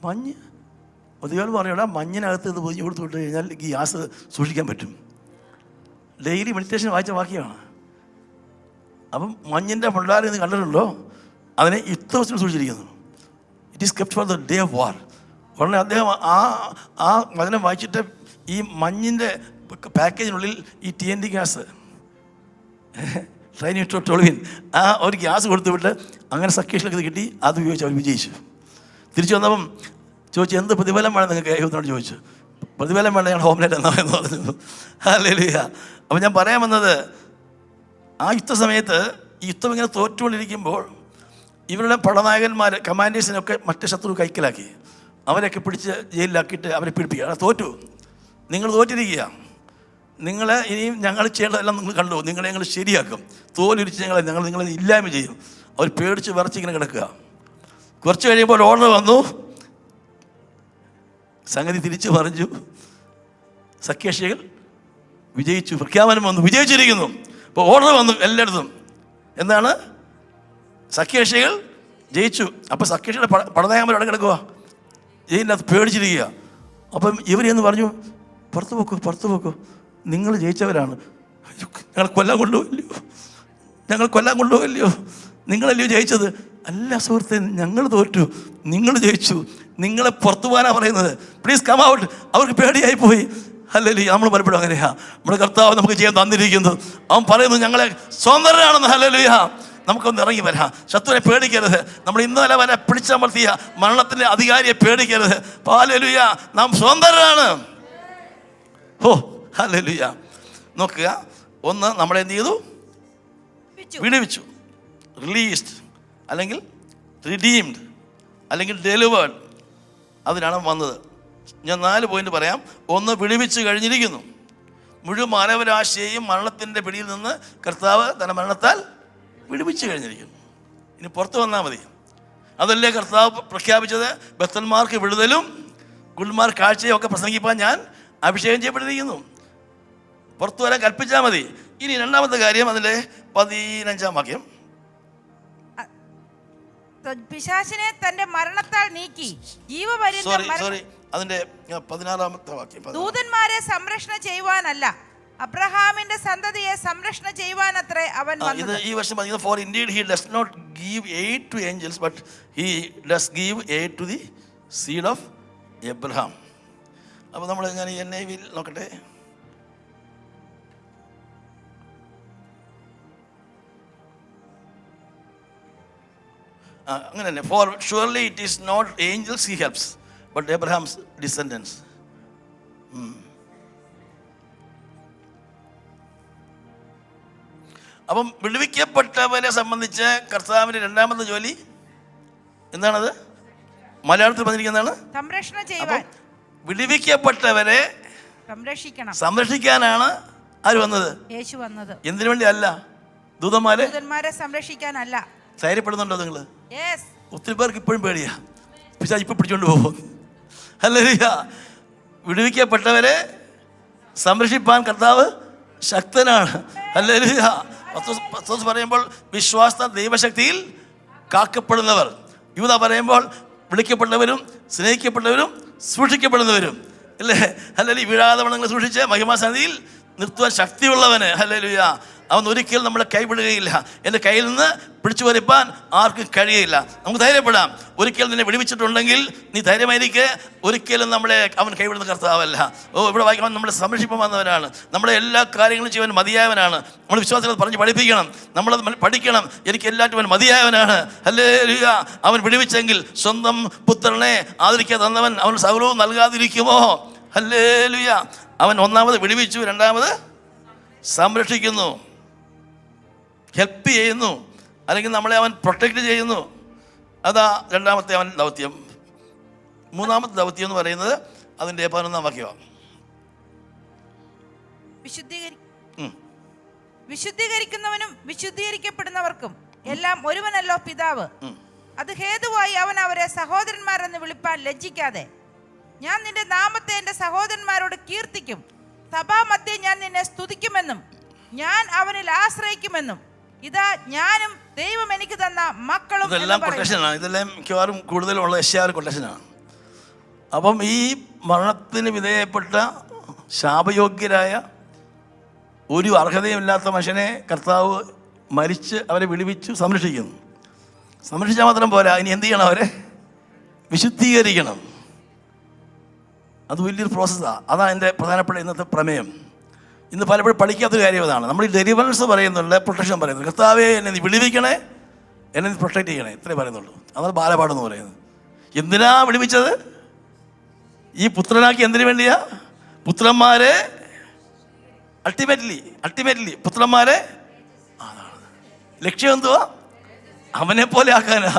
മഞ്ഞ് ഒതുപോലെ പറയണം, മഞ്ഞിനകത്ത് ഇത് പൊതിഞ്ഞ് കൊടുത്തു വിട്ട് കഴിഞ്ഞാൽ ഈ ഗ്യാസ് സൂക്ഷിക്കാൻ പറ്റും. ഡെയിലി മെഡിറ്റേഷൻ വായിച്ച വാക്യമാണ്. അപ്പം മഞ്ഞിൻ്റെ ഭണ്ഡാരം എന്ന് കണ്ടിട്ടുണ്ടോ? അതിനെ യുദ്ധ ദിവസത്തിൽ സൂക്ഷിച്ചിരിക്കുന്നു. It is kept for the day of വാർ. ഉടനെ അദ്ദേഹം ആ വചനം വായിച്ചിട്ട് ഈ മഞ്ഞിൻ്റെ പാക്കേജിനുള്ളിൽ ഈ TNT ഗ്യാസ് ട്രെയിനിട്ടൊളിവിൻ ആ ഒരു ഗ്യാസ് കൊടുത്തു വിട്ട് അങ്ങനെ സഖ്യത്തിലേക്ക് ഇത് കിട്ടി. അത് ഉപയോഗിച്ച് അവർ വിജയിച്ചു. തിരിച്ചു വന്നപ്പം ചോദിച്ചു, എന്ത് പ്രതിഫലം വേണം നിങ്ങൾക്ക്? യഹൂദനോട് ചോദിച്ചു. പ്രതിഫലം വേണ്ട, ഞങ്ങൾ ഹോംലേറ്റ് എന്ന് പറഞ്ഞു. ഹല്ലേലൂയ. അപ്പം ഞാൻ പറയാൻ വന്നത്, ആ യുദ്ധസമയത്ത് ഈ യുദ്ധം ഇങ്ങനെ തോറ്റുകൊണ്ടിരിക്കുമ്പോൾ ഇവരുടെ പടനായകന്മാർ കമാൻഡേഴ്സിനൊക്കെ മറ്റു ശത്രു കൈക്കലാക്കി അവരെയൊക്കെ പിടിച്ച് ജയിലിലാക്കിയിട്ട് അവരെ പീഡിപ്പിക്കുക. തോറ്റു, നിങ്ങൾ തോറ്റിരിക്കുക, നിങ്ങളെ ഇനിയും ഞങ്ങൾ ചെയ്യേണ്ടതെല്ലാം നിങ്ങൾ കണ്ടു, നിങ്ങളെ ഞങ്ങൾ ശരിയാക്കും, തോലുരിച്ച് നിങ്ങളെ ഇല്ലായ്മ ചെയ്യും. അവർ പേടിച്ച് വിറച്ചിങ്ങനെ കിടക്കുക. കുറച്ച് കഴിയുമ്പോൾ ഓർഡർ വന്നു, സംഗതി തിരിച്ചു പറഞ്ഞു. സഖ്യേഷികൾ വിജയിച്ചു, പ്രഖ്യാപനം വന്നു, വിജയിച്ചിരിക്കുന്നു. ഇപ്പോൾ ഓർഡർ വന്നു എല്ലായിടത്തും. എന്താണ്? സഖ്യേഷികൾ ജയിച്ചു. അപ്പോൾ സഖ്യേഷിയുടെ പടനായകന്മാർ അവിടെ കിടക്കുക, ജയിലിനകത്ത് പേടിച്ചിരിക്കുക. അപ്പം ഇവരെന്ന് പറഞ്ഞു, പുറത്ത് പോക്കോ, നിങ്ങൾ ജയിച്ചവരാണ്. ഞങ്ങൾ കൊല്ലാൻ കൊണ്ടുപോകല്ലയോ, നിങ്ങളല്ലയോ ജയിച്ചത്? അല്ല സുഹൃത്തെ, ഞങ്ങൾ തോറ്റു, നിങ്ങൾ ജയിച്ചു, നിങ്ങളെ പുറത്തു പോകാനാണ് പറയുന്നത്, പ്ലീസ് കം ഔട്ട്. അവർക്ക് പേടിയായി പോയി. ഹല്ലേലൂയ. നമ്മൾ പലപ്പോഴും അങ്ങനെയാ, നമ്മുടെ കർത്താവ് നമുക്ക് ചെയ്യാൻ തന്നിരിക്കുന്നു. അവൻ പറയുന്നു ഞങ്ങളെ സ്വതന്ത്രരാണെന്ന്. ഹല്ലേലൂയ. നമുക്കൊന്ന് ഇറങ്ങി വരാം. ശത്രുവിനെ പേടിക്കരുത്. നമ്മൾ ഇന്നലെ വരെ പിടിച്ചമർത്തിയ മരണത്തിൻ്റെ അധികാരിയെ പേടിക്കരുത്. ഹല്ലേലൂയ. നാം സ്വതന്ത്രരാണ്. ഓ ഹല്ലേലൂയ. നോക്കുക, ഒന്ന് നമ്മളെ എന്ത് ചെയ്തു? വിടുവിച്ചു, റിലീസ്ഡ്, അല്ലെങ്കിൽ റിഡീംഡ്, അല്ലെങ്കിൽ ഡെലിവേർഡ്. അതിനാണ് വന്നത്. ഞാൻ 4 പോയിന്റ് പറയാം. ഒന്ന്, വിടുവിച്ച് കഴിഞ്ഞിരിക്കുന്നു. മുഴുവൻ മാനവരാശിയെയും മരണത്തിൻ്റെ പിടിയിൽ നിന്ന് കർത്താവ് തൻ്റെ മരണത്താൽ വിടുവിച്ച് കഴിഞ്ഞിരിക്കുന്നു. ഇനി പുറത്ത് വന്നാൽ മതി. അതല്ലേ കർത്താവ് പ്രഖ്യാപിച്ചത്? ബദ്ധന്മാർക്ക് വിടുതലും ഗുരുമാർ കാഴ്ചയും ഒക്കെ പ്രസംഗിപ്പാൻ ഞാൻ അഭിഷേകം ചെയ്യപ്പെട്ടിരിക്കുന്നു. പുറത്തു വരാൻ കൽപ്പിച്ചാൽ മതി. ഇനി രണ്ടാമത്തെ കാര്യം, അതിൻ്റെ 15-ാം വാക്യം. പിശാചിനെ തന്റെ മരണത്താൽ നീക്കി അതിന്റെ 16-ാമത്തെ വാക്യം. ദൂതന്മാരെ സംരക്ഷണ ചെയ്യുവാനല്ല, അബ്രഹാമിന്റെ സന്തതിയെ സംരക്ഷണ ചെയ്യുവാനത്രേ അവൻ വന്നത്. ഈ വർഷം for indeed he does not give aid to angels but he does give aid to the seed of Abraham. അപ്പോൾ നമ്മൾ ഞാൻ NIV നോക്കട്ടെ. അങ്ങനെ തന്നെ, for surely it is not angels he helps but Abraham's descendants. അപ്പം വിടുവിക്കപ്പെട്ടവരെ സംബന്ധിച്ച് കർത്താവിൻ്റെ രണ്ടാമത്തെ ജോലി എന്താണത്? മലയാളത്തിൽ പറഞ്ഞിരിക്കുന്നതാണ് സംരക്ഷണ ചെയ്യുവാൻ. വിടുവിക്കപ്പെട്ടവരെ സംരക്ഷിക്കാനാണ് ആര് വന്നത്? യേശു വന്നത്. എന്തിനു വേണ്ടി അല്ല? ദൂതന്മാരെ സംരക്ഷിക്കാനല്ല. ധൈര്യപ്പെടുന്നുണ്ടോ നിങ്ങൾ? ഒത്തിരി പേർക്ക് ഇപ്പോഴും പേടിയാ, പക്ഷേ ഇപ്പം പിടിച്ചോണ്ട് പോകും. ഹല്ലേലൂയ. വിടുവിക്കപ്പെട്ടവരെ സംരക്ഷിപ്പാൻ കർത്താവ് ശക്തനാണ്. ഹല്ലേലൂയ. പത്രോസ് പറയുമ്പോൾ വിശ്വാസ ദൈവശക്തിയിൽ കാക്കപ്പെടുന്നവർ. യൂദ പറയുമ്പോൾ വിളിക്കപ്പെട്ടവരും സ്നേഹിക്കപ്പെട്ടവരും സൂക്ഷിക്കപ്പെടുന്നവരും. അല്ലേ? ഹല്ലേലൂയ. വീഴാതെ വണ്ണങ്ങൾ സൂക്ഷിച്ച് മഹിമാസന്നിധിയിൽ നിർത്തുവാൻ ശക്തിയുള്ളവന്. ഹല്ലേലൂയ. അവൻ ഒരിക്കലും നമ്മളെ കൈവിടുകയില്ല. എൻ്റെ കയ്യിൽ നിന്ന് പിടിച്ചു വരിപ്പാൻ ആർക്കും കഴിയില്ല. നമുക്ക് ധൈര്യപ്പെടാം. ഒരിക്കൽ നിന്നെ വിടുവിച്ചിട്ടുണ്ടെങ്കിൽ നീ ധൈര്യമായിരിക്കെ. ഒരിക്കലും നമ്മളെ അവൻ കൈവിടുന്ന കർത്താവല്ല. ഇവിടെ വായിക്കാൻ നമ്മളെ സംരക്ഷിപ്പം വന്നവനാണ്. നമ്മളെ എല്ലാ കാര്യങ്ങളും ചെയ്യാൻ മതിയായവനാണ്. നമ്മൾ വിശ്വാസത്തിൽ പറഞ്ഞ് പഠിപ്പിക്കണം, നമ്മളത് പഠിക്കണം. എനിക്ക് എല്ലാറ്റും മതിയായവനാണ്. ഹല്ലേലൂയ. അവൻ വിടുവിച്ചെങ്കിൽ സ്വന്തം പുത്രനെ ആദരിക്കാൻ തന്നവൻ അവൻ സകലവും നൽകാതിരിക്കുമോ? ഹല്ലേലൂയ. അവൻ ഒന്നാമത് വിടുവിച്ചു, രണ്ടാമത് സംരക്ഷിക്കുന്നു, ഹെൽപ്പ് ചെയ്യുന്നു, അല്ലെങ്കിൽ നമ്മളെ അവൻ പ്രൊട്ടക്റ്റ് ചെയ്യുന്നു. അതാ രണ്ടാമത്തെ അവൻ ദൗത്യം. മൂന്നാമത്തെ ദൗത്യം എന്ന് പറയുന്നത് അതിൻ്റെ 11-ാം വാക്യമാണ്. വിശുദ്ധീകരിക്കുന്നവനും വിശുദ്ധീകരിക്കപ്പെടുന്നവർക്കും എല്ലാം ഒരുവനല്ലോ പിതാവ്. അത് ഹേതുവായി അവൻ അവരെ സഹോദരന്മാരെന്ന് വിളിപ്പാൻ ലജ്ജിക്കാതെ, ഞാൻ നിന്റെ നാമത്തെ എൻ്റെ സഹോദരന്മാരോട് കീർത്തിക്കും, സഭാമധ്യേ ഞാൻ നിന്നെ സ്തുതിക്കുമെന്നും ഞാൻ അവനിൽ ആശ്രയിക്കുമെന്നും ഇതാ ഞാനും ദൈവം എനിക്ക് തന്ന മക്കളും. ഇതെല്ലാം കൊട്ടേഷനാണ്. ഇതെല്ലാം മിക്കവാറും കൂടുതലുള്ള കൊട്ടേഷനാണ്. അപ്പം ഈ മരണത്തിന് വിധേയപ്പെട്ട ശാപയോഗ്യരായ ഒരു അർഹതയുമില്ലാത്ത മനുഷ്യനെ കർത്താവ് മരിച്ച് അവരെ വിടുവിച്ചു സംരക്ഷിക്കുന്നു. സംരക്ഷിച്ചാൽ മാത്രം പോരാ, ഇനി എന്ത് ചെയ്യണം? അവരെ വിശുദ്ധീകരിക്കണം. അത് വലിയൊരു പ്രോസസ്സാണ്. അതാണ് എൻ്റെ പ്രധാനപ്പെട്ട ഇന്നത്തെ പ്രമേയം. ഇന്ന് പലപ്പോഴും പഠിക്കാത്തൊരു കാര്യം അതാണ്. നമ്മൾ ഈ ഡെലിവറൻസ് പറയുന്നുണ്ട്, പ്രൊട്ടക്ഷൻ പറയുന്നുണ്ട്. കർത്താവേ എന്നെ നീ വിടുവിക്കണേ, എന്നെ നീ പ്രൊട്ടക്റ്റ് ചെയ്യണേ, ഇത്രേ പറയുന്നുള്ളൂ. അതാണ് ബാലപാടെന്ന് പറയുന്നത്. എന്തിനാ വിടുവിച്ചത്? ഈ പുത്രനാക്കി എന്തിനു വേണ്ടിയാ? പുത്രന്മാരെ അൾട്ടിമേറ്റ്ലി പുത്രന്മാരെ ലക്ഷ്യം എന്തുവാ? അവനെ പോലെ ആക്കാനാ.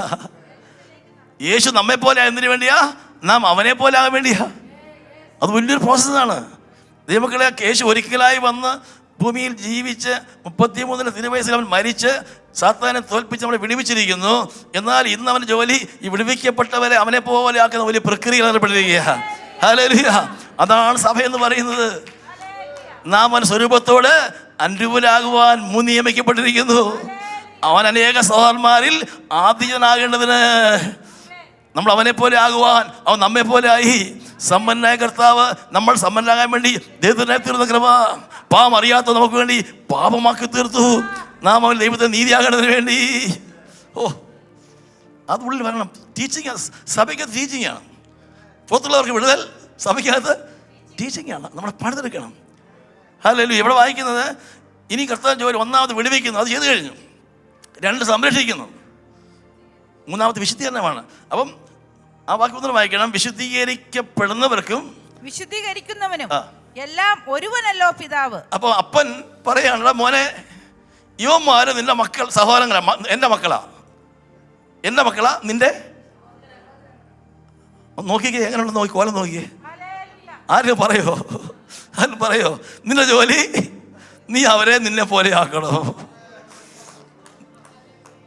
യേശു നമ്മെ പോലെ എന്തിനു വേണ്ടിയാ? നാം അവനെ പോലെ ആകാൻ വേണ്ടിയാ. അത് വലിയൊരു പ്രോസസ്സാണ്. ദൈവമക്കളെ, യേശു ഒരിക്കലായി വന്ന് ഭൂമിയിൽ ജീവിച്ച് 33 തിരുവയസ്സിൽ അവൻ മരിച്ച് സാത്താനെ തോൽപ്പിച്ച് നമ്മളെ വിടുവിച്ചിരിക്കുന്നു. എന്നാൽ ഇന്ന് അവൻ്റെ ജോലി ഈ വിടുവിക്കപ്പെട്ടവരെ അവനെ പോലെ ആക്കുന്ന വലിയ പ്രക്രിയയിൽ ഏർപ്പെട്ടിരിക്കുക. ഹല്ലേലൂയ. അതാണ് സഭ എന്ന് പറയുന്നത്. നാം അവൻ സ്വരൂപത്തോട് അനുരൂപനാകുവാൻ മുൻ നിയമിക്കപ്പെട്ടിരിക്കുന്നു. അവൻ അനേക സഹോദരന്മാരിൽ ആദ്യജനാകേണ്ടതിന് നമ്മൾ അവനെ പോലെ ആകുവാൻ അവൻ നമ്മെ പോലെ ആയി. സമ്പന്നനായ കർത്താവ് നമ്മൾ സമ്പന്നനാകാൻ വേണ്ടി ദൈവത്തിനായി തീർന്ന കൃപ പാപം അറിയാത്ത നമുക്ക് വേണ്ടി പാപമാക്കി തീർത്തു. നാം അവൻ ദൈവത്തെ നീതിയാകേണ്ടതിന് വേണ്ടി. അത് ഉള്ളിൽ വരണം. ടീച്ചിങ്, സഭയ്ക്കകത്ത് ടീച്ചിങ് ആണ്. പുറത്തുള്ളവർക്ക് വിടുതൽ, സഭയ്ക്കകത്ത് ടീച്ചിങ് ആണ്. നമ്മൾ പണിതെടുക്കണം. ഹല്ലേലൂയ. ഇവിടെ വായിക്കുന്നത് ഇനി കർത്താവ് ജോലി ഒന്നാമത് വിടുവിക്കുന്നു, അത് ചെയ്തു കഴിഞ്ഞു. രണ്ട് സംരക്ഷിക്കുന്നു, മൂന്നാമത്തെ വിശുദ്ധീകരണമാണ്. അപ്പം ആ വാക്യം ഒന്ന് വായിക്കണം. വിശുദ്ധീകരിക്കപ്പെടുന്നവർക്കും വിശുദ്ധീകരിക്കുന്നവനും എല്ലാം ഒരുവനല്ലോ പിതാവ്. അപ്പോൾ അപ്പൻ പറയാനുള്ള മോനെ, ഇവന്മാര് നിന്റെ മക്കൾ സഹോദരങ്ങളാ, എൻ്റെ മക്കളാ, എൻ്റെ മക്കളാ, നിന്റെ നോക്കിക്കേ, എങ്ങനെയുണ്ട് നോക്കി, കോലം നോക്കിയേ. ആരും പറയോ നിന്റെ ജോലി നീ അവരെ നിന്നെ പോലെ ആക്കണോ?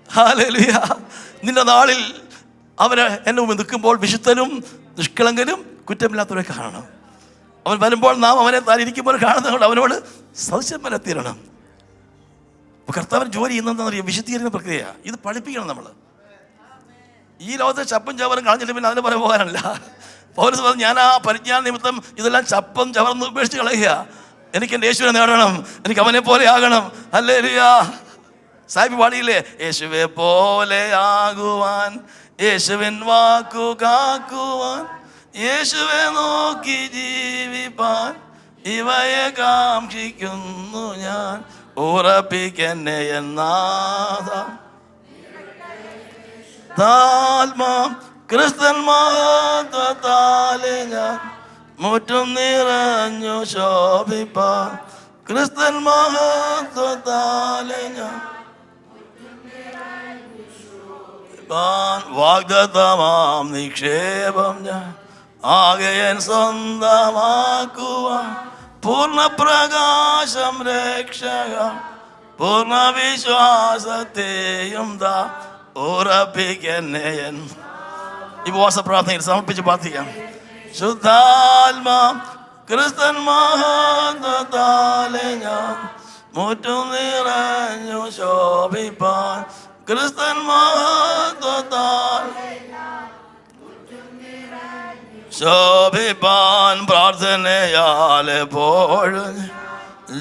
ഹല്ലേലൂയ. നിന്റെ നാളിൽ അവരെ എന്നെ മുമ്പ് നിൽക്കുമ്പോൾ വിശുദ്ധനും നിഷ്കളങ്കനും കുറ്റമില്ലാത്തവരെ കാണണം. അവൻ വരുമ്പോൾ നാം അവനെ താനിരിക്കുമ്പോൾ കാണുന്നതുകൊണ്ട് അവനോട് സദൃശന്മാരെ തീരണം. അപ്പോൾ കർത്താവിന് ജോലി ചെയ്യുന്നതെന്ന് അറിയാം, വിശുദ്ധീകരണ പ്രക്രിയ. ഇത് പഠിപ്പിക്കണം നമ്മൾ. ഈ ലോകത്തെ ചപ്പും ചവറും കളഞ്ഞിട്ട് പിന്നെ അതിന് പുറകെ പോകാനല്ല. പൗലോസ് പറഞ്ഞു, ഞാൻ ആ പരിജ്ഞാന നിമിത്തം ഇതെല്ലാം ചപ്പും ചവറൊന്ന് ഉപേക്ഷിച്ച് കളയുക. എനിക്ക് എൻ്റെ യേശുവിനെ നേടണം, എനിക്ക് അവനെ പോലെ ആകണം. ഹല്ലേലൂയ. സാഹിബ് പാടിയില്ലേ, യേശുവെ പോലെ ആകുവാൻ, യേശുവിൻ വാക്കു കാക്കുവാൻ, യേശുവെ നോക്കി ജീവിപ്പാൻ, ഇവയെ കാക്ഷിക്കുന്നു ഞാൻ, ഉറപ്പിക്കെന്നെ എന്നാഥ താൽമാം ക്രിസ്തൻ മഹത്വത്താലെ ഞാൻ മുറ്റും നിറഞ്ഞു ശോഭിപ്പാൻ, ക്രിസ്തൻ മഹത്വത്താലെ ഞാൻ വാഗ്ദത്തമാം നിക്ഷേപം ഞാൻ ആകെയൻ സ്വന്തമാക്കുവാൻ, പൂർണ്ണപ്രകാശം രക്ഷക പൂർണ്ണ വിശ്വാസത്തെയും താ ഉറപ്പിക്കെന്നെ. ഈ ഉപവാസ പ്രാർത്ഥനയിൽ സമർപ്പിച്ച് പ്രാർത്ഥിക്കാം. ശുദ്ധാത്മാ ക്രിസ്തൻ മഹത്വത്താലെ ഞാൻ മുറ്റും നിറഞ്ഞു ശോഭിപ്പാൻ, ക്രിസ്തൻ മഹത്വത്താൽ ശോഭിപ്പാൻ, പ്രാർത്ഥനയാൽ എപ്പോഴും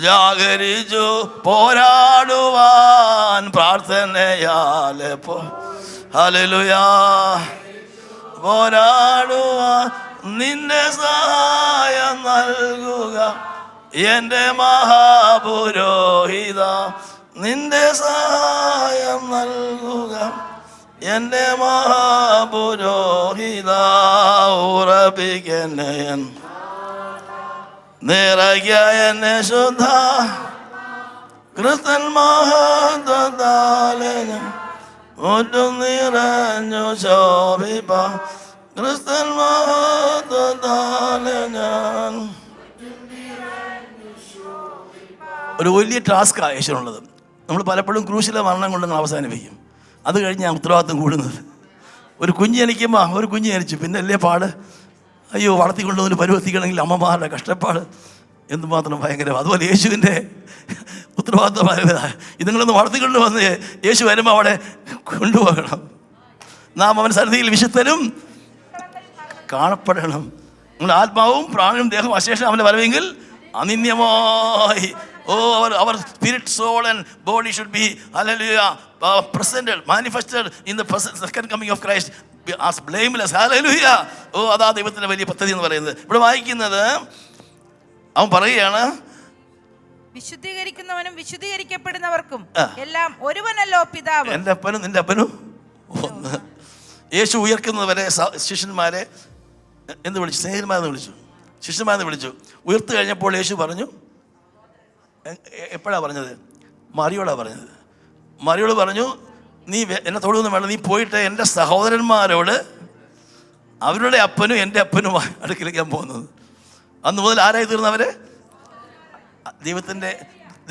ജാഗരിച്ചു പോരാടുവാൻ, പ്രാർത്ഥനയാൽ ഹല്ലേലൂയ പോരാടുവാൻ നിന്റെ സഹായം നൽകുക എൻ്റെ മഹാപുരോഹിത, നിന്റെ സഹായം നൽകുക എൻ്റെ മഹാപുരോഹിത, ഉറപ്പിക്കെന്നെ നിറയ്ക്ക എന്നെ ശുദ്ധ ക്രിസ്തൻ മഹത്വത്താലെ ഞാൻ മുറ്റും നിറഞ്ഞു ശോഭിപ്പ, ക്രിസ്തൻ മഹത്വത്താലെ ഞാൻ. ഒരു വലിയ ടാസ്ക്കാണ് യേശുവിനുള്ളത്. നമ്മൾ പലപ്പോഴും ക്രൂശിലെ മരണം കൊണ്ട് അവസാനിപ്പിക്കും. അത് കഴിഞ്ഞ് ഉത്തരവാദിത്വം കൂടുന്നത്. ഒരു കുഞ്ഞ് ജനിക്കുമ്പോൾ ഒരു കുഞ്ഞ് ജനിച്ചു, പിന്നെ അല്ലേ പാട്. അയ്യോ, വളർത്തിക്കൊണ്ടുവന്ന് പരുവത്തിക്കണമെങ്കിൽ അമ്മമാരുടെ കഷ്ടപ്പാട് എന്തുമാത്രം ഭയങ്കരമാണ്. അതുപോലെ യേശുവിൻ്റെ ഉത്തരവാദിത്വമായ ഇതുങ്ങളൊന്ന് വളർത്തിക്കൊണ്ട് വന്ന് യേശു വരുമ്പോൾ അവിടെ കൊണ്ടുപോകണം. നാം അവൻ സന്നിധിയിൽ വിശുദ്ധനും കാണപ്പെടണം. നമ്മുടെ ആത്മാവും പ്രാണനും ദേഹവും അശേഷം അവൻ്റെ വരവെങ്കിൽ അനിന്യമായി. Our spirit, soul and body should be, hallelujah, presented, manifested in the second coming of Christ as blameless. Hallelujah. അതാ ദൈവത്തിൻ്റെ വലിയ പദ്ധതി എന്ന് പറയുന്നത്. ഇവിടെ വായിക്കുന്നത് അവൻ പറയുകയാണ്, വിശുദ്ധീകരിക്കുന്നവനും വിശുദ്ധീകരിക്കപ്പെടുന്നവർക്കും എല്ലാം ഒരുവനല്ലോ പിതാവ്. എൻ്റെ അപ്പനും നിന്റെ അപ്പനും ഒന്ന്. യേശു ഉയർക്കുന്നവരെ ശിഷ്യന്മാരെ എന്ത് വിളിച്ചു? സ്നേഹിതന്മാരെന്ന് വിളിച്ചു, ശിഷ്യന്മാരെന്ന് വിളിച്ചു. ഉയർത്തു കഴിഞ്ഞപ്പോൾ യേശു പറഞ്ഞു, എപ്പോഴാണ് പറഞ്ഞത്? മറിയോടാണ് പറഞ്ഞത്. മറിയോട് പറഞ്ഞു, നീ എന്നെ തൊടുവൊന്നും വേണ്ട, നീ പോയിട്ട് എൻ്റെ സഹോദരന്മാരോട് അവരുടെ അപ്പനും എൻ്റെ അപ്പനുമായി അടുക്കിലേക്കാൻ പോകുന്നത്. അന്ന് മുതൽ ആരായി തീർന്നവര്?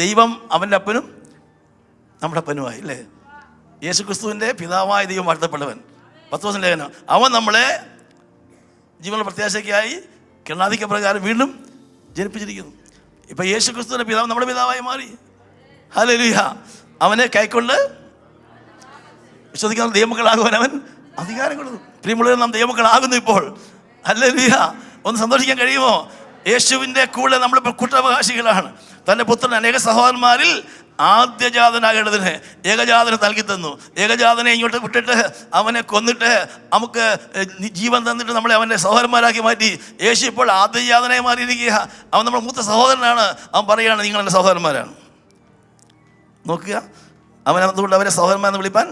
ദൈവം അവൻ്റെ അപ്പനും നമ്മുടെ അപ്പനുമായി, അല്ലേ? യേശു ക്രിസ്തുവിൻ്റെ പിതാവായ ദൈവം വാഴ്ത്തപ്പെട്ടവൻ. 10 ലേഖനം. അവൻ നമ്മളെ ജീവനുള്ള പ്രത്യാശയ്ക്കായി കിരണാധിക്യ പ്രകാരം വീണ്ടും ജനിപ്പിച്ചിരിക്കുന്നു. ഇപ്പം യേശു ക്രിസ്തുവിൻ്റെ പിതാവ് നമ്മുടെ പിതാവായി മാറി. ഹല്ലേലൂയ. അവനെ കൈക്കൊണ്ട് വിശ്വസിക്കുന്ന ദൈവമക്കളാകുവാൻ അവൻ അധികാരം കൊടുത്തു. പ്രിയമുള്ളവരെ, നാം ദൈവമക്കളാകുന്നു ഇപ്പോൾ. ഹല്ലേലൂയ. ഒന്ന് സന്തോഷിക്കാൻ കഴിയുമോ? യേശുവിൻ്റെ കൂടെ നമ്മളിപ്പോൾ കൂട്ടവകാശികളാണ്. തൻ്റെ പുത്രൻ അനേക സഹോദരന്മാരിൽ ആദ്യജാതനാകേണ്ടതിന് ഏകജാതനെ നൽകി തന്നു. ഏകജാതനെ ഇങ്ങോട്ട് വിട്ടിട്ട് അവനെ കൊന്നിട്ട് നമുക്ക് ജീവൻ തന്നിട്ട് നമ്മളെ അവൻ്റെ സഹോദരന്മാരാക്കി മാറ്റി. യേശു ഇപ്പോൾ ആദ്യജാതനായി മാറിയിരിക്കുക. അവൻ നമ്മുടെ മൂത്ത സഹോദരനാണ്. അവൻ പറയുകയാണ്, നിങ്ങൾ എൻ്റെ സഹോദരന്മാരാണ്. നോക്കുക, അവൻ അതുകൊണ്ട് അവരെ സഹോദരന്മാരെന്ന് വിളിപ്പാൻ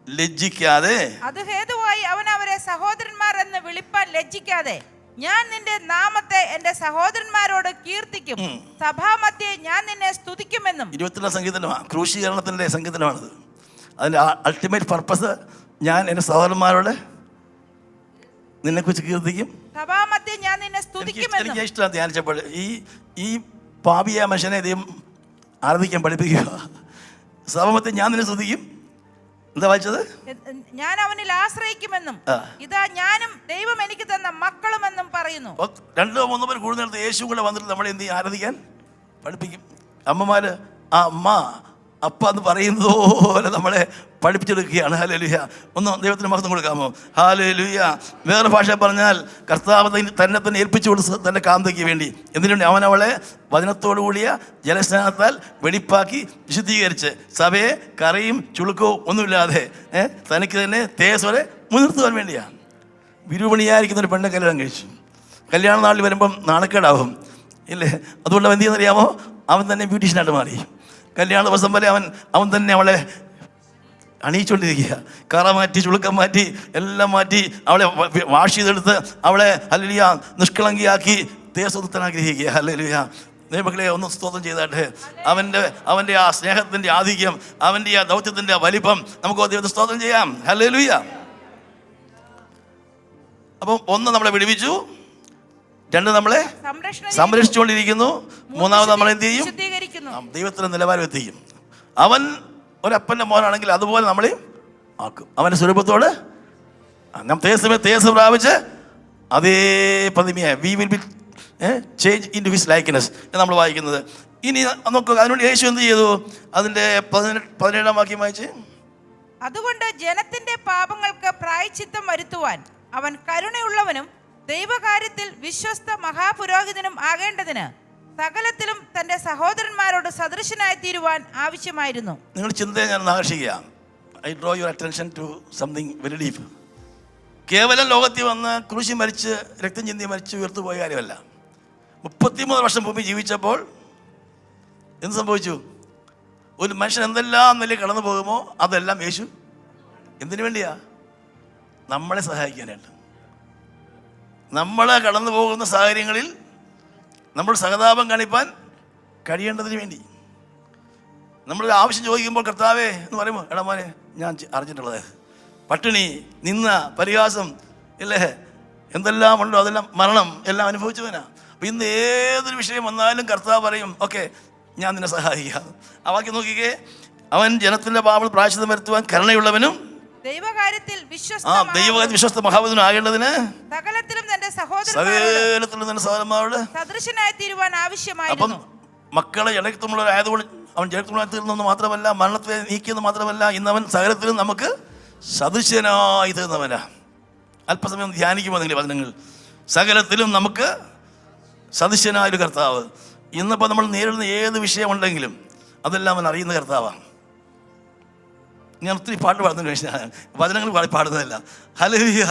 ലജ്ജിക്കാതെ, അത് ഹേതുവായി അവൻ അവരെ സഹോദരന്മാർ എന്ന് വിളിപ്പാൻ ലജ്ജിക്കാതെ, ഞാൻ നിന്റെ നാമത്തെ എന്റെ സഹോദരന്മാരോട് കീർത്തിക്കും, സഭാമധ്യേ ഞാൻ നിന്നെ സ്തുതിക്കുമെന്നും. 22 സംഗീതമാണ്, ക്രൂശീകരണത്തിൻ്റെ സംഗീതമാണിത്. അതിൻ്റെ അൾട്ടിമേറ്റ് പർപ്പസ്, ഞാൻ എൻ്റെ സഹോദരന്മാരോട് നിന്നെക്കുറിച്ച് കീർത്തിക്കും, സഭാമധ്യേ ഞാൻ നിന്നെ സ്തുതിക്കുമെന്നും. എനിക്ക് ഇഷ്ടമാണ് ധ്യാനിച്ചപ്പോൾ ഈ പാപിയ മനുഷ്യനെ ദൈവം ആരാധിക്കാൻ പഠിപ്പിക്കുക. സഭാമധ്യേ ഞാൻ നിന്നെ സ്തുതിക്കും. എന്താ വായിച്ചത്? ഞാൻ അവനിൽ ആശ്രയിക്കുമെന്നും ഇതാ ഞാനും ദൈവം എനിക്ക് തന്ന മക്കളുമെന്നും പറയുന്നു. 2-3 പേർ കൂടുന്നിടത്ത് യേശു കൂടെ വന്നിട്ട് നമ്മളെ എന്ത് ആരാധിക്കാൻ പഠിപ്പിക്കും. അമ്മമാര് ആ അമ്മ അപ്പ എന്ന് പറയുന്നത് പോലെ നമ്മളെ പഠിപ്പിച്ചെടുക്കുകയാണ്. ഹല്ലേലൂയ. ഒന്ന് ദൈവത്തിന് മഹത്വം കൊടുക്കാമോ? ഹല്ലേലൂയ. വേറെ ഭാഷ പറഞ്ഞാൽ കർത്താവ് തന്നെ ഏൽപ്പിച്ചു കൊടുത്ത് തൻ്റെ കാന്തയ്ക്ക് വേണ്ടി എന്തിനുണ്ട്? അവൻ അവളെ വചനത്തോടു കൂടിയ ജലസ്നാനത്താൽ വെടിപ്പാക്കി വിശുദ്ധീകരിച്ച് സഭയെ കറിയും ചുളുക്കവും ഒന്നുമില്ലാതെ തനിക്ക് തന്നെ തേജസ്സോടെ മുൻനിർത്തുവാൻ വേണ്ടിയാണ്. വിരൂപണിയായിരിക്കുന്ന ഒരു പെണ്ണെ കല്യാണം കഴിച്ചു. കല്യാണ നാളിൽ വരുമ്പം നാണക്കേടാവും ഇല്ലേ? അതുകൊണ്ട് അവൻ എന്ത് ചെയ്യുന്നറിയാമോ? അവൻ തന്നെ ബ്യൂട്ടീഷ്യനായിട്ട് മാറി. കല്യാണ ദിവസം വരെ അവൻ തന്നെ അവളെ അണിയിച്ചുകൊണ്ടിരിക്കുക. കറ മാറ്റി, ചുളുക്കം മാറ്റി, എല്ലാം മാറ്റി അവളെ വാഷ് ചെയ്തെടുത്ത് അവളെ ഹല്ലേലൂയ നിഷ്കളങ്കിയാക്കി തേജസ്സുദ്ധനാഗ്രഹിക്കുക. ഹല്ലേലൂയ. ദൈവമക്കളെ, ഒന്ന് സ്തോത്രം ചെയ്താട്ടെ. അവൻ്റെ ആ സ്നേഹത്തിൻ്റെ ആധിക്യം, അവൻ്റെ ആ ദൗത്യത്തിൻ്റെ വലിപ്പം നമുക്ക് ദൈവത്തെ സ്തോത്രം ചെയ്യാം. ഹല്ലേലൂയ. അപ്പം 1 നമ്മളെ വിടുവിച്ചു, 2 നമ്മളെ സംരക്ഷിച്ചുകൊണ്ടിരിക്കുന്നു, 3 നമ്മളെ എന്ത് ചെയ്യും? ദൈവത്തിൻ്റെ നിലവാരം എത്തിക്കും. അവൻ ഒരപ്പൻ്റെ മോനാണെങ്കിൽ അതുപോലെ നമ്മളെ ആക്കും. അവൻ്റെ സ്വരൂപത്തോട് നാം തേജസ് പ്രാപിച്ച് അതേ പ്രതിമയായി we will be change into his likeness എന്ന് നമ്മൾ വായിക്കുന്നത്. ഇനി നോക്കുക, അതിനുവേണ്ടി യേശു എന്ത് ചെയ്തു? അതിൻ്റെ 17-ാം വാക്യം വായിച്ച്, അതുകൊണ്ട് ജനത്തിന്റെ പാപങ്ങൾക്ക് പ്രായശ്ചിത്തം വരുത്തുവാൻ അവൻ കരുണയുള്ളവനും ദൈവകാര്യത്തിൽ വിശ്വസ്ത മഹാപുരോഹിതനും ആകേണ്ടതിന് സകലത്തിലും തന്റെ സഹോദരന്മാരോട് സദൃശനായി തീരുവാൻ ആവശ്യമായിരുന്നു. നിങ്ങൾ ചിന്തയെ ഞാൻ ആകർഷിക്കുക. I draw your attention to something very deep. കേവലം ലോകത്തിൽ വന്ന് ക്രൂശി മരിച്ച് രക്തം ചിന്തി മരിച്ച് ഉയർത്തുപോയ കാര്യമല്ല. 33 വർഷം ഭൂമി ജീവിച്ചപ്പോൾ എന്ത് സംഭവിച്ചു? ഒരു മനുഷ്യൻ എന്തെല്ലാം നില കടന്നു പോകുമോ അതെല്ലാം യേശു എന്തിനു വേണ്ടിയാ? നമ്മളെ സഹായിക്കാനായിട്ട്. നമ്മളെ കടന്നു പോകുന്ന സാഹചര്യങ്ങളിൽ നമ്മൾ സഹതാപം കാണിപ്പാൻ കഴിയേണ്ടതിന് വേണ്ടി. നമ്മളൊരു ആവശ്യം ചോദിക്കുമ്പോൾ കർത്താവേ എന്ന് പറയുമ്പോൾ, എടാ മോനെ, ഞാൻ അറിഞ്ഞിട്ടുള്ളത് പട്ടിണി, നിന്ന, പരിഹാസം ഇല്ലേ, എന്തെല്ലാം ഉണ്ടോ അതെല്ലാം, മരണം എല്ലാം അനുഭവിച്ചവനാ. അപ്പം ഇന്ന് ഏതൊരു വിഷയം വന്നാലും കർത്താവ് പറയും, ഓക്കെ ഞാൻ നിന്നെ സഹായിക്കാം. ആ വാക്യം നോക്കിക്കേ, അവൻ ജനത്തിൻ്റെ പാപങ്ങൾ പ്രായശ്ചിത്തം വരുത്തുവാൻ കരുണയുള്ളവനും ദൈവകാര്യത്തിൽ വിശ്വസ്ത മഹാപുരോഹിതനും ആകേണ്ടതിന് സകലത്തിലും തന്റെ സഹോദരന്മാരോട് സദൃശനായി തീരുവാൻ ആവശ്യമായിരുന്നു. അപ്പം മക്കളെ ജനത്തുള്ളവരായതുകൊണ്ട് അവൻ ജനത്തുള്ളവരായി തീർന്നെന്ന് മാത്രമല്ല, മരണത്തെ നീക്കിയെന്ന് മാത്രമല്ല, ഇന്നവൻ സകലത്തിലും നമുക്ക് സദൃശനായി തീർന്നവനാ. അല്പസമയം ധ്യാനിക്കുമ്പോൾ നിങ്ങൾ വചനങ്ങൾ, സകലത്തിലും നമുക്ക് സദൃശനായൊരു കർത്താവ്. ഇന്നിപ്പോൾ നമ്മൾ നേരിടുന്ന ഏത് വിഷയമുണ്ടെങ്കിലും അതെല്ലാം അവൻ അറിയുന്ന കർത്താവാണ്. ഞാൻ ഒത്തിരി പാട്ട് പാടുന്ന വചനങ്ങൾ പാടുന്നതല്ല. Hallelujah,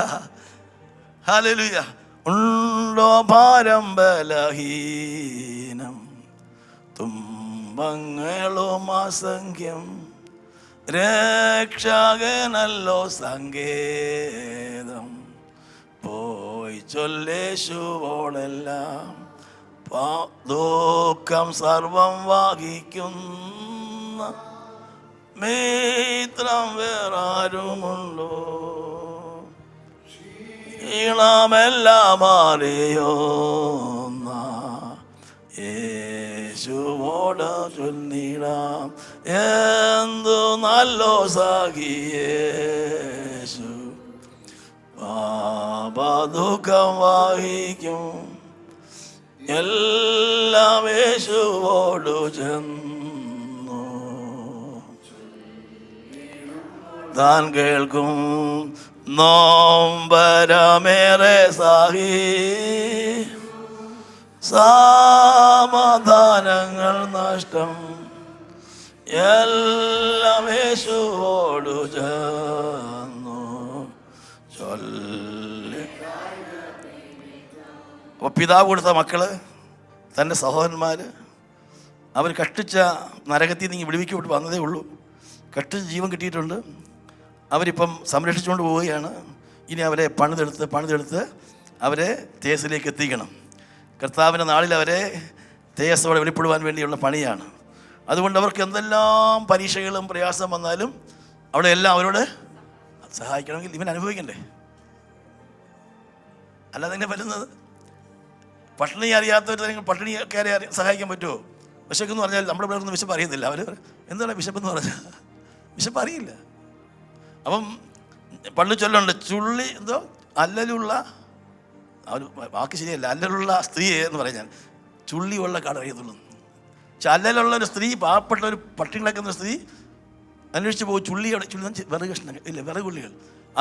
hallelujah. ഉണ്ടോ ഭാരം ബലഹീനം, തുമ്പങ്ങളും അസംഖ്യം, രക്ഷകനല്ലോ സങ്കേതം, പോയി ചൊല്ലേശുവോടെല്ലാം ദുഃഖം സർവം വാഹിക്കുന്ന മിത്രം വേറാരുമുണ്ടോ, ഈണമെല്ലാം അറിയോന്ന യേശുവോട് ചൊല്ലിടാം, എന്തു നല്ലോ സഖി യേശു പാപദുഃഖം വഹിക്കും, എല്ലാം യേശുവോടു ചെന്നു താൻ കേൾക്കും. നോമ്പരമേറെ സാഹി സമാധാനങ്ങൾ നഷ്ടം, എല്ലാം യേശുവോടു ചെന്നു ചൊല്ലി. അപ്പോൾ പിതാവ് കൊടുത്ത മക്കള്, തൻ്റെ സഹോദരന്മാർ, അവർ കഷ്ടിച്ച നരകത്തിൽ നിന്ന് വിടുവിക്കപ്പെട്ട് വന്നതേ ഉള്ളൂ. കഷ്ടിച്ച് ജീവൻ കിട്ടിയിട്ടുണ്ട്. അവരിപ്പം സംരക്ഷിച്ചുകൊണ്ട് പോവുകയാണ്. ഇനി അവരെ പണിതെടുത്ത് അവരെ തേജസ്സിലേക്ക് എത്തിക്കണം. കർത്താവിൻ്റെ നാളിൽ അവരെ തേജസ്സോടെ വെളിപ്പെടുവാൻ വേണ്ടിയുള്ള പണിയാണ്. അതുകൊണ്ട് അവർക്ക് എന്തെല്ലാം പരീക്ഷകളും പ്രയാസം വന്നാലും അവിടെ എല്ലാം അവരോട് സഹായിക്കണമെങ്കിൽ ഇവൻ അനുഭവിക്കണ്ടേ? അല്ലാതെ എങ്ങനെ പറ്റുന്നത്? പട്ടിണി അറിയാത്തവർ പട്ടിണിക്കാരെ സഹായിക്കാൻ പറ്റുമോ? വിശക്കെന്ന് പറഞ്ഞാൽ നമ്മുടെ ഇവിടെ ഒന്നും വിശപ്പ് അറിയത്തില്ല. അവർ എന്താണ് വിശപ്പെന്ന് പറഞ്ഞാൽ വിശപ്പ് അറിയില്ല. അപ്പം പള്ളി ചൊല്ലുണ്ട്, ചുള്ളി എന്തോ അല്ലലുള്ള അവർ വാക്ക് ശരിയല്ല, അല്ലലുള്ള സ്ത്രീ എന്ന് പറയാൻ ചുള്ളിയുള്ള കട അറിയത്തുള്ളൂ. പക്ഷെ അല്ലലുള്ള ഒരു സ്ത്രീ, പാവപ്പെട്ട ഒരു പട്ടിണി കിടക്കുന്ന സ്ത്രീ അന്വേഷിച്ച് പോകും. ചുള്ളി വിറക് കഷ്ണങ്ങൾ ഇല്ല, വിറകുള്ളികൾ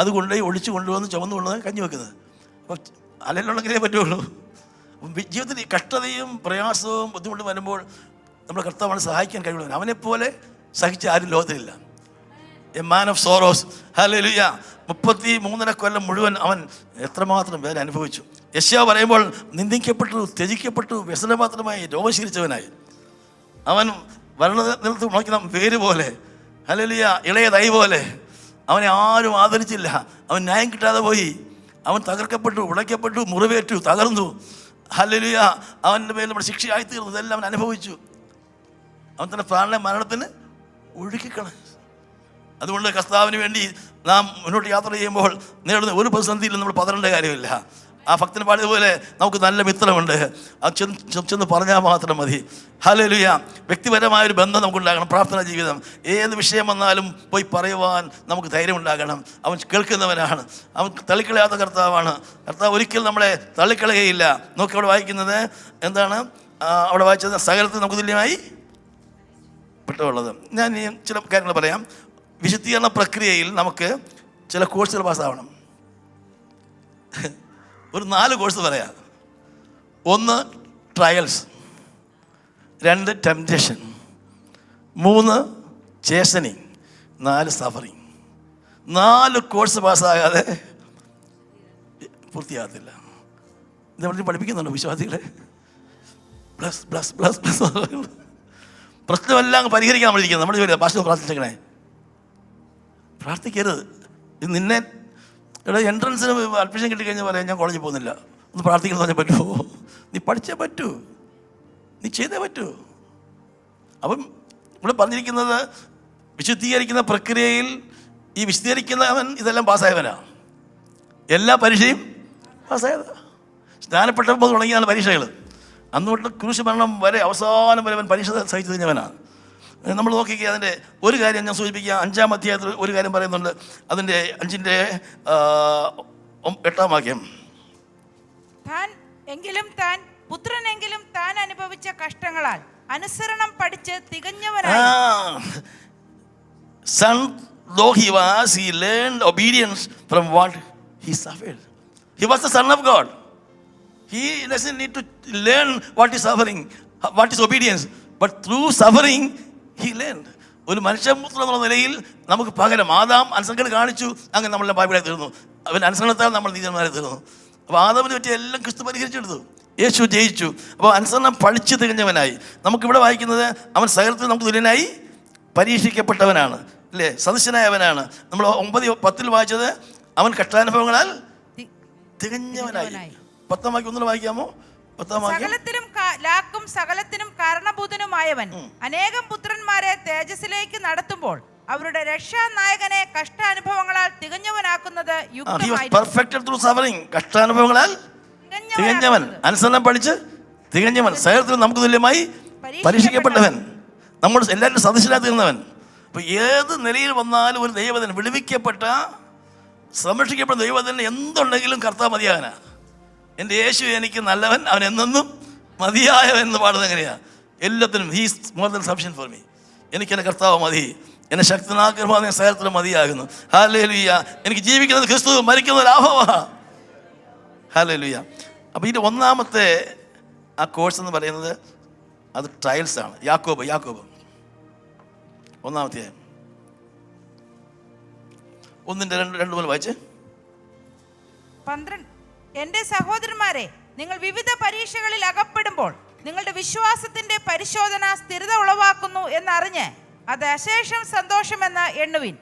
അത് കൊണ്ടുപോയി ഒഴിച്ച് കൊണ്ടുവന്ന് ചുമന്ന് കൊണ്ടുവന്ന് കഞ്ഞി വെക്കുന്നത്. അപ്പോൾ അല്ലലുള്ളെങ്കിലേ പറ്റുള്ളൂ. അപ്പം ജീവിതത്തിൽ കഷ്ടതയും പ്രയാസവും ബുദ്ധിമുട്ടും വരുമ്പോൾ നമ്മുടെ കർത്താവാണ് സഹായിക്കാൻ കഴിവുള്ളവൻ. അവനെപ്പോലെ സഹിച്ച ആരും ലോകത്തിലില്ല. A man of sorrows. Hallelujah. 33 കൊല്ലം മുഴുവൻ അവൻ എത്രമാത്രം വേദന അനുഭവിച്ചു. യെശയ്യാ പറയുമ്പോൾ നിന്ദിക്കപ്പെട്ടു, ത്യജിക്കപ്പെട്ടു, വ്യസനമാത്രമായി രോഗശീലിച്ചവനായി അവൻ വരണനിലത്ത് മുളയ്ക്കുന്ന വേര് പോലെ, ഹല്ലേലൂയ, ഇളയ തൈ പോലെ. അവനെ ആരും ആദരിച്ചില്ല. അവൻ ന്യായം കിട്ടാതെ പോയി. അവൻ തകർക്കപ്പെട്ടു, ഉടയ്ക്കപ്പെട്ടു, മുറിവേറ്റു, തകർന്നു. ഹല്ലേലൂയ. അവൻ്റെ പേരിൽ നമ്മുടെ ശിക്ഷയായിത്തീർന്നു. ഇതെല്ലാം അവൻ അനുഭവിച്ചു. അവൻ തന്നെ പ്രാണനെ മരണത്തിന് ഒഴുക്കിക്കളഞ്ഞു. അതുകൊണ്ട് കർത്താവിന് വേണ്ടി നാം മുന്നോട്ട് യാത്ര ചെയ്യുമ്പോൾ നേടുന്ന ഒരു പ്രതിസന്ധിയിലും നമ്മൾ പതറേണ്ട കാര്യമില്ല. ആ ഭക്തന് പാടിയതുപോലെ നമുക്ക് നല്ല മിത്രമുണ്ട്. അത് ചെന്ന് പറഞ്ഞാൽ മാത്രം മതി. ഹല്ലേലൂയ. വ്യക്തിപരമായൊരു ബന്ധം നമുക്കുണ്ടാകണം. പ്രാർത്ഥനാ ജീവിതം. ഏത് വിഷയം വന്നാലും പോയി പറയുവാൻ നമുക്ക് ധൈര്യമുണ്ടാകണം. അവൻ കേൾക്കുന്നവനാണ്. അവൻ തള്ളിക്കളയാത്ത കർത്താവാണ്. കർത്താവ് ഒരിക്കലും നമ്മളെ തള്ളിക്കളയുകയില്ല. നോക്കി അവിടെ വായിക്കുന്നത് എന്താണ്? അവിടെ വായിച്ചത് സകലത്തിൽ നമുക്ക് തുല്യമായി പെട്ടുള്ളത്. ഞാൻ ഈ ചില കാര്യങ്ങൾ പറയാം. വിശുദ്ധീകരണ പ്രക്രിയയിൽ നമുക്ക് ചില കോഴ്സുകൾ പാസ്സാവണം. ഒരു 4 കോഴ്സ് പറയാം. 1 ട്രയൽസ്, 2 ടെംപ്റ്റേഷൻ, 3 ചേസനിങ്, 4 സഫറിങ്. 4 കോഴ്സ് പാസ്സാകാതെ പൂർത്തിയാകത്തില്ല. ഇത് നമ്മൾ പഠിപ്പിക്കുന്നുണ്ടോ വിശ്വാസികളെ? പ്ലസ് പ്ലസ് പ്ലസ് പ്ലസ് പ്രശ്നമെല്ലാം പരിഹരിക്കാൻ നമ്മളിരിക്കുന്നത്. നമ്മൾ ജോലി പാസ്റ്റർ പ്രാർത്ഥിച്ചേക്കണേ. പ്രാർത്ഥിക്കരുത്. ഇത് നിന്നെ ഇവിടെ എൻട്രൻസിന് അഡ്മിഷൻ കിട്ടിക്കഴിഞ്ഞാൽ പറയാം ഞാൻ കോളേജിൽ പോകുന്നില്ല, ഒന്ന് പ്രാർത്ഥിക്കണം പറഞ്ഞാൽ പറ്റുമോ? നീ പഠിച്ചേ പറ്റൂ, നീ ചെയ്തേ പറ്റൂ. അപ്പം ഇവിടെ പറഞ്ഞിരിക്കുന്നത് വിശുദ്ധീകരിക്കുന്ന പ്രക്രിയയിൽ ഈ വിശുദ്ധീകരിക്കുന്നവൻ ഇതെല്ലാം പാസ്സായവനാണ്. എല്ലാ പരീക്ഷയും പാസ്സായതാ. സ്നാനപ്പെട്ടപ്പോൾ തുടങ്ങിയാണ് പരീക്ഷകൾ. അന്നുകൊണ്ട് ക്രൂശ് മരണം വരെ അവസാനം വരെ അവൻ പരീക്ഷ സഹിച്ചു കഴിഞ്ഞവനാണ്. നമ്മൾ നോക്കിക്കുക. അതിൻ്റെ ഒരു കാര്യം ഞാൻ സൂചിപ്പിക്കുക. 5-ാം അധ്യായത്തിൽ ഒരു കാര്യം പറയുന്നുണ്ട്. അതിൻ്റെ 5-ന്റെ 8-ാം വാക്യം. പുത്രനെങ്കിലും താൻ അനുഭവിച്ച കഷ്ടങ്ങളാൽ അനുസരണം പഠിച്ച് തികഞ്ഞവനായി. Son though he was, he learned obedience from what he suffered. He was the son of God. He doesn't need to learn what is suffering, what is obedience, but through suffering he learned. ഒരു മനുഷ്യപുത്രൻ എന്നുള്ള നിലയിൽ നമുക്ക് പകരം Adam അനുസരണക്കേട് കാണിച്ചു, അങ്ങനെ നമ്മളെ ബൈബിളായി തീർന്നു. അവൻ അനുസരണത്താൽ നമ്മൾ നീതിമാനായി തീർന്നു. അപ്പോൾ ആദാമിനെ പറ്റി എല്ലാം ക്രിസ്തു പരിഹരിച്ചെടുത്തു. യേശു ജയിച്ചു. അപ്പോൾ അനുസരണം പഠിച്ചു തികഞ്ഞവനായി. നമുക്കിവിടെ വായിക്കുന്നത് അവൻ സകലത്തിൽ നമുക്ക് തുല്യനായി പരീക്ഷിക്കപ്പെട്ടവനാണ്, അല്ലേ? സദൃശനായവനാണ്. നമ്മൾ 9-10 വായിച്ചത് അവൻ കഷ്ടാനുഭവങ്ങളാൽ തികഞ്ഞവനായി. 10-ാം വാക്യം ഒന്നുകൂടെ വായിക്കാമോ? 10-ാം വാക്യം. സകലത്തിനും കാരണഭൂതനുമായവൻ അനേകം പുത്രന്മാരെ തേജസ്സിലേക്ക് നടത്തുമ്പോൾ അവരുടെ രക്ഷാനായകനെ കഷ്ടാനുഭവങ്ങളാൽ തികഞ്ഞവനാക്കുന്നത് കഷ്ടാനുഭവങ്ങളാൽ തികഞ്ഞവൻ, അനുസരണം പഠിച്ച് തികഞ്ഞവൻ, സകലത്തിലും നമുക്ക് തുല്യമായി പരീക്ഷിക്കപ്പെട്ടവൻ, നമ്മൾ എല്ലാവരും സദൃശനായി തീർന്നവൻ. അപ്പൊ ഏത് നിലയിൽ വന്നാലും ഒരു ദൈവത്തിന് വിടുവിക്കപ്പെട്ട സംരക്ഷിക്കപ്പെടുന്ന ദൈവത്തിന് എന്തുണ്ടെങ്കിലും കർത്താവ് മതിയാകാനാ. എൻ്റെ യേശു എനിക്ക് നല്ലവൻ, അവൻ എന്നെന്നും മതിയായവൻ എന്ന് പാടുന്നത് എങ്ങനെയാണ്? എല്ലാത്തിനും he's more than sufficient for me. എനിക്ക് എൻ്റെ കർത്താവ് മതി, എന്നെ ശക്തനാക്കുന്ന സകലത്തിലും മതിയാകുന്നു. ഹല്ലേലൂയ. എനിക്ക് ജീവിക്കുന്നത് ക്രിസ്തു, മരിക്കുന്നത് ലാഭമാണ്. ഹല്ലേലൂയ. അപ്പോൾ ഇതിൻ്റെ ഒന്നാമത്തെ ആ കോഴ്സ് എന്ന് പറയുന്നത് അത് ട്രയൽസാണ്. യാക്കോബ് ഒന്നാമത്തെ 1:2 വായിച്ചേ. 12 എന്റെ സഹോദരന്മാരെ, നിങ്ങൾ വിവിധ പരീക്ഷകളിൽ അകപ്പെടുമ്പോൾ നിങ്ങളുടെ വിശ്വാസത്തിന്റെ പരിശോധന സ്ഥിരത ഉളവാക്കുന്നു എന്നറിഞ്ഞ് അത് അശേഷം സന്തോഷമെന്ന് എണ്ണുവിൻ.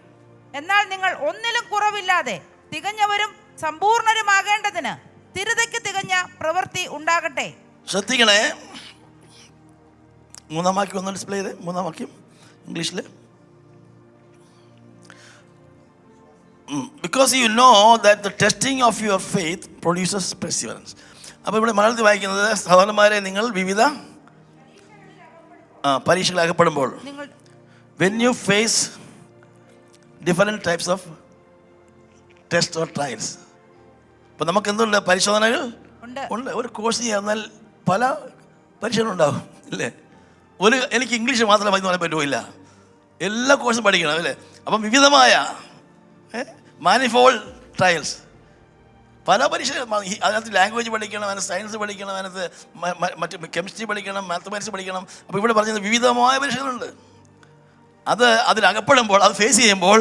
എന്നാൽ നിങ്ങൾ ഒന്നിലും കുറവില്ലാതെ തികഞ്ഞവരും സമ്പൂർണരുമാകേണ്ടതിന് സ്ഥിരതയ്ക്ക് തികഞ്ഞ പ്രവൃത്തി ഉണ്ടാകട്ടെ. ശ്രദ്ധിക്കണേ. 3-ാം വാക്യം ഒന്ന് ഡിസ്പ്ലേ ചെയ്തേ. 3-ാം വാക്യം ഇംഗ്ലീഷിൽ. Because you know that the testing of your faith produces perseverance. അപ്പോൾ ഇവിടെ മലയാളത്തിൽ വായിക്കുന്നത്, സഹോദരന്മാരെ നിങ്ങൾ വിവിധ പരീക്ഷകൾ അകപ്പെടുമ്പോൾ, when you face different types of tests or trials. അപ്പോൾ നമുക്ക് എന്തുണ്ട്? പരിശോധനകൾ ഉണ്ട്. ഒരു കോഴ്സ് ചെയ്യാന്നാൽ പല പരീക്ഷകളുണ്ടാകും അല്ലേ? എനിക്ക് ഇംഗ്ലീഷ് മാത്രമേ മതി എന്ന് പറയാൻ പറ്റുമില്ല, എല്ലാ കോഴ്സും പഠിക്കണം അല്ലേ? അപ്പം വിവിധമായ മാനിഫോൾഡ് ട്രയൽസ്, പല പരീക്ഷകൾ. അതിനകത്ത് ലാംഗ്വേജ് പഠിക്കണം, അതിനകത്ത് സയൻസ് പഠിക്കണം, അതിനകത്ത് മറ്റ് കെമിസ്ട്രി പഠിക്കണം, മാത്തമാറ്റിക്സ് പഠിക്കണം. അപ്പോൾ ഇവിടെ പറഞ്ഞത് വിവിധമായ പരീക്ഷകളുണ്ട്. അതിലകപ്പെടുമ്പോൾ, അത് ഫേസ് ചെയ്യുമ്പോൾ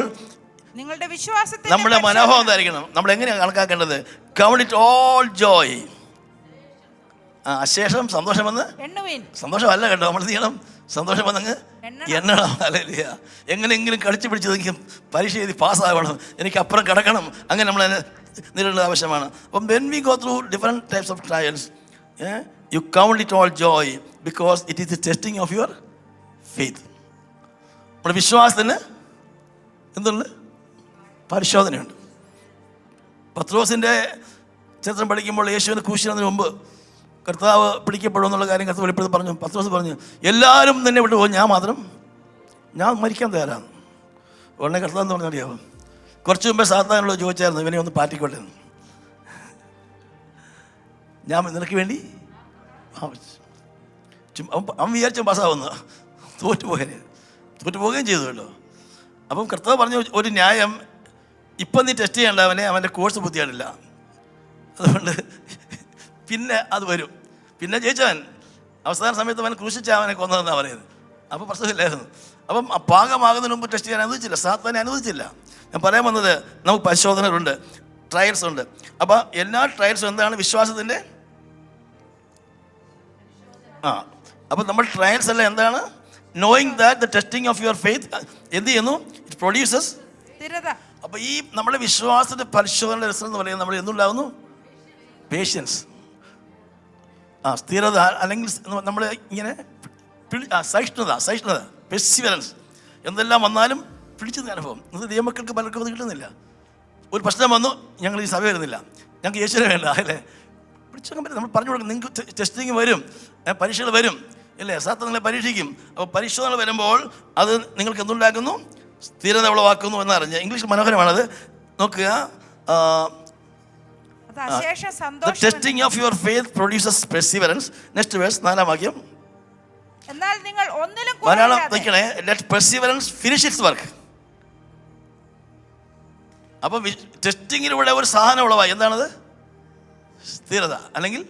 നിങ്ങളുടെ വിശ്വാസത്തിൽ നമ്മുടെ മനോഭാവം എന്തായിരിക്കണം? നമ്മൾ എങ്ങനെയാണ് കണക്കാക്കേണ്ടത്? Count it all Joy. അശേഷം സന്തോഷമെന്ന് സന്തോഷമല്ല കേട്ടോ, നമ്മൾ ചെയ്യണം സന്തോഷമെന്നങ്ങ് എണ്ണണം. ഹല്ലേലൂയ. എങ്ങനെയെങ്കിലും കളിച്ചു പിടിച്ചതെങ്കിലും പരീക്ഷ എഴുതി പാസ്സാകണം, എനിക്ക് അപ്പുറം കിടക്കണം, അങ്ങനെ നമ്മൾ നേരിടേണ്ടത് ആവശ്യമാണ്. അപ്പം when we go through different types of trials, you count it all joy because it is the testing of your faith. നമ്മുടെ വിശ്വാസത്തിന് എന്തുണ്ട്? പരിശോധനയുണ്ട്. പത്രോസിൻ്റെ ചരിത്രം പഠിക്കുമ്പോൾ യേശുവിനെ ക്രൂശിക്കുന്നതിന് മുമ്പ് കർത്താവ് പിടിക്കപ്പെടും എന്നുള്ള കാര്യം കർത്താവ് വെളിപ്പെടുത്തി പറഞ്ഞു. പത്രോസ് പറഞ്ഞു, എല്ലാവരും തന്നെ വിട്ടു പോകും, ഞാൻ മരിക്കാൻ തയ്യാറാണ്. ഉടനെ കർത്താവ് എന്ന് പറഞ്ഞാൽ അറിയാവും, കുറച്ച് മുമ്പേ സാത്താനോട് ചോദിച്ചായിരുന്നു, ഇവനെ ഒന്ന് പാറ്റിക്കോട്ടെ എന്ന്. ഞാൻ നിനക്ക് വേണ്ടി അവൻ വിചാരിച്ച പാസ്സാവുന്നു, തോറ്റുപോവുകയും ചെയ്തു കേട്ടോ. അപ്പം കർത്താവ് പറഞ്ഞു ഒരു ന്യായം, ഇപ്പം നീ ടെസ്റ്റ് ചെയ്യേണ്ട അവൻ്റെ കോഴ്സ് ബുദ്ധിയാണില്ല, അതുകൊണ്ട് പിന്നെ അത് വരും. പിന്നെ ജയിച്ചവൻ അവസാന സമയത്ത് അവനെ ക്രൂശിച്ച അവനെ കൊന്നതെന്നാണ് പറയുന്നത്. അപ്പോൾ പ്രശ്നമില്ലായിരുന്നു. അപ്പം പാകമാകുന്നതിന് മുമ്പ് ടെസ്റ്റ് ചെയ്യാൻ അനുവദിച്ചില്ല, സാത്താനെ അനുവദിച്ചില്ല. ഞാൻ പറയാൻ വന്നത്, നമുക്ക് പരിശോധനകളുണ്ട്, ട്രയൽസ് ഉണ്ട്. അപ്പോൾ എല്ലാ ട്രയൽസും എന്താണ്? വിശ്വാസത്തിൻ്റെ അപ്പോൾ നമ്മൾ ട്രയൽസ് എല്ലാം എന്താണ്? Knowing that the testing of your faith എന്ത് ചെയ്യുന്നു? ഇറ്റ് പ്രൊഡ്യൂസസ് സ്ഥിരത. അപ്പോൾ ഈ നമ്മുടെ വിശ്വാസത്തിൻ്റെ പരിശോധനയുടെ റിസൾട്ട് എന്ന് പറയുന്നത് നമ്മൾ എന്തുണ്ടാകുന്നു? പേഷ്യൻസ്, സ്ഥിരത, അല്ലെങ്കിൽ നമ്മൾ ഇങ്ങനെ സഹിഷ്ണുത, പെർസിവറൻസ്. എന്തെല്ലാം വന്നാലും പിടിച്ചു അനുഭവം. ഇന്നത്തെ ദൈവമക്കൾക്ക് പലർക്കും അത് കിട്ടുന്നില്ല. ഒരു പ്രശ്നം വന്നു, ഞങ്ങൾ ഈ സഭ വരുന്നില്ല, ഞങ്ങൾക്ക് യേശുവിനെ വേണ്ട അല്ലേ? പിടിച്ചൊക്കെ പറ്റും. നമ്മൾ പറഞ്ഞു കൊടുക്കും, നിങ്ങൾക്ക് ടെസ്റ്റിങ് വരും, പരീക്ഷകൾ വരും അല്ലേ? സാത്ത നിങ്ങളെ പരീക്ഷിക്കും. അപ്പോൾ പരിശോധന വരുമ്പോൾ അത് നിങ്ങൾക്ക് എന്തുണ്ടാക്കുന്നു? സ്ഥിരത ഉളവാക്കുന്നു എന്നറിഞ്ഞ്. ഇംഗ്ലീഷ് മനോഹരമാണത്, നോക്കുക. The testing of your faith produces perseverance. Next verse, 4-ാം വാക്യം. എന്നാൽ നിങ്ങൾ ഒന്നിലും മലയാളം നോക്കണേ. Let perseverance finish its work. അപ്പോൾ ടെസ്റ്റിങ്ങിലൂടെ ഒരു സാധനം ഉളവായി. എന്താണത്? സ്ഥിരത, അല്ലെങ്കിൽ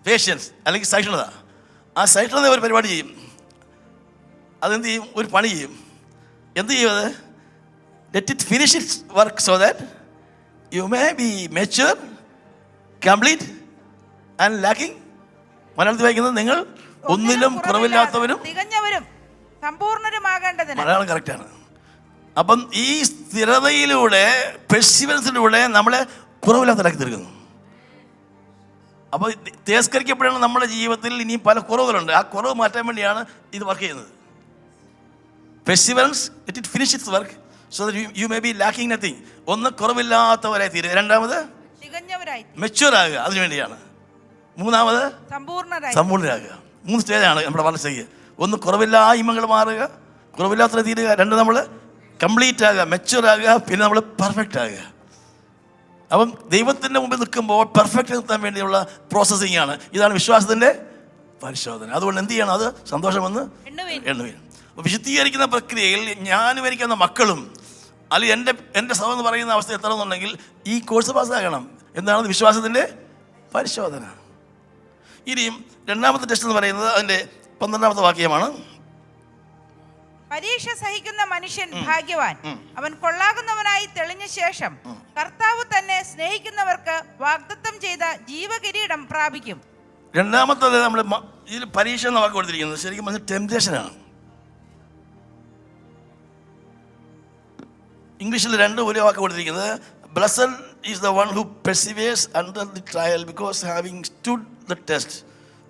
പേഷ്യൻസ്, അല്ലെങ്കിൽ സഹിഷ്ണുത. ആ സഹിഷ്ണുത ഒരു പരിപാടി ചെയ്യും. അതെന്ത് ചെയ്യും? ഒരു പണി ചെയ്യും. എന്ത് ചെയ്യും അത്? Let it finish its work so that you may be mature, complete and lacking. മലയാളത്തിൽ വായിക്കുന്നത്, നിങ്ങൾ ഒന്നിലും കുറവില്ലാത്തവരും തികഞ്ഞവരും സമ്പൂർണരുമാകേണ്ടതിന്. മലയാളം കറക്റ്റാണ്. അപ്പം ഈ സ്ഥിരതയിലൂടെ, പെർസിവറൻസിലൂടെ നമ്മളെ കുറവില്ലാത്തവരാക്കി തീർക്കുന്നു. അപ്പോൾ തിരസ്കരിക്കപ്പെടുന്ന നമ്മുടെ ജീവിതത്തിൽ ഇനിയും പല കുറവുകളുണ്ട്. ആ കുറവ് മാറ്റാൻ വേണ്ടിയാണ് ഇത് വർക്ക് ചെയ്യുന്നത്. Perseverance, let it finish it's work so that you may be lacking nothing. ഒന്ന് കുറവില്ലാത്തവരായി തീരുക. രണ്ടാമത് മെച്യൂർ ആകുക, അതിനു വേണ്ടിയാണ്. മൂന്നാമത് സമ്പൂർണ്ണരാകുക. 3 സ്റ്റേജാണ് നമ്മുടെ വളർച്ചയ്ക്ക്. ഒന്ന് കുറവില്ലായ്മകൾ മാറുക, കുറവില്ലാത്ത തീരുക. 2 നമ്മൾ കംപ്ലീറ്റ് ആകുക, മെച്യൂർ ആകുക, പിന്നെ നമ്മൾ പെർഫെക്റ്റ് ആകുക. അപ്പം ദൈവത്തിൻ്റെ മുമ്പിൽ നിൽക്കുമ്പോൾ പെർഫെക്റ്റ് നിർത്താൻ വേണ്ടിയുള്ള പ്രോസസ്സിംഗ് ആണ്. ഇതാണ് വിശ്വാസത്തിൻ്റെ പരിശോധന. അതുകൊണ്ട് എന്ത് ചെയ്യണം? അത് സന്തോഷമെന്ന് എണ്ണുവീൻ. അപ്പോൾ വിശുദ്ധീകരിക്കുന്ന പ്രക്രിയയിൽ ഞാനും എനിക്കെന്ന മക്കളും അല്ലെങ്കിൽ എൻ്റെ സഭ എന്ന് പറയുന്ന അവസ്ഥ എത്തണമെന്നുണ്ടെങ്കിൽ ഈ കോഴ്സ് പാസ്സാകണം. എന്താണ് വിശ്വാസത്തിൻ്റെ പരിശോധന. ഇനിയും രണ്ടാമത്തെ ടെസ്റ്റ് എന്ന് പറയുന്നത് അതിൻ്റെ 12ാമത്തെ വാക്യമാണ്. പരീക്ഷ സഹിക്കുന്ന മനുഷ്യൻ ഭാഗ്യവാൻ, അവൻ കൊള്ളാകുന്നവനായി തെളിഞ്ഞ ശേഷം കർത്താവ് തന്നെ സ്നേഹിക്കുന്നവർക്ക് വാഗ്ദത്തം ചെയ്ത ജീവകിരീടം പ്രാപിക്കും. രണ്ടാമത്തത് നമ്മൾ ഇതിൽ പരീക്ഷ എന്ന വാക്ക് കൊടുത്തിരിക്കുന്നത് ശരിക്കും പറഞ്ഞാൽ ടെംപ്റ്റേഷനാണ്. ഇംഗ്ലീഷിൽ ഒരു വാക്ക് കൊടുത്തിരിക്കുന്നത് blessed is the one who perseveres under the trial because having stood the test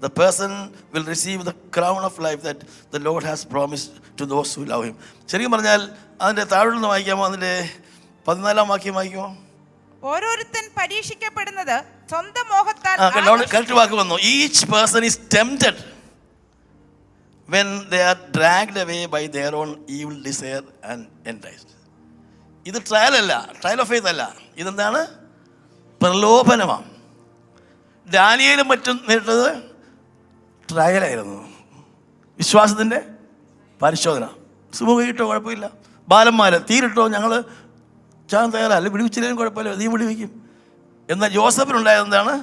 the person will receive the crown of life that the Lord has promised to those who love him. ശരിക്കും പറഞ്ഞാൽ അതിൻ്റെ താഴെ വായിക്കാമോ? അതിൻ്റെ 14ാം വാക്യം വായിക്കുമോ? ഓരോരുത്തൻ പരീക്ഷിക്കപ്പെടുന്നത് സ്വന്തം മോഹത്താൽ. Correct വാക്ക് വന്നു. Each person is tempted when they are dragged away by their own evil desire and enticed. ഇത് ട്രയൽ അല്ല, ട്രയൽ ഓഫ് ഫെയ്ത്ത് അല്ല. ഇതെന്താണ്? പ്രലോഭനമാണ്. ദാനിയേലും മറ്റും നേരിട്ടത് ട്രയലായിരുന്നു. വിശ്വാസത്തിൻ്റെ പരിശോധന. സുമുഖം കിട്ടോ കുഴപ്പമില്ല, ബാലന്മാർ തീരിട്ടോ ഞങ്ങൾ ചാൻ തയ്യാറല്ല, വിടുവിച്ചില്ലേലും കുഴപ്പമില്ല, നീ വിടുവിക്കും. എന്നാൽ ജോസഫിനുണ്ടായത് എന്താണ്?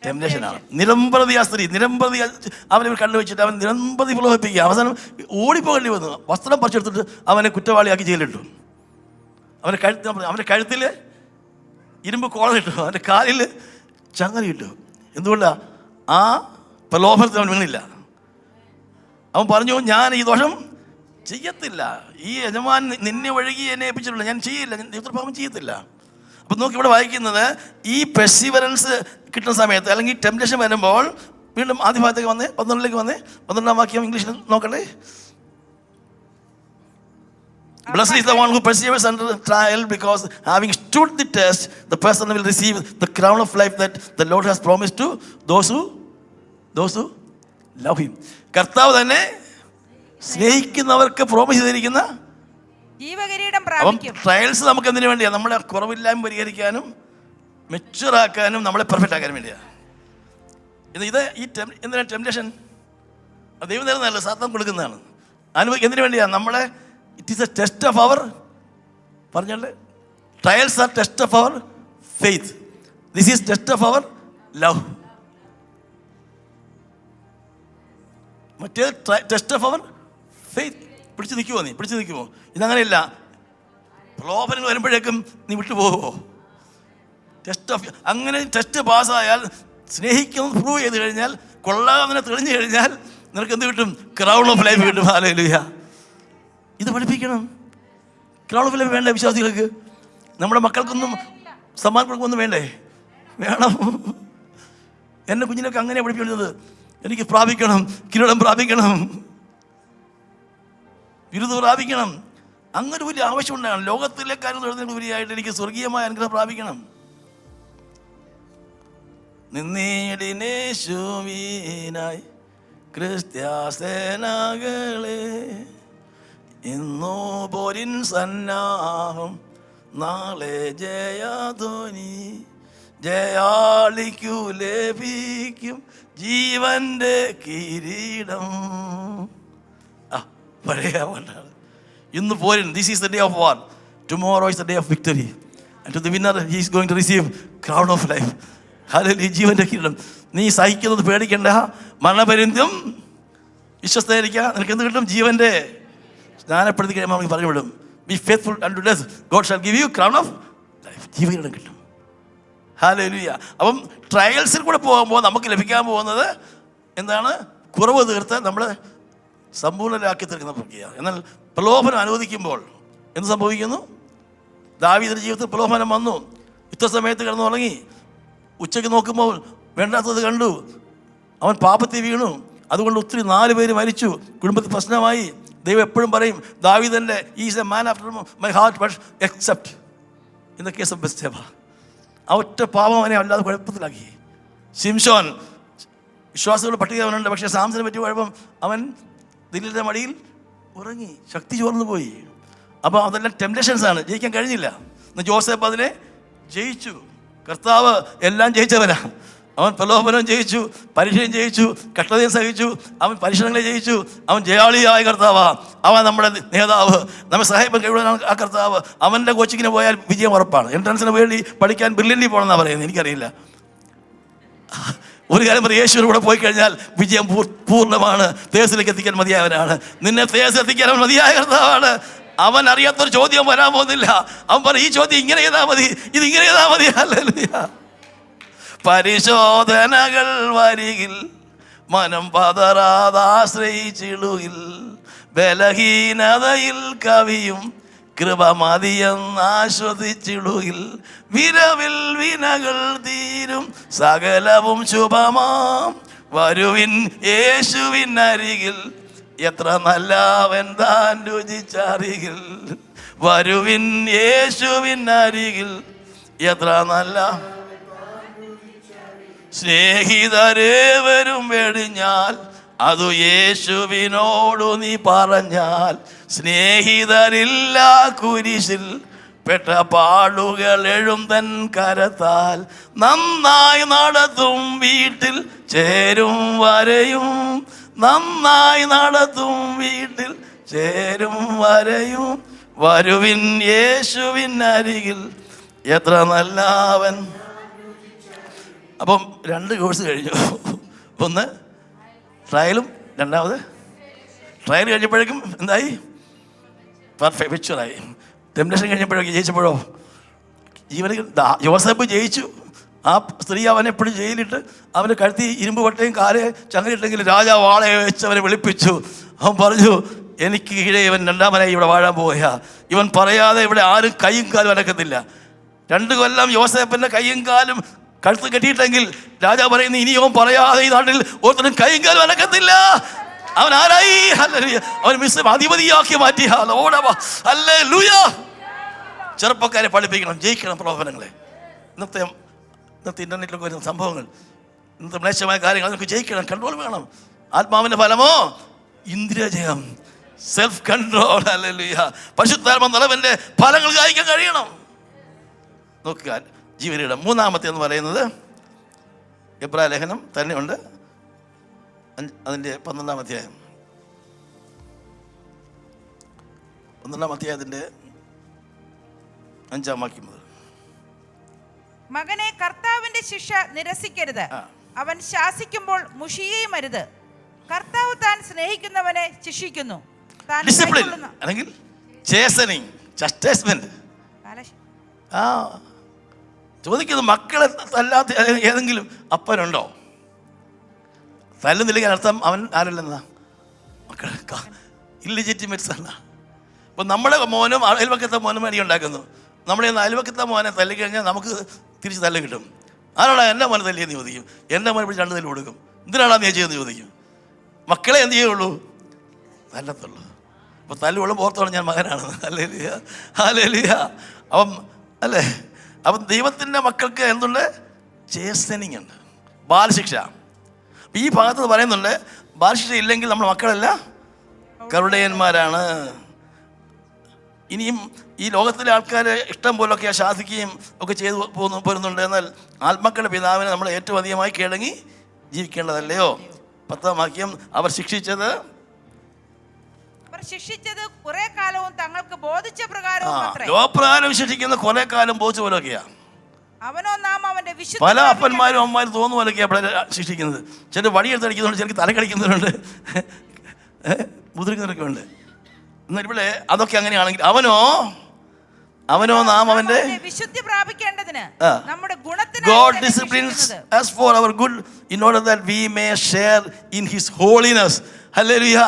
ടെംപ്റ്റേഷനാണ്. നിരമ്പതി ആ സ്ത്രീ അവനെ കണ്ടുവച്ചിട്ട് അവൻ നിരമ്പതി പ്രലോഭിപ്പിക്കുക. അവസാനം ഓടിപ്പോകേണ്ടി വന്നു. വസ്ത്രം പറിച്ചെടുത്തിട്ട് അവനെ കുറ്റവാളിയാക്കി ജയിലിട്ടു. അവൻ്റെ കഴുത്തിൽ ഇരുമ്പ് കോളനിട്ടു, അവൻ്റെ കാലിൽ ചങ്ങലയിട്ടു. എന്തുകൊണ്ടാണ്? ആ പ്രലോഭനത്തിൽ അവൻ വീണില്ല. അവൻ പറഞ്ഞു, ഞാൻ ഈ ദോഷം ചെയ്യത്തില്ല, ഈ യജമാൻ നിന്നെ ഒഴുകി എന്നെ ഏൽപ്പിച്ചിട്ടില്ല, ഞാൻ ചെയ്യില്ല, ഞാൻ ദൈവപാപം ചെയ്യത്തില്ല. അപ്പം നോക്കി ഇവിടെ വായിക്കുന്നത് ഈ പെർസിവറൻസ് കിട്ടുന്ന സമയത്ത് അല്ലെങ്കിൽ ടെംപ്റ്റേഷൻ വരുമ്പോൾ വീണ്ടും ആദ്യ ഭാഗത്തേക്ക് വന്നേ, 12ലേക്ക് വന്നേ. 12ാം വാക്യം ഇംഗ്ലീഷിൽ നോക്കട്ടെ. Blessed is the one who perseveres under the trial because having stood the test, the person will receive the crown of life that the Lord has promised to those who love him. കർത്താവ് തന്നെ സ്നേഹിക്കുന്നവർക്ക് promise ചെയ്തിരിക്കുന്ന ജീവകിരീടം പ്രാപിക്കും. Trials നമുക്ക് എന്തിനു വേണ്ടിയാണ്? നമ്മുടെ കുറവില്ലായ്മ പരിഹരിക്കാനും മെച്ചുവറാക്കാനും നമ്മളെ പെർഫെക്റ്റ് ആക്കാനും വേണ്ടിയാണ്. ഇത് ഈ എന്തിനാണ് ടെംപ്റ്റേഷൻ? ദൈവം തരുന്നതല്ല, സാത്താൻ കൊടുക്കുന്നതാണ്. എന്തിനു വേണ്ടിയാണ്? നമ്മളെ it is a test of our, പറഞ്ഞല്ലേ, trials are test of our faith. This is test of our love. മറ്റേ ടെസ്റ്റ് ഓഫ് അവർ ഫെയ്ത്ത്. പിടിച്ചു നിൽക്കുമോ? ഇതങ്ങനെയില്ല. പ്രലോഭനങ്ങൾ വരുമ്പോഴേക്കും നീ വിട്ടുപോകുമോ? ടെസ്റ്റ് ഓഫ് അങ്ങനെ ടെസ്റ്റ് പാസ്സായാൽ, സ്നേഹിക്കുന്നത് പ്രൂവ് ചെയ്ത് കഴിഞ്ഞാൽ, കൊള്ളാമെന്നെ തെളിഞ്ഞു കഴിഞ്ഞാൽ നിനക്ക് എന്ത് കിട്ടും? ക്രൗൺ ഓഫ് ലൈഫ് കിട്ടും. ഹല്ലേലൂയ. ഇത് പഠിപ്പിക്കണം. ക്രൗൺ ഓഫ് ലൈഫ് വേണ്ടേ വിശ്വാസികൾക്ക്? നമ്മുടെ മക്കൾക്കൊന്നും സമ്മാനങ്ങൾക്കൊന്നും വേണ്ടേ? വേണം. എൻ്റെ കുഞ്ഞിനൊക്കെ അങ്ങനെയാണ് പഠിപ്പിക്കുന്നത്. എനിക്ക് പ്രാപിക്കണം, കിരീടം പ്രാപിക്കണം, ബിരുദം പ്രാപിക്കണം. അങ്ങനെ വലിയ ആവശ്യം ഉണ്ടാകണം. ലോകത്തിലെ കാര്യം എഴുതുന്നതിന് ഉപരിയായിട്ട് എനിക്ക് സ്വർഗീയമായ അനുഗ്രഹം പ്രാപിക്കണം. നിന്നേടിനേശുവിനായി ക്രിസ്ത്യാസേനകളെ ഇന്നോ പോരിൻ സന്നാഹം, നാളെ ജയധ്വനി, ജയാളിക്കു ലഭിക്കും ജീവന്റെ കിരീടം. പഴയ പാട്ടാണ്. ഇന്ന് പോരിൻ, this is the day of war, tomorrow is the day of victory, and to the winner he is going to receive crown of life. Hallelujah. ജീവന്റെ കിരീടം. നീ സഹിക്കുന്നത് പേടിക്കേണ്ട, മരണപര്യന്തം വിശ്വസ്തയിരിക്കുക. നിനക്ക് എന്ത് കിട്ടും? ജീവന്റെ. സ്നാനപ്പെടുത്തി കഴിയുമ്പോൾ നമുക്ക് പറഞ്ഞു വിടും, be faithful unto death, God shall give you crown of life. ജീവകിരീടം കിട്ടും. ഹല്ലേലൂയ. അപ്പം ട്രയൽസിൽ കൂടെ പോകുമ്പോൾ നമുക്ക് ലഭിക്കാൻ പോകുന്നത് എന്താണ്? കുറവ് തീർത്ത് നമ്മൾ സമ്പൂർണ്ണരാക്കി തീർക്കുന്ന പ്രക്രിയ. എന്നാൽ പ്രലോഭനം അനുവദിക്കുമ്പോൾ എന്ത് സംഭവിക്കുന്നു? ദാവീദിന്റെ ജീവിതത്തിൽ പ്രലോഭനം വന്നു. ഇത്ര സമയത്ത് കിടന്നുറങ്ങി, ഉച്ചയ്ക്ക് നോക്കുമ്പോൾ വേണ്ടാത്തത് കണ്ടു, അവൻ പാപത്തിൽ വീണു. അതുകൊണ്ട് ഒത്തിരി 4 പേര് മരിച്ചു, കുടുംബത്തിൽ പ്രശ്നമായി. ദൈവം എപ്പോഴും പറയും, ദാവീദന്റെ is a man after my heart, but except in the case of Bathsheba. ആ ഒറ്റ പാപം അവനെ അല്ലാതെ കുഴപ്പത്തിലാക്കി. ശിംശോൻ വിശ്വാസികളുടെ പട്ടിക അവനുണ്ട്, പക്ഷേ സാംസനെ പറ്റിയ കുഴപ്പം, അവൻ ദിലീലിന്റെ മടിയിൽ ഉറങ്ങി, ശക്തി ചോർന്നു പോയി. അപ്പോൾ അതെല്ലാം ടെംപ്റ്റേഷൻസ് ആണ്, ജയിക്കാൻ കഴിഞ്ഞില്ല. ഇന്ന് ജോസഫ് അതിനെ ജയിച്ചു. കർത്താവ് എല്ലാം ജയിച്ചവനാ. അവൻ പ്രലോഭനം ജയിച്ചു, പരീക്ഷയും ജയിച്ചു, കഷ്ടതയും സഹിച്ചു, അവൻ പരീക്ഷണങ്ങളെ ജയിച്ചു. അവൻ ജയാളിയായ കർത്താവാ. അവൻ നമ്മുടെ നേതാവ്, നമ്മെ സഹായിപ്പാൻ കഴിവുള്ള ആ കർത്താവ്. അവൻ്റെ കോച്ചിങ്ങിന് പോയാൽ വിജയം ഉറപ്പാണ്. എൻട്രൻസിന് വേണ്ടി പഠിക്കാൻ ബ്രില്യൻ്റിൽ പോകണമെന്നാണ് പറയുന്നത്. എനിക്കറിയില്ല. ഒരു കാര്യം പറയും, യേശുവിന് കൂടെ പോയി കഴിഞ്ഞാൽ വിജയം പൂർണ്ണമാണ്. തേസിലേക്ക് എത്തിക്കാൻ മതിയായവനാണ്. നിന്നെ തേസ് എത്തിക്കാൻ അവൻ മതിയായ കർത്താവാണ്. അവൻ അറിയാത്തൊരു ചോദ്യം വരാൻ പോകുന്നില്ല. അവൻ പറയും, ഈ ചോദ്യം ഇങ്ങനെ ചെയ്താൽ മതി, ഇത് ഇങ്ങനെ ചെയ്താൽ മതി. ഹല്ലേലൂയ. പരിശോധനകൾ വരികിൽ മനം പതറാതാശ്രയിച്ചിടുകിൽ, ബലഹീനതയിൽ കവിയും കൃപ മതിയെന്നാശ്വസിച്ചിടുകിൽ, വിരവിൽ വിനകൾ തീരും സകലവും ശുഭമാം വരുവിൻ യേശുവിൻ അരികിൽ, എത്ര നല്ലവൻ താൻ രുചിച്ചറികിൽ. വരുവിൻ യേശുവിൻ അരികിൽ, എത്ര നല്ല സ്നേഹിതരേവരും വെടിഞ്ഞാൽ അതു യേശുവിനോടു നീ പറഞ്ഞാൽ, സ്നേഹിതരില്ല കുരിശിൽ പെട്ട പാടുകൾ എഴും തൻ കരത്താൽ, നന്നായി നടത്തും വീട്ടിൽ ചേരും വരെയും, നന്നായി നടത്തും വീട്ടിൽ ചേരും വരെയും, വരുവിൻ യേശുവിൻ അരികിൽ, എത്ര നല്ലവൻ. അപ്പം 2 കോഴ്സ് കഴിഞ്ഞു. ഒന്ന് ട്രയലും, രണ്ടാമത് ട്രയൽ കഴിഞ്ഞപ്പോഴേക്കും എന്തായി? പെർഫെക്റ്റായി. ടെംപ്റ്റേഷൻ കഴിഞ്ഞപ്പോഴേക്കും ജയിച്ചപ്പോഴോ ജീവന യോസേപ്പ് ജയിച്ചു. ആ സ്ത്രീ അവനെ എപ്പോഴും ജയിലിട്ട് അവൻ്റെ കഴുത്തി ഇരുമ്പ് വട്ടയും കാലെ ചങ്ങലിട്ടെങ്കിൽ രാജാവ് ആളെ വെച്ച് അവനെ വിളിപ്പിച്ചു. അവൻ പറഞ്ഞു, എനിക്ക് കീഴേ ഇവൻ 2ാമനായി ഇവിടെ വാഴാൻ പോവുക. ഇവൻ പറയാതെ ഇവിടെ ആരും കൈയും കാലും അനക്കത്തില്ല. 2 കൊല്ലം യോസേപ്പിൻ്റെ കൈയും കാലും കഴുത്ത് കെട്ടിയിട്ടെങ്കിൽ രാജാവ് പറയുന്നു, ഇനി അവൻ പറയാതെ ഈ നാട്ടിൽ ഓർത്തനും കൈയും കാലും അനക്കത്തില്ല. അവൻ ആരായി? ഹല്ലേലൂയ. അവൻ മിസ്രം അധിപതിയാക്കി മാറ്റി. ഹല്ലേലൂയ. ചെറുപ്പക്കാരെ പഠിപ്പിക്കണം, ജയിക്കണം പ്രലോഭനങ്ങളെ. ഇന്നത്തെ ഇൻ്റർനെറ്റിലൊക്കെ വരുന്ന സംഭവങ്ങൾ, ഇന്നത്തെ മ്ലേച്ഛമായ കാര്യങ്ങൾ, അതൊക്കെ ജയിക്കണം. കൺട്രോൾ വേണം. ആത്മാവിൻ്റെ ഫലമോ ഇന്ദ്രിയജയം, സെൽഫ് കൺട്രോൾ. ഹല്ലേലൂയ. പരിശുദ്ധാത്മ നിറവിൻ്റെ ഫലങ്ങൾ കായ്ക്കാൻ കഴിയണം. നോക്കുക, ജീവനിയുടെ 3ാമത്തെ എന്ന് പറയുന്നത് എബ്രായ ലേഖനം തന്നെയുണ്ട്. അതിൻ്റെ 12ാം അധ്യായം, 12ാം അധ്യായത്തിൻ്റെ 5ാം വാക്യം മുതൽ. മകനെ, കർത്താവിന്റെ ശിക്ഷ നിരസിക്കരുത്. അവൻ ശാസിക്കുമ്പോൾ മുഷിയുകയും അരുത്. കർത്താവ് താൻ സ്നേഹിക്കുന്നവനെ ശിക്ഷിക്കുന്നു. ഡിസിപ്ലിൻ അല്ലെങ്കിൽ ചേസനിങ്, ചസ്റ്റൈസ്മെന്റ്. ചോദിക്കുന്നത്, മക്കളെ തല്ലാത്ത ഏതെങ്കിലും അപ്പനുണ്ടോ? തല്ലുന്നില്ലെങ്കിൽ അർത്ഥം അവൻ ആരല്ലെന്നാ? മക്കളെ ഇല്ലിജിറ്റിമേറ്റ്സ് അല്ല. ഇപ്പം നമ്മുടെ മോനും അയൽവക്കത്തെ മോനും അടി ഉണ്ടാക്കുന്നു. നമ്മുടെ അയൽവക്കത്തെ മോനെ തല്ലിക്കഴിഞ്ഞാൽ നമുക്ക് തിരിച്ച് തല്ല് കിട്ടും. ആരോടാ എൻ്റെ മോനെ തല്ലിയെന്ന് ചോദിക്കും. എൻ്റെ മോനെ പിടിച്ച് 2 തല്ല് കൊടുക്കും. എന്തിനാണോ നീ ചെയ്യുമെന്ന് ചോദിക്കും. മക്കളെ എന്ത് ചെയ്യുള്ളൂ? തല്ലത്തുള്ളൂ. അപ്പോൾ തല്ലുകൊള്ളും ഓർത്തോളം ഞാൻ മകനാണെന്ന്. Hallelujah, hallelujah. അപ്പം അല്ലേ, അപ്പം ദൈവത്തിൻ്റെ മക്കൾക്ക് എന്തുണ്ട്? ചേസനിങ് ഉണ്ട്, ബാലശിക്ഷ. ഈ ഭാഗത്ത് പറയുന്നുണ്ട്, ബാലശിക്ഷ ഇല്ലെങ്കിൽ നമ്മുടെ മക്കളല്ല കരുടയന്മാരാണ്. ഇനിയും ഈ ലോകത്തിലെ ആൾക്കാരെ ഇഷ്ടം പോലൊക്കെ ശാസിക്കുകയും ഒക്കെ ചെയ്തു പോരുന്നുണ്ട്. എന്നാൽ ആത്മക്കളുടെ പിതാവിനെ നമ്മൾ ഏറ്റവും അധികമായി കീഴടങ്ങി ജീവിക്കേണ്ടതല്ലയോ? 10ാം വാക്യം, അവർ ശിക്ഷിച്ചത് കുറെ കാലവും തങ്ങൾക്ക് ബോധിച്ച പ്രകാരവും ലോകപ്രകാരം ശിക്ഷിക്കുന്ന കുറെ കാലം ബോധിച്ച പോലൊക്കെയാ. അവനോ നാം അവന്റെ പല അപ്പന്മാരും അമ്മമാരും തോന്നുന്ന പോലൊക്കെയാ അവിടെ ശിക്ഷിക്കുന്നത്. ചില വടിയെടുത്തടിക്കുന്നുണ്ട്, ചിലക്ക് തലക്കടിക്കുന്നവരുണ്ട്, മുദ്രിക്കുന്നവരൊക്കെ ഉണ്ട്. എന്നാൽ ഇവിടെ അതൊക്കെ അങ്ങനെയാണെങ്കിൽ അവനോ നാം അവന്റെ വിശുദ്ധി പ്രാപിക്കേണ്ടതിന് നമ്മുടെ ഗുണത്തിന് God disciplines us for our good in order that we may share in his holiness. Hallelujah.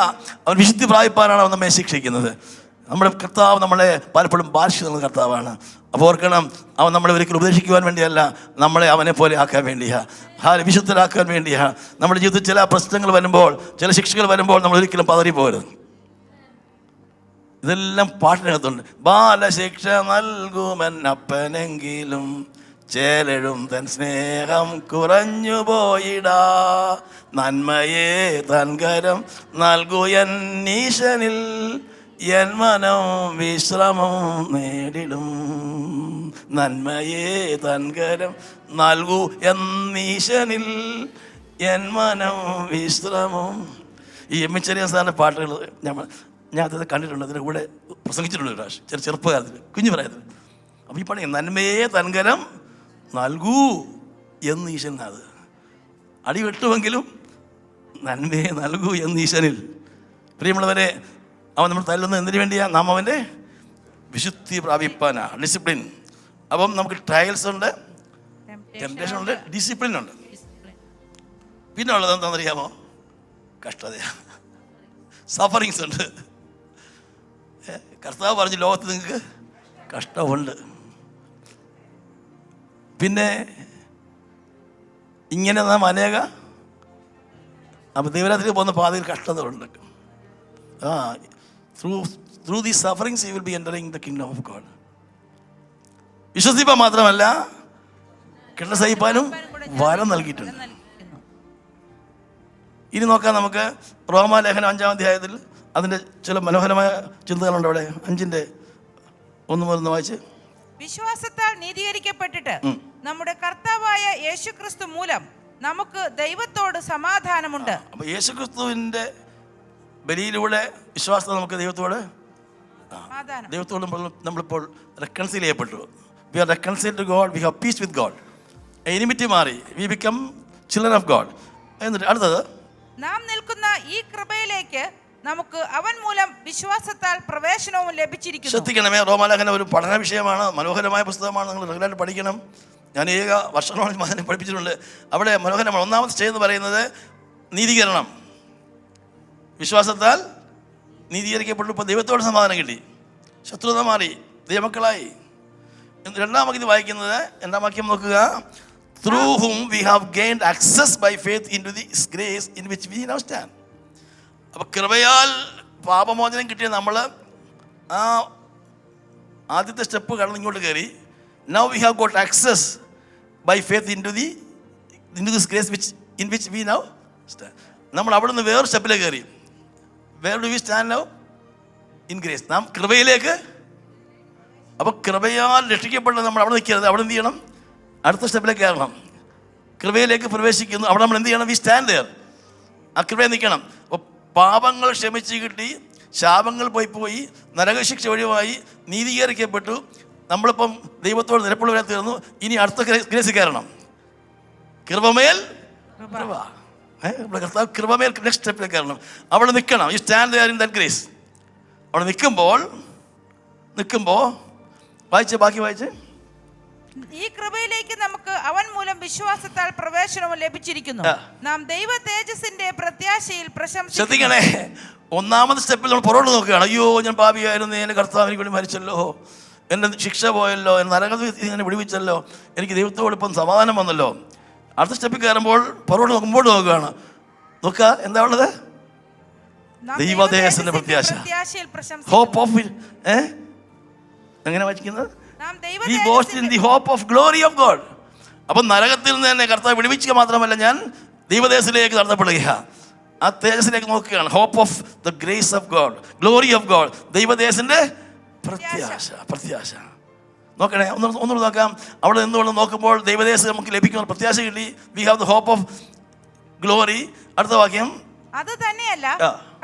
അവൻ വിശുദ്ധി പ്രാപിപ്പാനാണ് അവൻ നമ്മെ ശിക്ഷിക്കുന്നത്. നമ്മുടെ കർത്താവ് നമ്മളെ പലപ്പോഴും ബാധിച്ചു തന്ന കർത്താവാണ്. അപ്പോൾ ഓർക്കണം, അവൻ നമ്മളെ ഒരിക്കലും ഉപദേശിക്കുവാൻ വേണ്ടിയല്ല, നമ്മളെ അവനെ പോലെ ആക്കാൻ വേണ്ടിയാ, വിശുദ്ധരാക്കാൻ വേണ്ടിയാ. നമ്മുടെ ജീവിതത്തിൽ ചില പ്രശ്നങ്ങൾ വരുമ്പോൾ, ചില ശിക്ഷകൾ വരുമ്പോൾ നമ്മൾ ഒരിക്കലും പതറിപ്പോകരുത്. ഇതെല്ലാം പാട്ടിനകത്തുണ്ട്. ബാലശിക്ഷ നൽകുമൻ അപ്പനെങ്കിലും ചേലഴും തൻ സ്നേഹം കുറഞ്ഞു പോയിടാ, നന്മയെ തൻ കരം നൽകുയൻ ഈശനിൽ എൻ മനം വിശ്രമം നേടിടും, നന്മയെ തൻകരം നൽകൂ എന്നീശനിൽ എൻ മനം വിശ്രമം. ഈ എം ചെറിയ സാറിൻ്റെ പാട്ടുകൾ ഞാൻ അത് കണ്ടിട്ടുണ്ട്, അതിൻ്റെ കൂടെ പ്രസംഗിച്ചിട്ടുണ്ട് ഒരു പ്രാവശ്യം, ചെറുപ്പകാലത്തിൽ കുഞ്ഞു പ്രായത്തിൽ. അപ്പോൾ ഈ പാട്ട് നന്മയെ തൻകരം നൽകൂ എന്ന് ഈശനാത്, അടി വെട്ടുമെങ്കിലും നന്മയെ നൽകൂ എന്ന് ഈശനിൽ. പ്രിയമുള്ളവരെ, അവൻ നമ്മൾ തല്ലുന്നത് എന്തിനു വേണ്ടിയാണ്? നാം അവൻ്റെ വിശുദ്ധി പ്രാപിപ്പാനാ, ഡിസിപ്ലിൻ. അപ്പം നമുക്ക് ട്രയൽസ് ഉണ്ട്, ടെംപ്റ്റേഷൻ ഉണ്ട്, ഡിസിപ്ലിൻ ഉണ്ട്. പിന്നെ ഉള്ളത് എന്താണെന്നറിയാമോ? കഷ്ടതയാണ്, സഫറിങ്സ് ഉണ്ട്. കർത്താവ് പറഞ്ഞു ലോകത്ത് നിങ്ങൾക്ക് കഷ്ടമുണ്ട്. പിന്നെ ഇങ്ങനെ നാം അനേക അപ്പോൾ ദൈവരാത്രിയിൽ പോകുന്ന പാതയിൽ കഷ്ടത ഉണ്ട്. Through these sufferings you will be entering the kingdom of God. വിശ്വസിപ്പാൻ മാത്രമല്ല കെട്ട സഹിപ്പാനും വരം നൽകിയിട്ടുണ്ട്. ഇനി നോക്കാം നമുക്ക് റോമാലേഖനം 5-ാം അധ്യായത്തിൽ അതിൻ്റെ ചില മനോഹരമായ ചിന്തകളുണ്ട്. അവിടെ 5:1 വായിച്ച്. വിശ്വാസത്താൽ നീതീകരിക്കപ്പെട്ടിട്ട് നമ്മുടെ കർത്താവായ യേശുക്രിസ്തു മൂലം നമുക്ക് ദൈവത്തോട് സമാധാനമുണ്ട്. അപ്പൊ യേശുക്രിസ്തുവിന്റെ ബലിയിലൂടെ വിശ്വാസത്തെ നമുക്ക് ദൈവത്തോട് നമ്മളിപ്പോൾ റെക്കൺസീൽ ചെയ്യപ്പെട്ടു. We are reconciled to God, we have peace with God. Enmity മാറി, we become children of God. എന്നിട്ട് അടുത്തത്, നാം നിൽക്കുന്ന ഈ കൃപയിലേക്ക് നമുക്ക് അവൻ മൂലം വിശ്വാസത്താൽ പ്രവേശനവും ലഭിച്ചിരിക്കുന്നു. ശ്രദ്ധിക്കണമേ, റോമാലേഖനം ഒരു പഠന വിഷയമാണ്, മനോഹരമായ പുസ്തകമാണ്, നിങ്ങൾ റെഗുലറായിട്ട് പഠിക്കണം. ഞാൻ വർഷങ്ങളോളം അതിനെ പഠിപ്പിച്ചിട്ടുണ്ട്. അവിടെ മനോഹരമാണ്. ഒന്നാമത് സ്റ്റേജ് പറയുന്നത് നീതീകരണം, വിശ്വാസത്താൽ നീതീകരിക്കപ്പെട്ടു. ഇപ്പോൾ ദൈവത്തോട് സമാധാനം കിട്ടി, ശത്രുത മാറി, ദൈവമക്കളായി. രണ്ടാം വാക്യം വായിക്കുന്നത്, രണ്ടാം വാക്യം നോക്കുക. Through whom we have gained access by faith into this grace in which we now stand. അപ്പോൾ കൃപയാൽ പാപമോചനം കിട്ടിയ നമ്മൾ ആ ആദ്യത്തെ സ്റ്റെപ്പ് കടന്ന് ഇങ്ങോട്ട് കയറി. Now we have got access by faith into this grace in which we now stand. നമ്മൾ അവിടെ നിന്ന് വേറൊരു സ്റ്റെപ്പിലേക്ക് കയറി. Where do we stand now? In grace. നാം കൃപയിലേക്ക്. അപ്പോൾ കൃപയാൽ രക്ഷിക്കപ്പെട്ട നമ്മൾ അവിടെ നിൽക്കരുത്. അവിടെ എന്ത് ചെയ്യണം? അടുത്ത സ്റ്റെപ്പിലേക്ക് കയറണം. കൃപയിലേക്ക് പ്രവേശിക്കുന്നു. അവിടെ നമ്മൾ എന്ത് ചെയ്യണം? We stand there. ആ കൃപയിൽ നിൽക്കണം. അപ്പോൾ പാപങ്ങൾ ക്ഷമിച്ച് കിട്ടി, ശാപങ്ങൾ പോയി, നരകശിക്ഷ ഒഴിവായി, നീതീകരിക്കപ്പെട്ടു. നമ്മളിപ്പം ദൈവത്തോട് നിരപ്പുള്ളവരെ തീർന്നു. ഇനി അടുത്ത ഗ്രേസിൽ കയറണം. കൃപമേൽ കൃപ. കർത്താവ് കൃപമേൽ നെക്സ്റ്റ് സ്റ്റെപ്പിലേക്ക് കയറണം. അവിടെ നിൽക്കണം. You stand there in that grace. അവിടെ നിൽക്കുമ്പോൾ ബാക്കി വായിച്ച്. ഈ കൃപയിലേക്ക് നമുക്ക് അവൻ മൂലം വിശ്വാസത്താൽ പ്രവേശനവും ലഭിച്ചിരിക്കുന്നു. നാം ദൈവ തേജസ്സിന്റെ പ്രത്യാശയിൽ പ്രശംസിക്കുന്നു. ശ്രദ്ധിക്കണേ, ഒന്നാമത്തെ സ്റ്റെപ്പിൽ നമ്മൾ പുറകോട്ട് നോക്കുകയാണ്. അയ്യോ, ഞാൻ പാപിയായിരുന്നു, എൻ്റെ കർത്താവിനെ കൂടി മരിച്ചല്ലോ, എൻ്റെ ശിക്ഷ പോയല്ലോ, എന്നെ നരകത്തിൽ എന്നെ വിടുവിച്ചല്ലോ, എനിക്ക് ദൈവത്തോട് ഇപ്പം സമാധാനം വന്നല്ലോ. അടുത്ത സ്റ്റെപ്പിൽ കയറുമ്പോൾ പുറകോട്ട് മുമ്പോട്ട് നോക്കുകയാണ്. നോക്കുക, എന്താ ഉള്ളത്? ദൈവദേശത്തിന്റെ പ്രത്യാശ, ഹോപ്പ് ഓഫ്. എങ്ങനെ വായിക്കുന്നത്? We boast in the hope of glory of God. അപ്പം നരകത്തിൽ നിന്ന് തന്നെ കർത്താവ് വിടുവിക്കുക മാത്രമല്ല, ഞാൻ ദൈവദേശത്തിലേക്ക് നടത്തപ്പെടുകയാണ്. ആ തേജസ്സിലേക്ക് നോക്കുകയാണ്. Hope of the grace of God, glory of God, ദൈവദേശത്തിന്റെ പ്രത്യാശ. നോക്കണേ, ഒന്നുകൂടെ നോക്കാം. അവിടെ നിന്നുകൊണ്ട് നോക്കുമ്പോൾ ദൈവദേശം നമുക്ക് ലഭിക്കുന്ന പ്രത്യാശ കിട്ടി. We have the hope of glory. അടുത്ത വാക്യം, അത് തന്നെയല്ല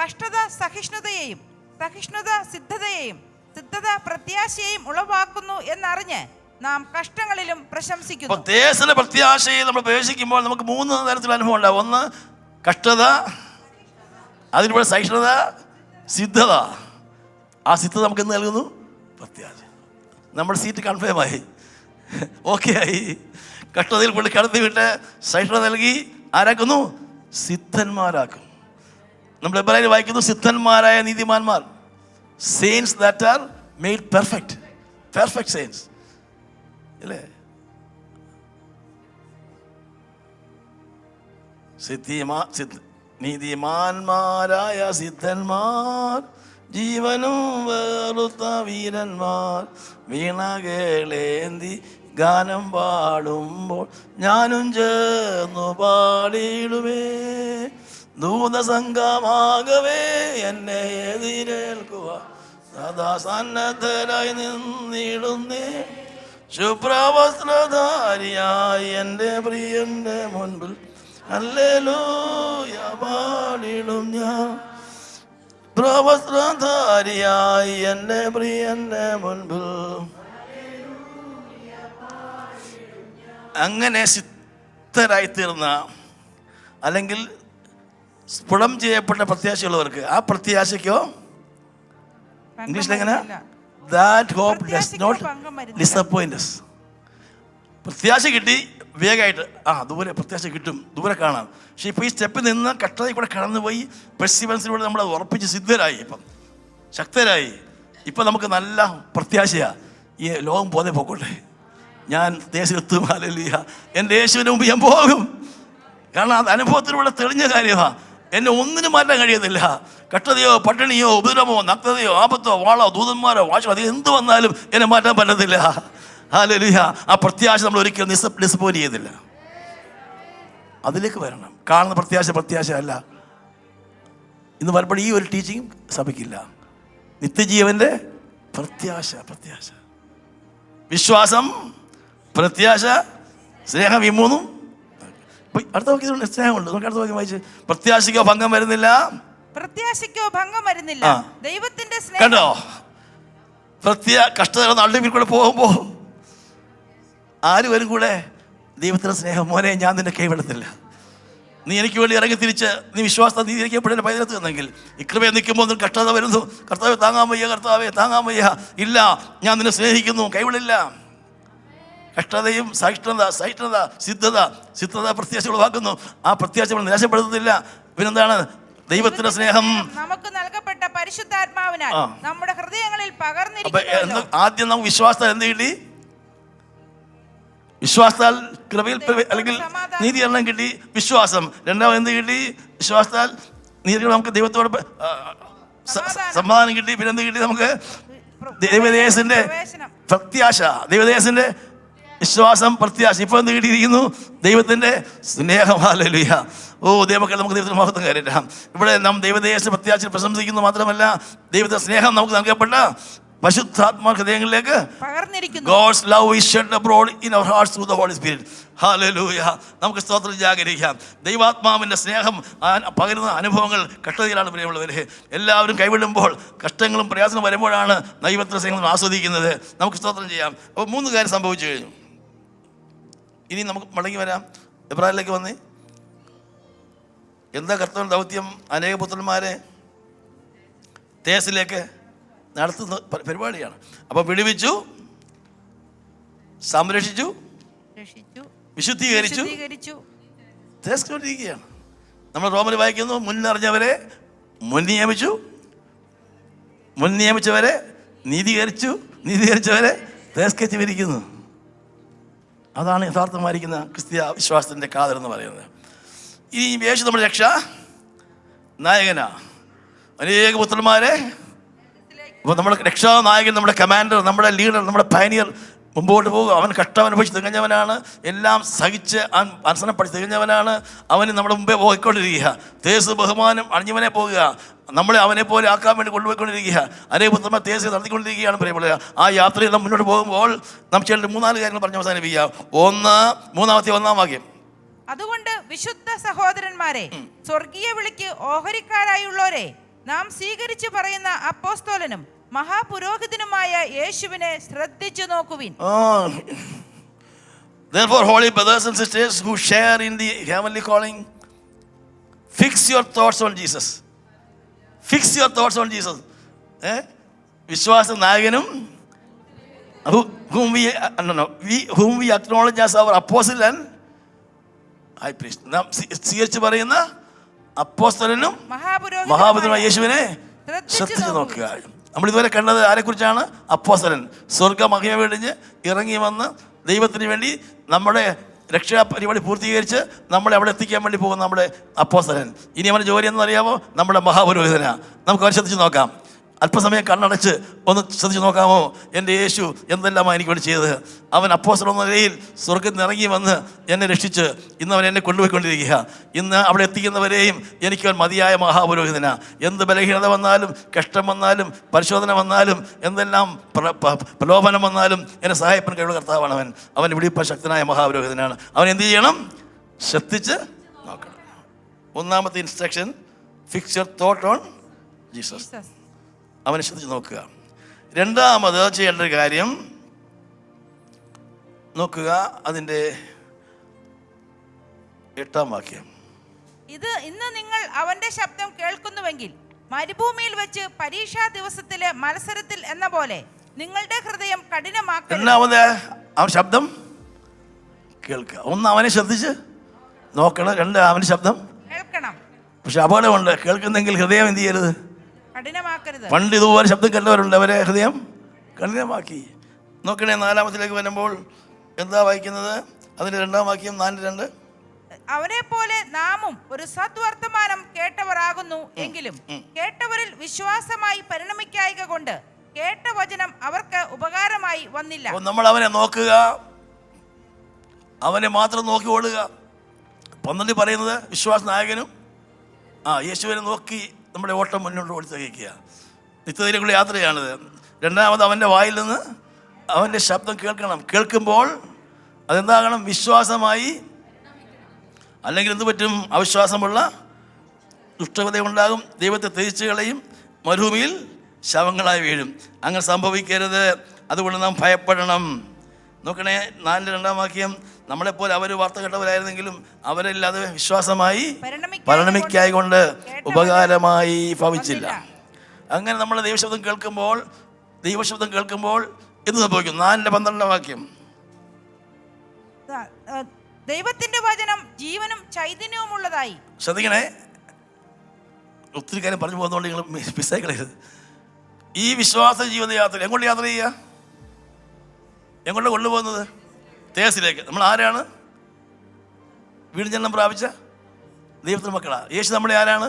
കഷ്ടത സഹിഷ്ണുതയെയും, സഹിഷ്ണുത സിദ്ധതയെയും, സിദ്ധത പ്രത്യാശയെയും ഉളവാക്കുന്നു എന്നറിഞ്ഞ് നാം കഷ്ടങ്ങളിലും പ്രശംസിക്കുന്നു. ദേശത്തിന്റെ പ്രത്യാശയിൽ നമ്മൾ പ്രവേശിക്കുമ്പോൾ നമുക്ക് 3 തരത്തിലുള്ള അനുഭവം ഉണ്ടാവും. ഒന്ന് കഷ്ടത, അതിലൂടെ സഹിഷ്ണുത, സിദ്ധത. ആ സിദ്ധത നമുക്ക് എന്ത് നൽകുന്നു? പ്രത്യാശ. നമ്മുടെ സീറ്റ് കൺഫേമായി, ഓക്കെ ആയി. കഷ്ടതയിൽ പുള്ളി കടത്തി വിട്ട് സഹിഷ്ണുത നൽകി ആരാക്കുന്നു? സിദ്ധന്മാരാക്കും. നമ്മൾ എബ്രായരിൽ വായിക്കുന്നു, സിദ്ധന്മാരായ നീതിമാന്മാർ. Saints that are made perfect saints. ഇല്ലേ? നീതിമാന്മാരായ സിദ്ധന്മാർ, ജീവനും വേറുത്ത വീരന്മാർ, വീണകളേന്തി ഗാനം പാടുമ്പോൾ ഞാനും ചേർന്നു പാടിയിടുമേ. ദൂതസംഘമാകവേ എന്നെ എതിരേൽക്കുക, സദാ സന്നദ്ധരായി നിന്നിടുന്നേ ശുഭ്രവസ്ത്രധാരിയായി എൻ്റെ പ്രിയന്റെ മുൻപിൽ ഹല്ലേലൂയ പാടിടും ഞാൻ. ശുഭ്രവസ്ത്രധാരിയായി എൻ്റെ പ്രിയന്റെ മുൻപിൽ. അങ്ങനെ സിദ്ധരായി തീർന്ന അല്ലെങ്കിൽ സ്ഫുടം ചെയ്യപ്പെട്ട പ്രത്യാശയുള്ളവർക്ക് ആ പ്രത്യാശയ്ക്കോ ഇംഗ്ലീഷിൽ എങ്ങനെ that hope does not disappoint us. പ്രത്യാശ കിട്ടി വേഗമായിട്ട് ദൂരെ പ്രത്യാശ കിട്ടും, ദൂരെ കാണാം. പക്ഷെ ഇപ്പോൾ ഈ സ്റ്റെപ്പിൽ നിന്ന് കഷ്ടതയിൽ കൂടെ കടന്നുപോയി പെർസിവൻസിലൂടെ നമ്മൾ ഉറപ്പിച്ച് സിദ്ധരായി, ഇപ്പം ശക്തരായി. ഇപ്പം നമുക്ക് നല്ല പ്രത്യാശയാണ്. ഈ ലോകം പോതെ പോക്കോട്ടെ, ഞാൻ ദേശത്തെത്തും, ഹല്ലേലൂയ, എൻ്റെ യേശുവിന് മുമ്പ് ഞാൻ പോകും. കാരണം അത് അനുഭവത്തിലൂടെ തെളിഞ്ഞ കാര്യമാണ്. എന്നെ ഒന്നിനും മാറ്റാൻ കഴിയുന്നില്ല. കഷ്ടതയോ പട്ടിണിയോ ഉപദ്രവമോ നഗ്നതയോ ആപത്തോ വാളോ ദൂതന്മാരോ വാശോ അത് എന്ത് വന്നാലും എന്നെ മാറ്റാൻ പറ്റത്തില്ല. ഹല്ലേലൂയ. ആ പ്രത്യാശ നമ്മൾ ഒരിക്കലും ഡിസപ്പോയിന്റ് ചെയ്തില്ല. അതിലേക്ക് വരണം. കാണുന്ന പ്രത്യാശ അല്ല. ഇന്ന് വരുമ്പോൾ ഈ ഒരു ടീച്ചിങ് സഭയ്ക്കില്ല. നിത്യജീവന്റെ പ്രത്യാശ, വിശ്വാസം, പ്രത്യാശ, സ്നേഹം, ഈ മൂന്നും. അടുത്ത വാക്യം സ്നേഹമുണ്ട്. നമുക്ക് അടുത്ത വാക്യം വായിച്ച്. പ്രത്യാശയ്ക്കോ ഭംഗം വരുന്നില്ല, ദൈവത്തിന്റെ സ്നേഹം. കണ്ടോ, കഷ്ടതയുടെ നടുവിൽ കൂടെ പോകുമ്പോ ആരും വരും കൂടെ ദൈവത്തിന്റെ സ്നേഹം. മോനെ, ഞാൻ നിന്നെ കൈവിടത്തില്ല. നീ എനിക്ക് വേണ്ടി ഇറങ്ങി തിരിച്ച് നീ വിശ്വാസത്തെ നീതിരിക്കപ്പെടുന്ന പൈതലത്ത് നിന്നെങ്കിൽ ഈ കൃപയെ നിൽക്കുമ്പോൾ നിനക്ക് കഷ്ടത വരുന്നു. കർത്താവേ താങ്ങാൻ വയ്യ. ഇല്ല, ഞാൻ നിന്നെ സ്നേഹിക്കുന്നു, കൈവിടില്ല. കഷ്ടതയും സഹിഷ്ണുത, സിദ്ധത പ്രത്യാശ ഉളവാക്കുന്നു. ആ പ്രത്യാശ നമ്മൾ നിരാശപ്പെടുത്തുന്നില്ല. പിന്നെന്താണ്? ദൈവത്തിന്റെ സ്നേഹം നമുക്ക് നൽകപ്പെട്ട പരിശുദ്ധാത്മാവിനാൽ നമ്മുടെ ഹൃദയങ്ങളിൽ പകർന്നിരിക്കുന്നു. ആദ്യം നമുക്ക് വിശ്വാസത്താൽ എന്ത് കിട്ടി? വിശ്വാസത്താൽ കൃപയിൽ അല്ലെങ്കിൽ നീതീകരണം കിട്ടി, വിശ്വാസം. രണ്ടാമത് എന്ത് കിട്ടി? വിശ്വാസത്താൽ നീതീകരണം, നമുക്ക് ദൈവത്തോട് സമാധാനം കിട്ടി. പിന്നെ എന്ത് കിട്ടി? നമുക്ക് ദൈവദേശത്തിന്റെ പ്രത്യാശ, ദൈവദേശന്റെ വിശ്വാസം, പ്രത്യാശ. ഇപ്പൊ എന്ത് കിട്ടിയിരിക്കുന്നു? ദൈവത്തിന്റെ സ്നേഹം. ഹല്ലേലൂയ. ദൈവമക്കളെ, നമുക്ക് ദൈവത്തിന് മഹത്വം കയറിട്ടാം. ഇവിടെ നാം ദൈവദേശ പ്രത്യാശ പ്രശംസിക്കുന്നു മാത്രമല്ല, ദൈവത്തിന്റെ സ്നേഹം നമുക്ക് നൽകപ്പെട്ട പരിശുദ്ധാത്മാ ഹൃദയങ്ങളിലേക്ക് പകർന്നിരിക്കുന്നു. God's love is shed abroad in our hearts through the Holy Spirit. Hallelujah. നമുക്ക് സ്തോത്രം ജാഗരിക്കാം. ദൈവാത്മാവിൻ്റെ സ്നേഹം പകരുന്ന അനുഭവങ്ങൾ കഷ്ടതയിലാണ് പ്രിയമുള്ളവരെ. എല്ലാവരും കൈവിടുമ്പോൾ, കഷ്ടങ്ങളും പ്രയാസങ്ങളും വരുമ്പോഴാണ് ദൈവത്തിന്റെ സ്നേഹം ആസ്വദിക്കുന്നത്. നമുക്ക് സ്തോത്രം ചെയ്യാം. അപ്പോൾ 3 കാര്യം സംഭവിച്ചു കഴിഞ്ഞു. ഇനി നമുക്ക് മടങ്ങി വരാം. എബ്രാഹിമിലേക്ക് വന്നേ. എന്താ കർത്താവിന്റെ ദൗത്യം? അനേക പുത്രന്മാരെ തേസിലേക്ക് നടത്തുന്ന പരിപാടിയാണ്. അപ്പോൾ വിടുവിച്ചു, സംരക്ഷിച്ചു, വിശുദ്ധീകരിച്ചു, തേസ്കരിക്കുകയാണ്. നമ്മൾ റോമനിൽ വായിക്കുന്നു, മുന്നറിഞ്ഞവരെ മുൻ നിയമിച്ചവരെ നീതീകരിച്ചവരെ തേസ്കരിച്ചിരിക്കുന്നു. അതാണ് യഥാർത്ഥമായിരിക്കുന്ന ക്രിസ്തീയ വിശ്വാസത്തിൻ്റെ കാതൽ എന്ന് പറയുന്നത്. ഇനി യേശു നമ്മുടെ രക്ഷ നായകനാ. അനേക പുത്രന്മാരെ, അപ്പോൾ നമ്മുടെ രക്ഷാനായകൻ, നമ്മുടെ കമാൻഡർ, നമ്മുടെ ലീഡർ, നമ്മുടെ പയനിയർ മുമ്പോട്ട് പോകുക. അവൻ കഷ്ടം അനുഭവിച്ച് തികഞ്ഞവനാണ്. എല്ലാം സഹിച്ച് അനുസരണപ്പെട്ട് തികഞ്ഞവനാണ്. അവന് നമ്മുടെ മുമ്പേ പോയിക്കൊണ്ടിരിക്കുക. തേസ് ബഹുമാനം അണിഞ്ഞവനെ പോകുക. നമ്മളെ അവനെ പോലെ ആക്കാൻ വേണ്ടി കൊണ്ടുപോയിക്കൊണ്ടിരിക്കുക. അനേക പുത്രന്മാർ തേസ് നടത്തിക്കൊണ്ടിരിക്കുകയാണ് പ്രിയമുള്ള. ആ യാത്രയിൽ നാം മുന്നോട്ട് പോകുമ്പോൾ നാം ചെയ്യേണ്ട 3-4 കാര്യങ്ങൾ പറഞ്ഞ് അവസാനിപ്പിക്കുക. 1 വാക്യം. അതുകൊണ്ട് വിശുദ്ധ സഹോദരന്മാരെ, സ്വർഗീയ വിളിക്ക് ഓഹരിക്കാരായുള്ളവരെ, നാം സ്വീകരിച്ചു പറയുന്ന അപ്പോസ്തലനും മഹാപുരോഹിതനുമായ യേശുവിനെ ശ്രദ്ധിച്ചു നോക്കുവിൻ. Therefore, holy brothers and sisters who share in the heavenly calling, fix your thoughts on Jesus. വിശ്വാസ നായകനും whom we acknowledge as our apostle and high priest. നാം സ്വീകരിച്ചു പറയുന്ന അപ്പോസ്തലനും മഹാപുരോഹിതനുമായ യേശുവിനെ ശ്രദ്ധിച്ചു നോക്കുക. നമ്മൾ ഇതുവരെ കണ്ടത് ആരെക്കുറിച്ചാണ്? അപ്പോസ്തലൻ. സ്വർഗ മഹിമ വെടിഞ്ഞ് ഇറങ്ങി വന്ന് ദൈവത്തിന് വേണ്ടി നമ്മുടെ രക്ഷാ പരിപാടി പൂർത്തീകരിച്ച് നമ്മളെ അവിടെ എത്തിക്കാൻ വേണ്ടി പോകുന്ന നമ്മുടെ അപ്പോസ്തലൻ. ഇനി അവൻ്റെ ജോലി എന്നറിയാമോ? നമ്മുടെ മഹാപുരോഹിതനാ. നമുക്ക് അവരെ ശ്രദ്ധിച്ച് നോക്കാം. അല്പസമയം കണ്ണടച്ച് ഒന്ന് ശ്രദ്ധിച്ച് നോക്കാമോ? എൻ്റെ യേശു എന്തെല്ലാമാണ് എനിക്ക് വേണ്ടി ചെയ്തത്. അവൻ അപ്പോസ്തലൻ എന്ന നിലയിൽ സ്വർഗ്ഗത്തിൽ നിന്ന് ഇറങ്ങി വന്ന് എന്നെ രക്ഷിച്ച് ഇന്ന് അവൻ എന്നെ കൊണ്ടുപോയിക്കൊണ്ടിരിക്കുക. ഇന്ന് അവിടെ എത്തിക്കുന്നവരെയും എനിക്ക് അവൻ മതിയായ മഹാപുരോഹിതനാണ്. എന്ത് ബലഹീനത വന്നാലും, കഷ്ടം വന്നാലും, പരിശോധന വന്നാലും, എന്തെല്ലാം പ്രലോഭനം വന്നാലും എന്നെ സഹായിപ്പാൻ കഴിവുള്ള കർത്താവാണ് അവൻ. അവൻ വിളിപ്പാൻ ശക്തനായ മഹാപുരോഹിതനാണ്. അവൻ എന്ത് ചെയ്യണം? ശ്രദ്ധിച്ച് നോക്കണം. ഒന്നാമത്തെ instruction, fix your thought on Jesus. അവനെ ശ്രദ്ധിച്ച് നോക്കുക. രണ്ടാമത് ചെയ്യേണ്ട ഒരു കാര്യം നോക്കുക, അതിൻ്റെ 8-ാം വാക്യം. ഇത് ഇന്ന് നിങ്ങൾ അവന്റെ ശബ്ദം കേൾക്കുന്നുവെങ്കിൽ മരുഭൂമിയിൽ വെച്ച് പരീക്ഷാ ദിവസത്തിലെ മത്സരത്തിൽ എന്ന പോലെ നിങ്ങളുടെ ഹൃദയം കഠിനമാക്കരുത്. രണ്ടാമത് അവൻ ശബ്ദം കേൾക്കുക. ഒന്ന്, അവനെ ശ്രദ്ധിച്ച് നോക്കണം. രണ്ട്, അവന്റെ ശബ്ദം കേൾക്കണം. പക്ഷെ അപകടമുണ്ട്. കേൾക്കുന്നെങ്കിൽ ഹൃദയം എന്ത് ചെയ്യരുത്? കഠിനമാക്കരുത്. പണ്ട് ഇതുപോലെ ശബ്ദം കേട്ടവരുണ്ട്, അവരെ ഹൃദയം കഠിനമാക്കി. നോക്കണേ, 4-ാമത്തിലേക്ക് വരുമ്പോൾ എന്താ വായിക്കുന്നത്? അതിന്റെ 2-ാം വാക്യം, 4:2. അവനെ പോലെ നാമും ഒരു സദ്വർത്തമാനം കേട്ടവരാകുന്നു എങ്കിലും കേട്ടവരിൽ വിശ്വാസമായി പരിണമിക്കായിക കൊണ്ട് കേട്ട വചനം അവർക്ക് ഉപകാരമായി വന്നില്ല. നമ്മൾ അവനെ നോക്കുക, അവനെ മാത്രം നോക്കി ഓടുക. 12 പറയുന്നത് വിശ്വാസ നായകനും യേശുവിനെ നോക്കി നമ്മുടെ ഓട്ടം മുന്നോട്ട് ഓടി തികയ്ക്കുക. നിത്യതയിലേക്കുള്ള യാത്രയാണിത്. രണ്ടാമത് അവൻ്റെ വായിൽ നിന്ന് അവൻ്റെ ശബ്ദം കേൾക്കണം. കേൾക്കുമ്പോൾ അതെന്താകണം? വിശ്വാസമായി. അല്ലെങ്കിൽ എന്ത് പറ്റും? അവിശ്വാസമുള്ള ദുഷ്ടത ഉണ്ടാകും, ദൈവത്തെ ത്യജിച്ച് കളയും, മരുഭൂമിയിൽ ശവങ്ങളായി വീഴും. അങ്ങനെ സംഭവിക്കരുത്. അതുകൊണ്ട് നാം ഭയപ്പെടണം. നോക്കണേ, 4-ാം വാക്യം. നമ്മളെപ്പോലെ അവർ വാർത്ത കേട്ടവരായിരുന്നെങ്കിലും അവരല്ലാതെ വിശ്വാസമായി പരിണമിക്കായി കൊണ്ട് ഉപകാരമായി ഭവിച്ചില്ല. അങ്ങനെ നമ്മൾ ദൈവശബ്ദം കേൾക്കുമ്പോൾ എന്ത് സംഭവിക്കും? 4-12 വാക്യം. ദൈവത്തിന്റെ വചനം ജീവനും ചൈതന്യവും ഉള്ളതായി. ശ്രദ്ധിക്കണേ, ഒത്തിരി കാര്യം പറഞ്ഞു പോകുന്നതുകൊണ്ട് നിങ്ങൾ മിസ്സായി കളയരുത്. ഈ വിശ്വാസ ജീവിത യാത്ര എങ്ങോട്ട് യാത്ര ചെയ്യുക? എങ്ങോട്ട് കൊണ്ടുപോകുന്നത്? തേസിലേക്ക്. നമ്മൾ ആരാണ്? വീണ്ടും ജന്മം പ്രാപിച്ച ദൈവത്തിൻ്റെ മക്കളാണ്. യേശു നമ്മളെ ആരാണ്?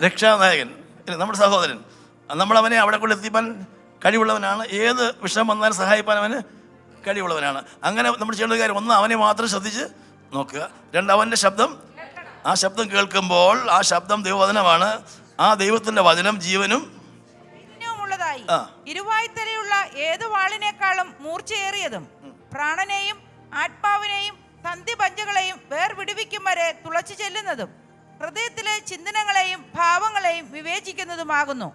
രക്ഷാനായകൻ, നമ്മുടെ സഹോദരൻ. നമ്മളവനെ അവിടെ കൊണ്ട് എത്തിപ്പാൻ കഴിവുള്ളവനാണ്. ഏത് വിഷയം വന്നാലും സഹായിപ്പാൻ അവന് കഴിവുള്ളവനാണ്. അങ്ങനെ നമ്മൾ ചെയ്യേണ്ട കാര്യം, ഒന്ന്, അവനെ മാത്രം ശ്രദ്ധിച്ച് നോക്കുക. രണ്ട്, അവൻ്റെ ശബ്ദം. ആ ശബ്ദം കേൾക്കുമ്പോൾ ആ ശബ്ദം ദൈവവചനമാണ്. ആ ദൈവത്തിൻ്റെ വചനം ജീവനും ഉള്ളതായി, ഇരുവായ്ത്തലയുള്ള ഏത് വാളിനേക്കാളും മൂർച്ചയേറിയതും പ്രാണനെയും ആത്മാവിനെയും സന്ധിപഞ്ചകളെയും വേർവിടുവിക്കും വരെ തുളച്ചു ചെല്ലുന്നതും ഹൃദയത്തിലെ ചിന്തനങ്ങളെയും ഭാവങ്ങളെയും വിവേചിക്കുന്നതുമാകുന്നു.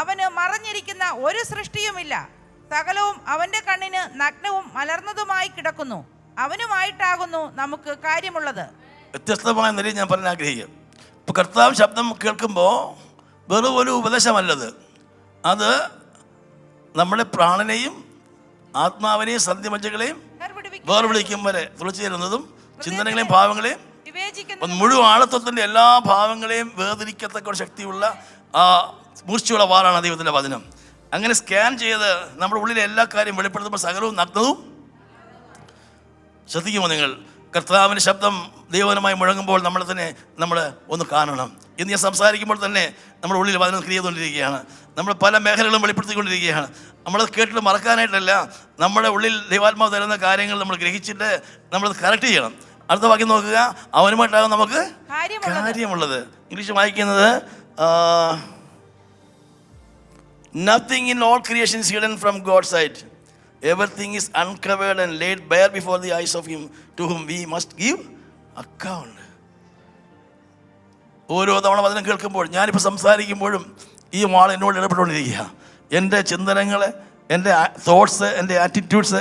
അവന് മറഞ്ഞിരിക്കുന്ന ഒരു സൃഷ്ടിയുമില്ല. സകലവും അവന്റെ കണ്ണിന് നഗ്നവും മലർന്നതുമായി കിടക്കുന്നു. അവനുമായിട്ടാകുന്നു നമുക്ക് കാര്യമുള്ളത്. വ്യത്യസ്തമായ നിലയിൽ ഞാൻ പറയാൻ ആഗ്രഹിക്കും. ഇപ്പൊ കർത്താവ് ശബ്ദം കേൾക്കുമ്പോൾ വെറും ഒരു ഉപദേശമല്ലത്. അത് നമ്മുടെ പ്രാണനെയും ആത്മാവിനെയും സന്ധിമജ്ജകളെയും വേർവിളിക്കും വരെ തുളച്ചു ചേരുന്നതും ചിന്തനങ്ങളെയും ഭാവങ്ങളെയും മുഴുവൻ ആളത്വത്തിൻ്റെ എല്ലാ ഭാവങ്ങളെയും വേർതിരിക്കത്തക്ക ഒരു ശക്തിയുള്ള മൂർച്ചയുള്ള വാറാണ് ദൈവത്തിൻ്റെ വചനം. അങ്ങനെ സ്കാൻ ചെയ്ത് നമ്മുടെ ഉള്ളിലെ എല്ലാ കാര്യം വെളിപ്പെടുത്തുമ്പോൾ സകലവും നഗ്നവും. ശ്രദ്ധിക്കുമോ നിങ്ങൾ? കർത്താവിൻ്റെ ശബ്ദം ദൈവവചനമായി മുഴങ്ങുമ്പോൾ നമ്മൾ ഒന്ന് കാണണം. ഇന്ന് ഞാൻ സംസാരിക്കുമ്പോൾ തന്നെ നമ്മുടെ ഉള്ളിൽ വചനം ക്രിയ ചെയ്തുകൊണ്ടിരിക്കുകയാണ്. നമ്മൾ പല മേഖലകളും വെളിപ്പെടുത്തിക്കൊണ്ടിരിക്കുകയാണ്. നമ്മളത് കേട്ടിട്ട് മറക്കാനായിട്ടല്ല, നമ്മുടെ ഉള്ളിൽ ദൈവാത്മാവ് തരുന്ന കാര്യങ്ങൾ നമ്മൾ ഗ്രഹിച്ചിട്ട് നമ്മളത് കറക്റ്റ് ചെയ്യണം. അടുത്ത വാക്യം നോക്കുക, അവനുമായിട്ടാകും നമുക്ക് കാര്യമുള്ളത്. ഇംഗ്ലീഷ് വായിക്കുന്നത് nothing in all creation is hidden from God's sight. Everything is uncovered and laid bare before the eyes of him to whom we must give account. ഓരോ തവണ വചനം കേൾക്കുമ്പോൾ, ഞാനിപ്പോൾ സംസാരിക്കുമ്പോഴും ഈ വാൾ എന്നോട് ഇടപെട്ടുകൊണ്ടിരിക്കുക. എൻ്റെ ചിന്തനങ്ങൾ, എൻ്റെ തോട്ട്സ്, എൻ്റെ ആറ്റിറ്റ്യൂഡ്സ്,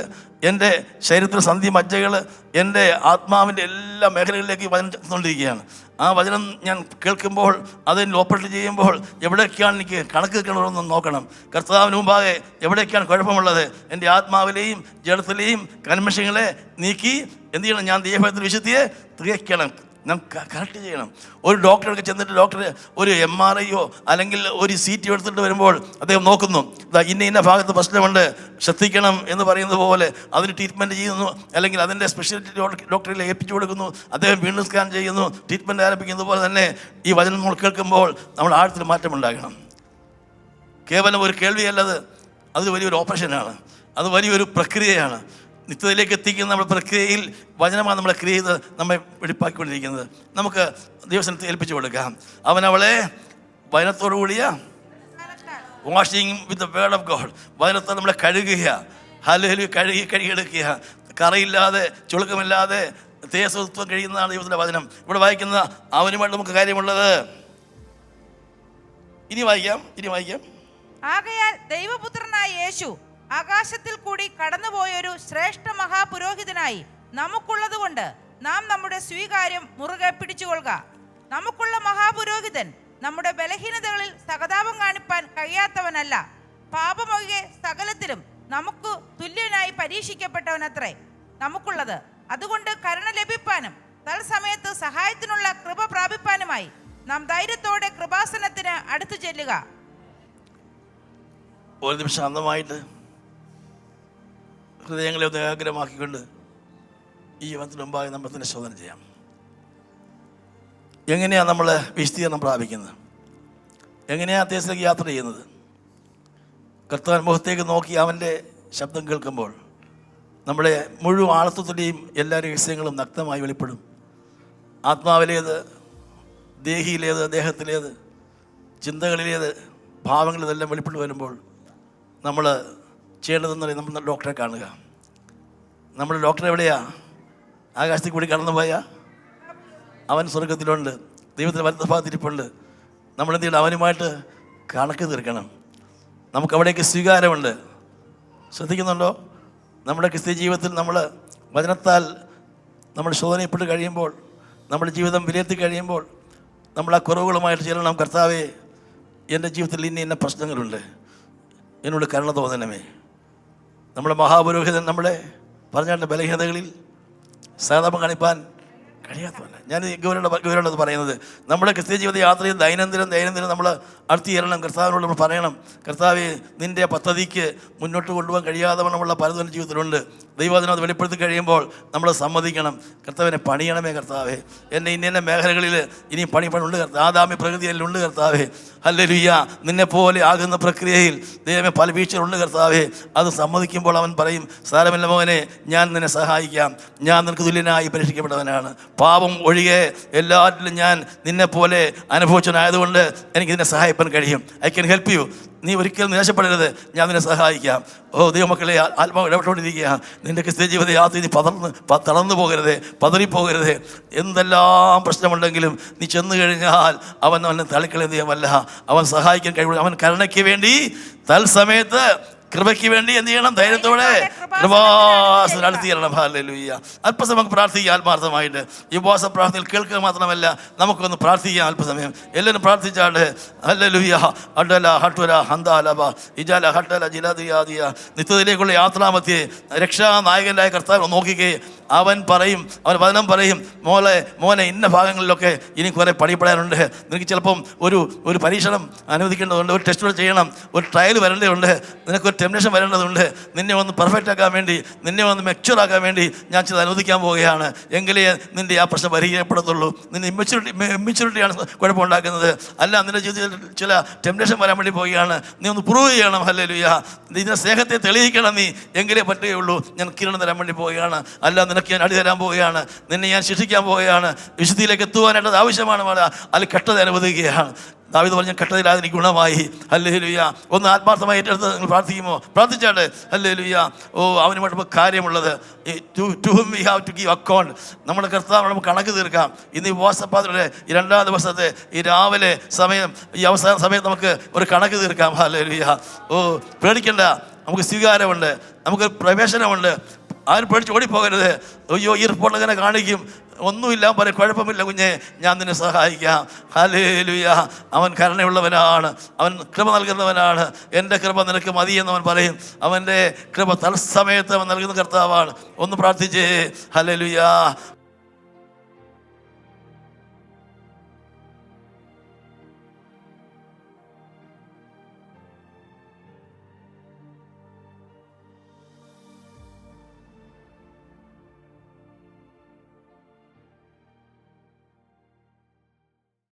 എൻ്റെ ശരീരത്തിലെ സന്ധി മജ്ജകൾ, എൻ്റെ ആത്മാവിൻ്റെ എല്ലാ മേഖലകളിലേക്ക് വചനം ചെന്നുകൊണ്ടിരിക്കുകയാണ്. ആ വചനം ഞാൻ കേൾക്കുമ്പോൾ അതിന് ഓപ്പറേറ്റ് ചെയ്യുമ്പോൾ എവിടെയൊക്കെയാണ് എനിക്ക് കണക്ക് വെക്കണമെന്ന് നോക്കണം. കർത്താവിന് മുമ്പാകെ എവിടെയൊക്കെയാണ് കുഴപ്പമുള്ളത്, എൻ്റെ ആത്മാവിലെയും ജഡത്തിലെയും കന്മഷങ്ങളെ നീക്കി എന്ത് ചെയ്യണം? ഞാൻ ദൈവത്തിൽ വിശുദ്ധിയെ തികയ്ക്കണം, നാം കറക്റ്റ് ചെയ്യണം. ഒരു ഡോക്ടർക്ക് ചെന്നിട്ട് ഡോക്ടർ ഒരു MRIയോ അല്ലെങ്കിൽ ഒരു CT എടുത്തിട്ട് വരുമ്പോൾ അദ്ദേഹം നോക്കുന്നു, ഇന്ന ഭാഗത്ത് പ്രശ്നമുണ്ട്, ശ്രദ്ധിക്കണം എന്ന് പറയുന്നത് പോലെ അതിന് ട്രീറ്റ്മെൻറ്റ് ചെയ്യുന്നു. അല്ലെങ്കിൽ അതിൻ്റെ സ്പെഷ്യാലിറ്റി ഡോക്ടറിൽ ഏൽപ്പിച്ചു കൊടുക്കുന്നു. അദ്ദേഹം വീണ്ടും സ്കാൻ ചെയ്യുന്നു, ട്രീറ്റ്മെൻറ്റ് ആരംഭിക്കുന്നത് പോലെ തന്നെ ഈ വചനം നമ്മൾ കേൾക്കുമ്പോൾ നമ്മൾ ആഴത്തിൽ മാറ്റമുണ്ടാകണം. കേവലം ഒരു കേൾവിയല്ലത്, അത് വലിയൊരു ഓപ്പറേഷനാണ്, അത് വലിയൊരു പ്രക്രിയയാണ്. നിത്യതയിലേക്ക് എത്തിക്കുന്ന നമ്മുടെ പ്രക്രിയയിൽ വചനമാണ് നമ്മളെ ക്രിയ ചെയ്ത് നമ്മെ വെടിപ്പാക്കിക്കൊണ്ടിരിക്കുന്നത്. നമുക്ക് ദൈവസനത്തെ ഏൽപ്പിച്ചു കൊടുക്കാം. അവൻ അവളെ വചനത്തോടു കൂടിയ washing with the word of God, വചനത്തെ നമ്മളെ കഴുകുക, ഹല്ലേലൂയ, കഴുകിയെടുക്കുക. കറയില്ലാതെ ചുളുക്കമില്ലാതെ തേജസ്വത്വം കഴിയുന്നതാണ് ദൈവത്തിൻ്റെ വചനം. ഇവിടെ വായിക്കുന്ന അവനുമായിട്ട് നമുക്ക് കാര്യമുള്ളത്. ഇനി വായിക്കാം. ആകയാൽ ദൈവപുത്രനായ യേശു ആകാശത്തിൽ കൂടി കടന്നുപോയൊരു ശ്രേഷ്ഠ മഹാപുരോഹിതനായി നമുക്കുള്ളത് കൊണ്ട് നാം നമ്മുടെ സ്വീകാര്യം മുറുകെ പിടിച്ചുകൊള്ളുക. നമുക്കുള്ള മഹാപുരോഹിതൻ നമ്മുടെ ബലഹീനതകളിൽ സഹതാപം കാണിപ്പാൻ കഴിയാത്തവനല്ല, പാപമൊഴികെ സകലത്തിലും നമുക്ക് തുല്യനായി പരീക്ഷിക്കപ്പെട്ടവനത്രേ നമുക്കുള്ളത്. അതുകൊണ്ട് കരുണ ലഭിപ്പാനും തൽസമയത്ത് സഹായത്തിനുള്ള കൃപ പ്രാപിപ്പാനുമായി നാം ധൈര്യത്തോടെ കൃപാസനത്തിന് അടുത്തു ചെല്ലുക. ഒരു നിമിഷം ശാന്തമായിട്ട് ഹൃദയങ്ങളെ ഒന്ന് ഏകാഗ്രമാക്കിക്കൊണ്ട് ഈ യുവത്തിന് മുമ്പാകെ നമ്മൾ തന്നെ ശോധന ചെയ്യാം. എങ്ങനെയാണ് നമ്മൾ വിശദീകരണം പ്രാപിക്കുന്നത്? എങ്ങനെയാണ് തേജസ്സിലേക്ക് യാത്ര ചെയ്യുന്നത്? കർത്താവിൻ മുഖത്തേക്ക് നോക്കി അവൻ്റെ ശബ്ദം കേൾക്കുമ്പോൾ നമ്മുടെ മുഴുവൻ ആളത്വത്തിൻ്റെയും എല്ലാ രഹസ്യങ്ങളും നഗ്നമായി വെളിപ്പെടും. ആത്മാവിലേത്, ദേഹിയിലേത്, ദേഹത്തിലേത്, ചിന്തകളിലേത്, ഭാവങ്ങളിതെല്ലാം വെളിപ്പെട്ട് വരുമ്പോൾ നമ്മൾ ചെയ്യേണ്ടതെന്ന് പറയുന്നത് നമ്മൾ ഡോക്ടറെ കാണുക. നമ്മുടെ ഡോക്ടർ എവിടെയാ? ആകാശത്തിൽ കൂടി കടന്നു പോയാൽ അവൻ സ്വർഗത്തിലുണ്ട്, ദൈവത്തിൻ്റെ വലത്ത ഭാഗത്തിരിപ്പുണ്ട്. നമ്മളെന്ത് ചെയ്യണം? അവനുമായിട്ട് കണക്ക് തീർക്കണം. നമുക്കവിടേക്ക് സ്വീകാരമുണ്ട്. ശ്രദ്ധിക്കുന്നുണ്ടോ? നമ്മുടെ ക്രിസ്തീയ ജീവിതത്തിൽ നമ്മൾ വചനത്താൽ നമ്മൾ ശോധനയപ്പെട്ട് കഴിയുമ്പോൾ, നമ്മുടെ ജീവിതം വിലയിരുത്തി കഴിയുമ്പോൾ നമ്മൾ ആ കുറവുകളുമായിട്ട് ചെല്ലണം. കർത്താവേ, എൻ്റെ ജീവിതത്തിൽ ഇന്ന പ്രശ്നങ്ങളുണ്ട്, എന്നോട് കരുണ തോന്നണമേ. നമ്മുടെ മഹാപുരോഹിതൻ നമ്മളെ പറഞ്ഞാൽ ബലഹീനതകളിൽ സഹതാപം കാണിപ്പാൻ കഴിയാത്തതല്ല. ഞാൻ ഗൗരവമുള്ളത് പറയുന്നത്, നമ്മുടെ ക്രിസ്തീയ ജീവിത യാത്രയിൽ ദൈനംദിനം നമ്മൾ അടുത്ത് ചെല്ലണം. കർത്താവിനോട് നമ്മൾ പറയണം, കർത്താവേ, നിൻ്റെ പദ്ധതിക്ക് മുന്നോട്ട് കൊണ്ടുപോകാൻ കഴിയാതെ വണ്ണമുള്ള പലതും ജീവിതത്തിലുണ്ട്. ദൈവത്തിനെ അത് വെളിപ്പെടുത്തി കഴിയുമ്പോൾ നമ്മൾ സമ്മതിക്കണം, കർത്താവിനെ പണിയണമേ കർത്താവേ, എന്നെ ഇന്ന മേഖലകളിൽ ഇനിയും പണിയുണ്ട് കർത്താവ്, ആദാമി പ്രകൃതിയിലുണ്ട് കർത്താവേ. ഹല്ലേലൂയ, നിന്നെപ്പോലെ ആകുന്ന പ്രക്രിയയിൽ ദൈവമേ പല വീഴ്ചകളുണ്ട് കർത്താവേ. അത് സമ്മതിക്കുമ്പോൾ അവൻ പറയും, സാരമില്ല മോനെ, ഞാൻ നിന്നെ സഹായിക്കാം, ഞാൻ നിനക്ക് തുല്യനായി പരീക്ഷിക്കപ്പെട്ടവനാണ്, പാപം ഒഴികെ എല്ലാറ്റിലും ഞാൻ നിന്നെപ്പോലെ അനുഭവിച്ചവനായതുകൊണ്ട് എനിക്ക് നിന്നെ സഹായിക്കാൻ കഴിയും. I can help you. നീ ഒരിക്കലും നിരാശപ്പെടരുത്, ഞാൻ നിന്നെ സഹായിക്കാം. ഓ ദൈവമക്കളെ, ആത്മാവ് ഇടപെട്ടുകൊണ്ടിരിക്കുക. നിൻ്റെ ക്രിസ്തീയ ജീവിത യാത്ര നീ തളർന്നു പോകരുത്, പതറിപ്പോകരുത്. എന്തെല്ലാം പ്രശ്നമുണ്ടെങ്കിലും നീ ചെന്ന് കഴിഞ്ഞാൽ അവനെ തള്ളിക്കളയുന്ന ദൈവമല്ല, അവൻ സഹായിക്കാൻ കഴിയും. അവൻ കരുണയ്ക്ക് വേണ്ടി തൽസമയത്ത് കൃപയ്ക്ക് വേണ്ടി എന്ത് ചെയ്യണം? ധൈര്യത്തോടെ കൃപാസനം അടുത്ത് ചെയ്യണം. ഹല്ലേലൂയ. അല്പസമയം നമുക്ക് പ്രാർത്ഥിക്കാം ആത്മാർത്ഥമായിട്ട്. ഈ ഉപവാസ പ്രാർത്ഥനയിൽ കേൾക്കുക മാത്രമല്ല, നമുക്കൊന്ന് പ്രാർത്ഥിക്കാം അല്പസമയം. എല്ലാവരും പ്രാർത്ഥിച്ചാണ്ട് ഹല്ലേലൂയ അഡല ഹട്ടുല ഹന്താലബ ഇജാല ഹട്ടല ജിലാദിയാദിയ. നിത്യതയിലേക്കുള്ള യാത്രാമധ്യേ രക്ഷാനായകനായ കർത്താവ് നോക്കിക്കേ. അവൻ വചനം പറയും, മോനെ ഇന്ന ഭാഗങ്ങളിലൊക്കെ ഇനി കുറേ പണിപ്പെടാനുണ്ട്. നിനക്ക് ചിലപ്പം ഒരു പരീക്ഷണം അനുവദിക്കേണ്ടതുണ്ട്, ഒരു ടെസ്റ്റ് ചെയ്യണം, ഒരു ട്രയൽ വരേണ്ടതുണ്ട്, നിനക്കൊരു ടെംപ്റ്റേഷൻ വരേണ്ടതുണ്ട്. നിന്നെ ഒന്ന് പെർഫെക്റ്റ് ആക്കാൻ വേണ്ടി, നിന്നെ ഒന്ന് മെച്യൂർ ആക്കാൻ വേണ്ടി ഞാൻ ചില അനുവദിക്കാൻ പോവുകയാണ്. എങ്കിലേ നിൻ്റെ ആ പ്രശ്നം പരിഹരിക്കപ്പെടത്തുള്ളൂ. നിന്റെ ഇമ്മെച്യൂരിറ്റിയാണ് കുഴപ്പമുണ്ടാക്കുന്നത്. അല്ല, നിൻ്റെ ജീവിതത്തിൽ ചില ടെംപ്റ്റേഷൻ വരാൻ വേണ്ടി പോവുകയാണ്. നീ ഒന്ന് പ്രൂവ് ചെയ്യണം. ഹല്ലേലൂയ. നിന്റെ സ്നേഹത്തെ തെളിയിക്കണം നീ, എങ്കിലേ പറ്റുകയുള്ളൂ. ഞാൻ കിരണം തരാൻ വേണ്ടി പോവുകയാണ്, അല്ല നിനക്ക് ഞാൻ അടി തരാൻ പോവുകയാണ്, നിന്നെ ഞാൻ ശിക്ഷിക്കാൻ പോവുകയാണ്. വിശുദ്ധിയിലേക്ക് എത്തുവാനായിട്ട് ആവശ്യമാണ്. അതിൽ കെട്ടത് അനുവദിക്കുകയാണ്. ദാവീദ് പറഞ്ഞ കെട്ടതിലാതെ എനിക്ക് ഗുണമായി. ഹല്ലേലൂയ. ഒന്ന് ആത്മാർത്ഥമായി ഏറ്റെടുത്ത് നിങ്ങൾ പ്രാർത്ഥിക്കുമോ? പ്രാർത്ഥിച്ചാണ്ട് ഹല്ലേലൂയ. ഓ, അവനുമായിട്ട് കാര്യമുള്ളത്. To whom we have to give account. നമ്മുടെ കർത്താവിനോട് നമുക്ക് കണക്ക് തീർക്കാം. ഇന്ന് ഈ വാട്സപ്പാതിലൂടെ ഈ 2ാം ദിവസത്തെ ഈ രാവിലെ സമയം, ഈ അവസാന സമയത്ത് നമുക്ക് ഒരു കണക്ക് തീർക്കാം. ഹല്ലേലൂയ. ഓ, പേടിക്കണ്ട, നമുക്ക് സ്വീകാരമുണ്ട്, നമുക്ക് പ്രവേശനമുണ്ട്. ആരും പേടിച്ച് ഓടിപ്പോകരുത്. അയ്യോ, ഈ റിപ്പോർട്ട് അങ്ങനെ കാണിക്കും, ഒന്നുമില്ല പറയും, കുഴപ്പമില്ല കുഞ്ഞെ, ഞാൻ നിന്നെ സഹായിക്കാം. ഹല്ലേലൂയ. അവൻ കരുണയുള്ളവനാണ്, അവൻ കൃപ നൽകുന്നവനാണ്. എൻ്റെ കൃപ നിനക്ക് മതി എന്നവൻ പറയും. അവൻ്റെ കൃപ തത്സമയത്ത് അവൻ നൽകുന്ന കർത്താവാണ്. ഒന്ന് പ്രാർത്ഥിച്ചേ. ഹല്ലേലൂയ.